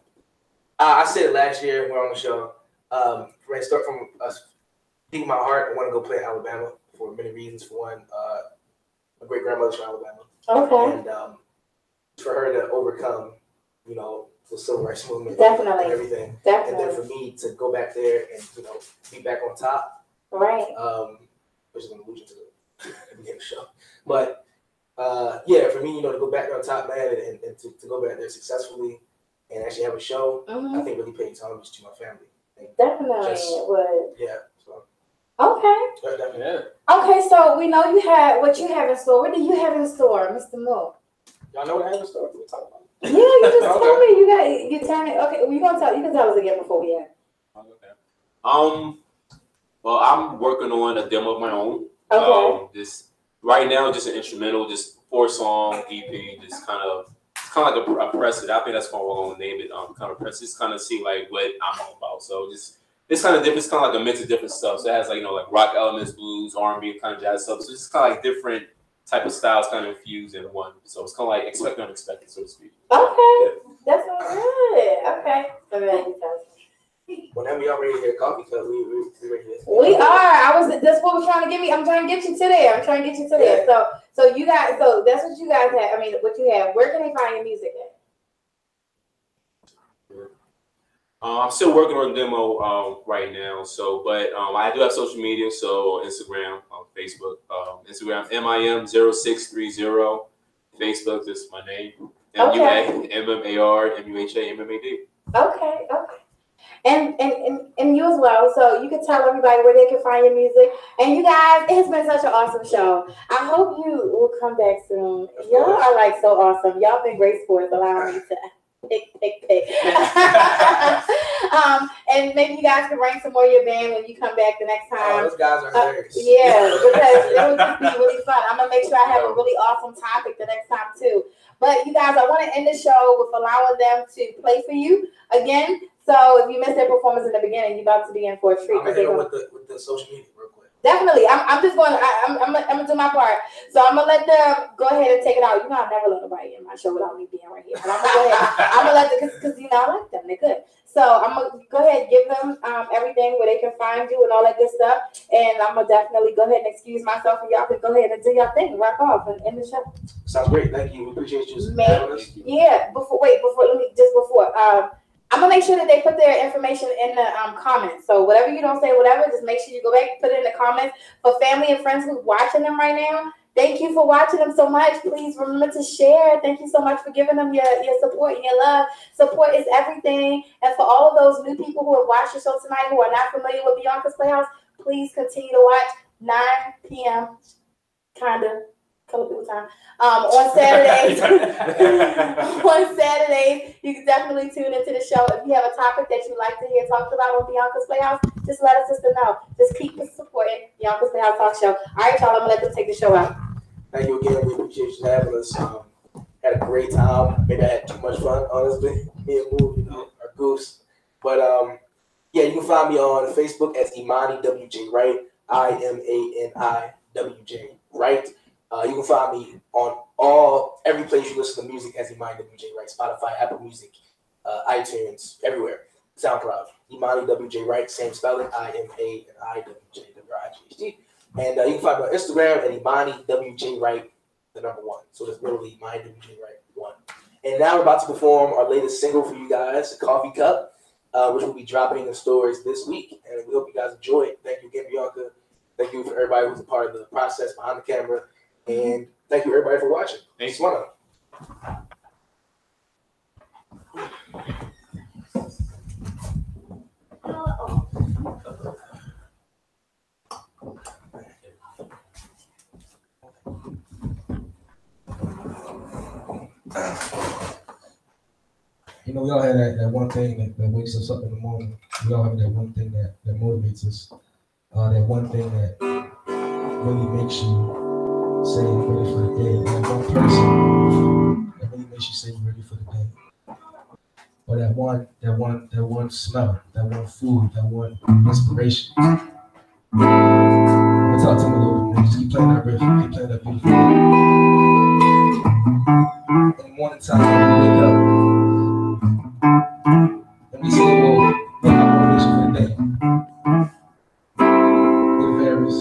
Speaker 3: I said it last year when we were on the show. Start from us. Deep in my heart, I want to go play in Alabama for many reasons. For one, my great grandmother's from Alabama.
Speaker 2: Okay.
Speaker 3: And for her to overcome, the civil rights movement,
Speaker 2: definitely,
Speaker 3: and everything,
Speaker 2: definitely.
Speaker 3: And then for me to go back there and be back on top,
Speaker 2: right?
Speaker 3: Which is going to lose you to the beginning of the show, but for me, to go back on top, man, and to go back there successfully and actually have a show, I think really paying homage to my family.
Speaker 2: Definitely, it would.
Speaker 3: Yeah. So.
Speaker 2: Okay.
Speaker 3: Definitely. Yeah.
Speaker 2: Okay, so we know you have what you have in store. What do you have in store, Mr. Moore?
Speaker 3: Y'all know what I have in store? What we talking about?
Speaker 2: Yeah, you just told me you turn it. Okay, you can tell us again before we end.
Speaker 4: Okay. Well, I'm working on a demo of my own.
Speaker 2: Okay.
Speaker 4: This right now, just an instrumental, just 4-song EP, just kind of like a press it. I think that's what we're going to name it. Kind of press, just kind of see like what I'm all about. So just it's kind of different. It's kind of like a mix of different stuff. So it has like like rock elements, blues, R&B, kind of jazz stuff. So it's kind of like different type of styles kind of infused in one. So it's kind of like expected unexpected, so to speak.
Speaker 2: Okay, that's all good. Okay, so then
Speaker 3: whenever y'all ready to get a coffee cup, we ready to.
Speaker 2: We are. That's what we're trying to get me. I'm trying to get you to there. So you guys. So that's what you guys have. I mean, what you have. Where can they find your music at?
Speaker 4: I'm still working on a demo right now. So, but I do have social media. So Instagram, Facebook, Instagram MIM0630. Facebook is my name. MUAMMARMUHAMMAD.
Speaker 2: Okay. And you as well. So you can tell everybody where they can find your music. And you guys, it's been such an awesome show. I hope you will come back soon. Y'all are like so awesome. Y'all been great sports, allowing me to pick. And maybe you guys can bring some more of your band when you come back the next time.
Speaker 3: Those guys are hilarious.
Speaker 2: Yeah, because it would just be really fun. I'm gonna make sure I have a really awesome topic the next time too. But you guys, I want to end the show with allowing them to play for you again. So if you missed their performance in the beginning, you're about to be in for a treat.
Speaker 3: I'm gonna hit with the social media real quick.
Speaker 2: Definitely, I'm just going. I'm gonna do my part. So I'm gonna let them go ahead and take it out. You know, I never let nobody in my show without me being right here. But I'm gonna go ahead. I'm gonna let them because you know I like them. They're good. So I'm gonna go ahead and give them everything where they can find you and all that good stuff. And I'm gonna definitely go ahead and excuse myself, and y'all can go ahead and do your thing, rock off, and end the show.
Speaker 3: Sounds great. Thank you. We appreciate you.
Speaker 2: Yeah. Before. I'm gonna make sure that they put their information in the comments. So whatever you don't say, whatever, just make sure you go back and put it in the comments. For family and friends who's watching them right now, thank you for watching them so much. Please remember to share. Thank you so much for giving them your support and your love. Support is everything. And for all of those new people who have watched the show tonight who are not familiar with Beyonka's Playhouse, please continue to watch 9 p.m. Color people time. On Saturdays. On Saturdays, you can definitely tune into the show. If you have a topic that you'd like to hear talked about on Beyonka's Playhouse, just let us know. Just keep supporting Beyonka's Playhouse Talk Show. All right, y'all, I'm gonna let them take the show out.
Speaker 3: Thank you again. We appreciate you having us. Had a great time. Maybe I had too much fun, honestly. Me and Moo, our goose. But yeah, you can find me on Facebook as Imani WJ Wright. IMANI WJ Wright. You can find me on every place you listen to music as Imani WJ Wright, Spotify, Apple Music, iTunes, everywhere. SoundCloud, Imani WJ Wright, same spelling, IMANI WJ WRIGHT. And you can find me on Instagram at Imani WJ Wright, the number 1. So it's literally Imani WJ Wright 1. And now we're about to perform our latest single for you guys, Coffee Cup, which will be dropping in stores this week. And we hope you guys enjoy it. Thank you again, Beyonka. Thank you for everybody who's a part of the process behind the camera. And thank you, everybody, for watching.
Speaker 4: Thanks,
Speaker 3: One.
Speaker 1: You know, we all have that one thing that wakes us up in the morning. We all have that one thing that motivates us. That one thing that really makes you say you're ready for the day. That one person that really makes you say you're ready for the day. Or that one smell, that one food, that one inspiration. I'm gonna talk to him a little bit more. Just keep playing that riff, keep playing that beautiful. In the morning time, when we wake up, and we say, well, what my motivation for the day? It varies.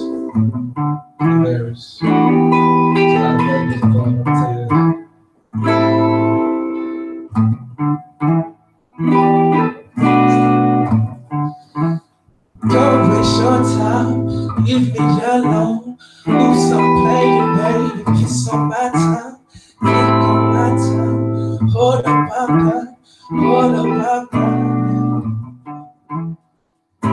Speaker 1: It varies. There's a lot of variables involved, I'm gonna tell you this. Don't waste your time, leave me alone. Oops, I'm playing, baby, kiss on my time. Think on my time, hold up, I'm done. Hold up, I'm done. I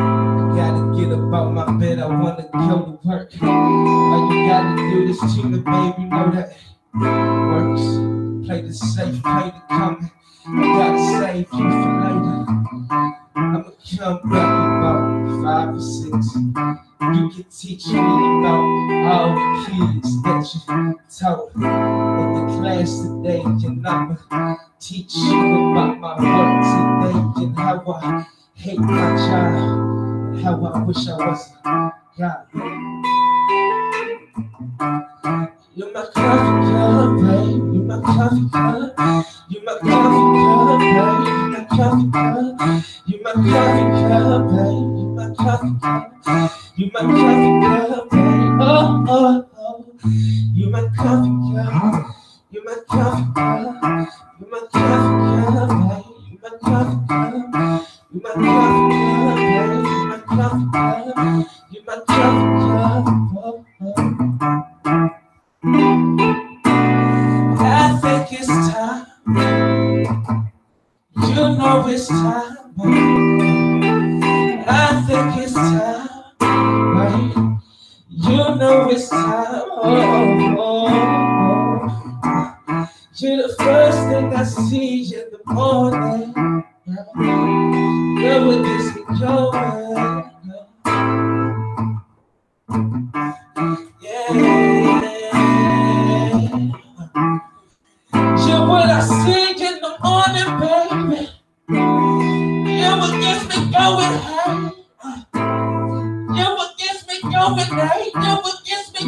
Speaker 1: gotta get up out my bed, I wanna go to work. All you gotta do is tune it, baby, know that works. Play the safe, play the coming. I gotta save you for later. I'ma come back about 5 or 6. You can teach me about all the kids that you taught in the class today. And I'ma teach you about my work today and how I hate my job and how I wish I was a God. You're my coffee cup, babe. You're my coffee cup. You're my coffee cup, babe. You're my coffee cup. You're my coffee cup, babe. You're my coffee cup. You're my coffee cup, babe. Oh, oh, oh. You're my coffee cup. You're my coffee cup. You're my coffee cup, babe. You're my coffee cup. You're my coffee cup, babe. You're my coffee cup. You're my coffee cup. Oh, oh. I think it's time. You know it's time. I think it's time. Right? You know it's time. Oh, oh, oh. You're the first thing I see in the morning. Girl, with this is going. Yeah.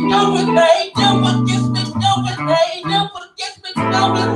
Speaker 1: going, babe. Never gets me going, babe. Never gets me going.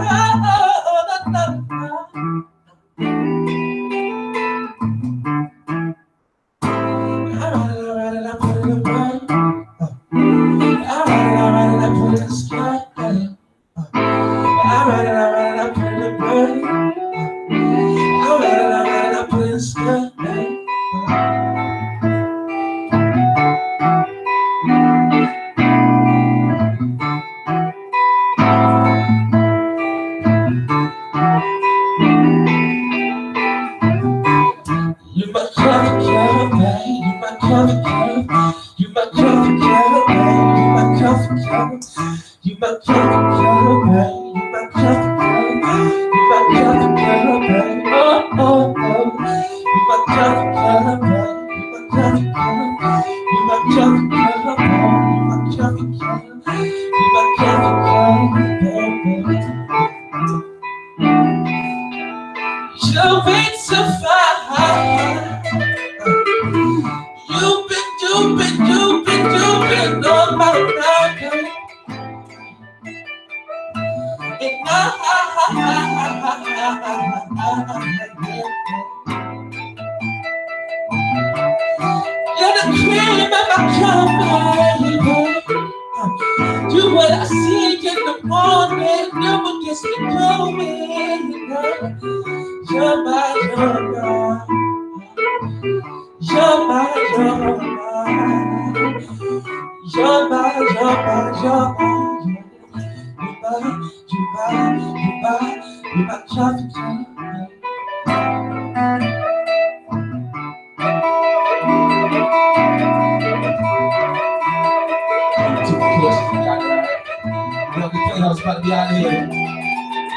Speaker 1: Playhouse about to be out of here.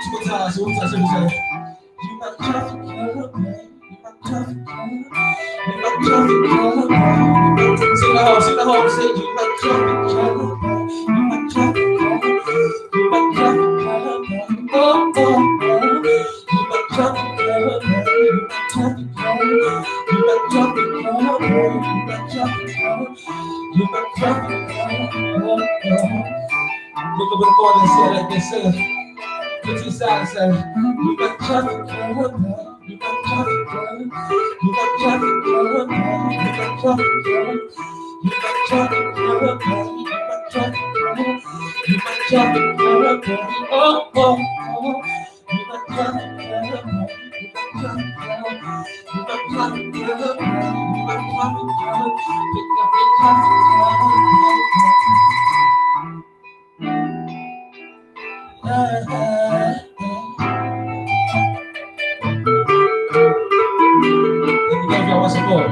Speaker 1: Two more times, one time, you my traffic color, babe. You my traffic color. You my traffic color, babe. Sing the home, say you my traffic color, babe. You my traffic color. You my traffic color, babe. Oh, oh, oh. You my traffic color, babe. You my traffic color. You my traffic color, babe. You my traffic color. You my traffic color, oh, oh. Look up in the morning and say like they say. Get to the side and say, you got traffic color, man. You got traffic color. You got traffic color, man. You got traffic color. You got traffic color, man. You got traffic color. You got traffic color, man. Oh, oh, oh. You got traffic color, man. You got traffic color. You got traffic color, man. You got traffic color. Pick up your traffic color, man. Y'all want some more?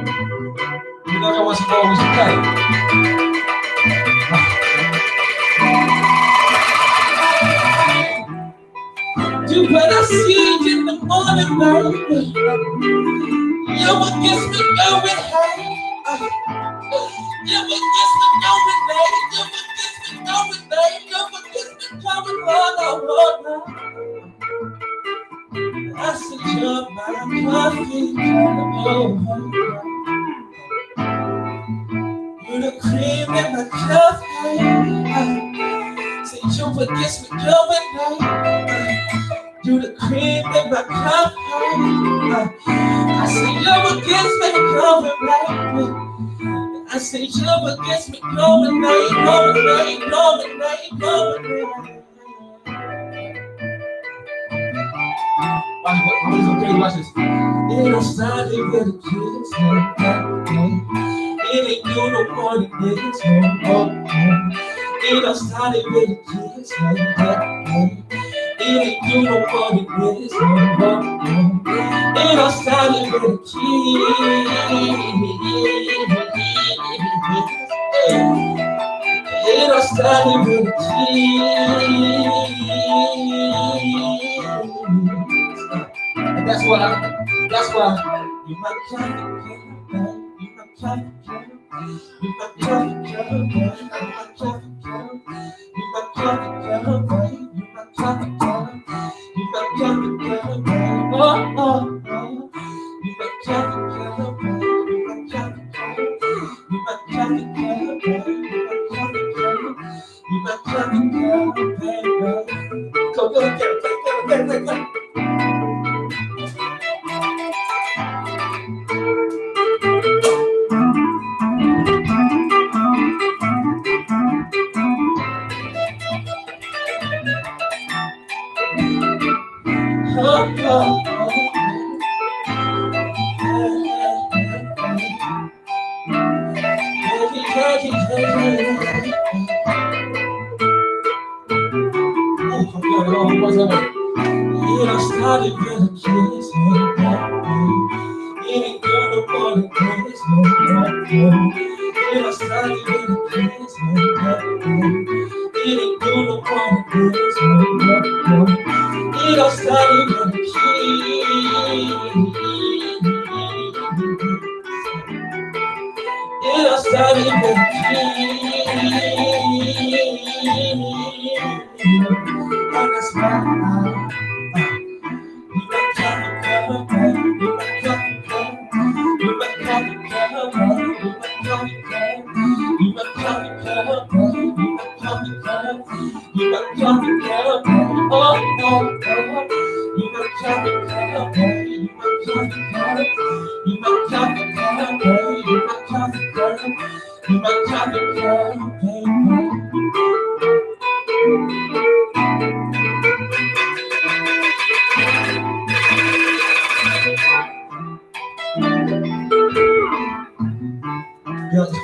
Speaker 1: You know y'all want some more? We should play. Do what I see in the morning, baby. You will get me going, hey. You will get me going, baby. You will get me going, baby. You will get me going, Lord, oh, Lord. I said you're my coffee, over. You're the cream in my coffee. Say you forget me going right. You're the cream in my coffee. I say you forget me going right. I say you forget me going right, going right, going right, going right. Watch this. It all started with the kids. It ain't you no more than this. It all started with the kids. It ain't you no more than this. It all started with the kids. It all started with the kids. And that's why you my traffic color, you my traffic color, you my traffic color, you my traffic color, you my traffic color, you my traffic color, you my traffic color, oh, oh, oh. You my traffic color, you my traffic color, you my traffic color, you my traffic color, You my coffee cup, baby. Go, play. I started with a kiss, it ain't good no more than kiss, I started with a kiss, it ain't good no more than kiss, I started with a kiss, I started with a kiss, and that's why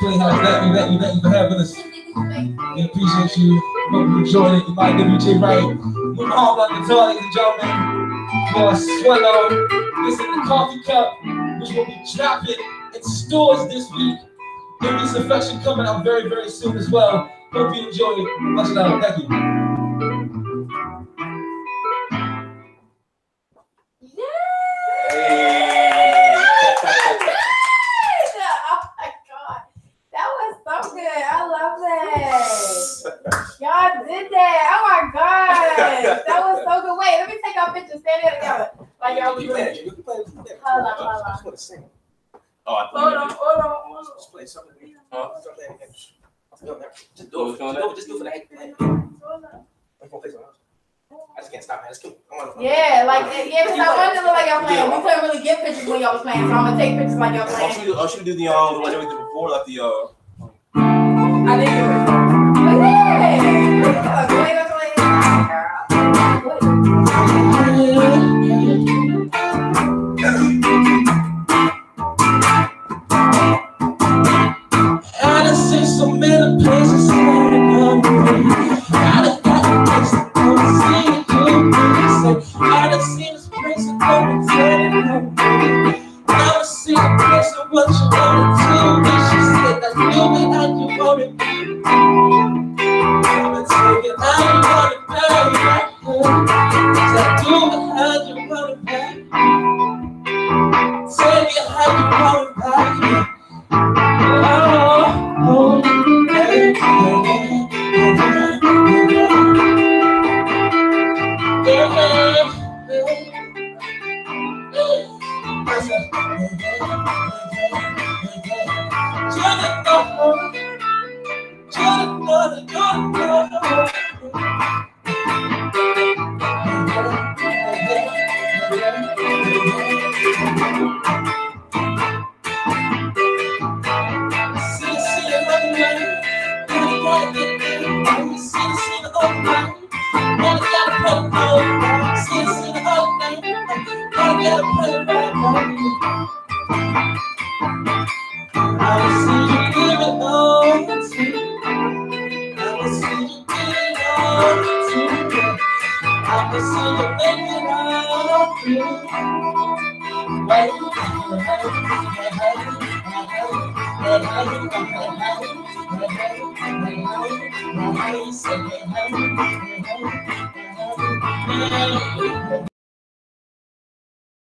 Speaker 1: Playhouse, thank you for having us. We appreciate you. Hope you enjoyed it. You might WJ Wright. Moving on like the tour, ladies and gentlemen. For Swallow. This is the coffee cup, which will be dropping in stores this week. There'll be some fashion coming out very, very soon as well. Hope you enjoy it. Much love. Thank you.
Speaker 2: Y'all did that. Oh my gosh. That was so good. Wait, let me take our picture. Stand there together. Like y'all was doing. Hold on. Hold on.
Speaker 3: Just play something. Just do it for the heck. I just can't stop, man. It's cool.
Speaker 2: Yeah, because I wanted to look like y'all playing. We couldn't really get pictures when y'all was playing, so I'm gonna take pictures like y'all playing.
Speaker 1: Should we do the what we did before, like the
Speaker 2: I didn't do it. But yeah.
Speaker 1: I done seen so many places I done got a place to go see you. I done seen this place to go and tell you. I done seen a place of what you wanna do. And she said that you be how you want it. I'ma tell you how you want it, baby. Said do it how you want it, baby. Tell me how you want it, baby.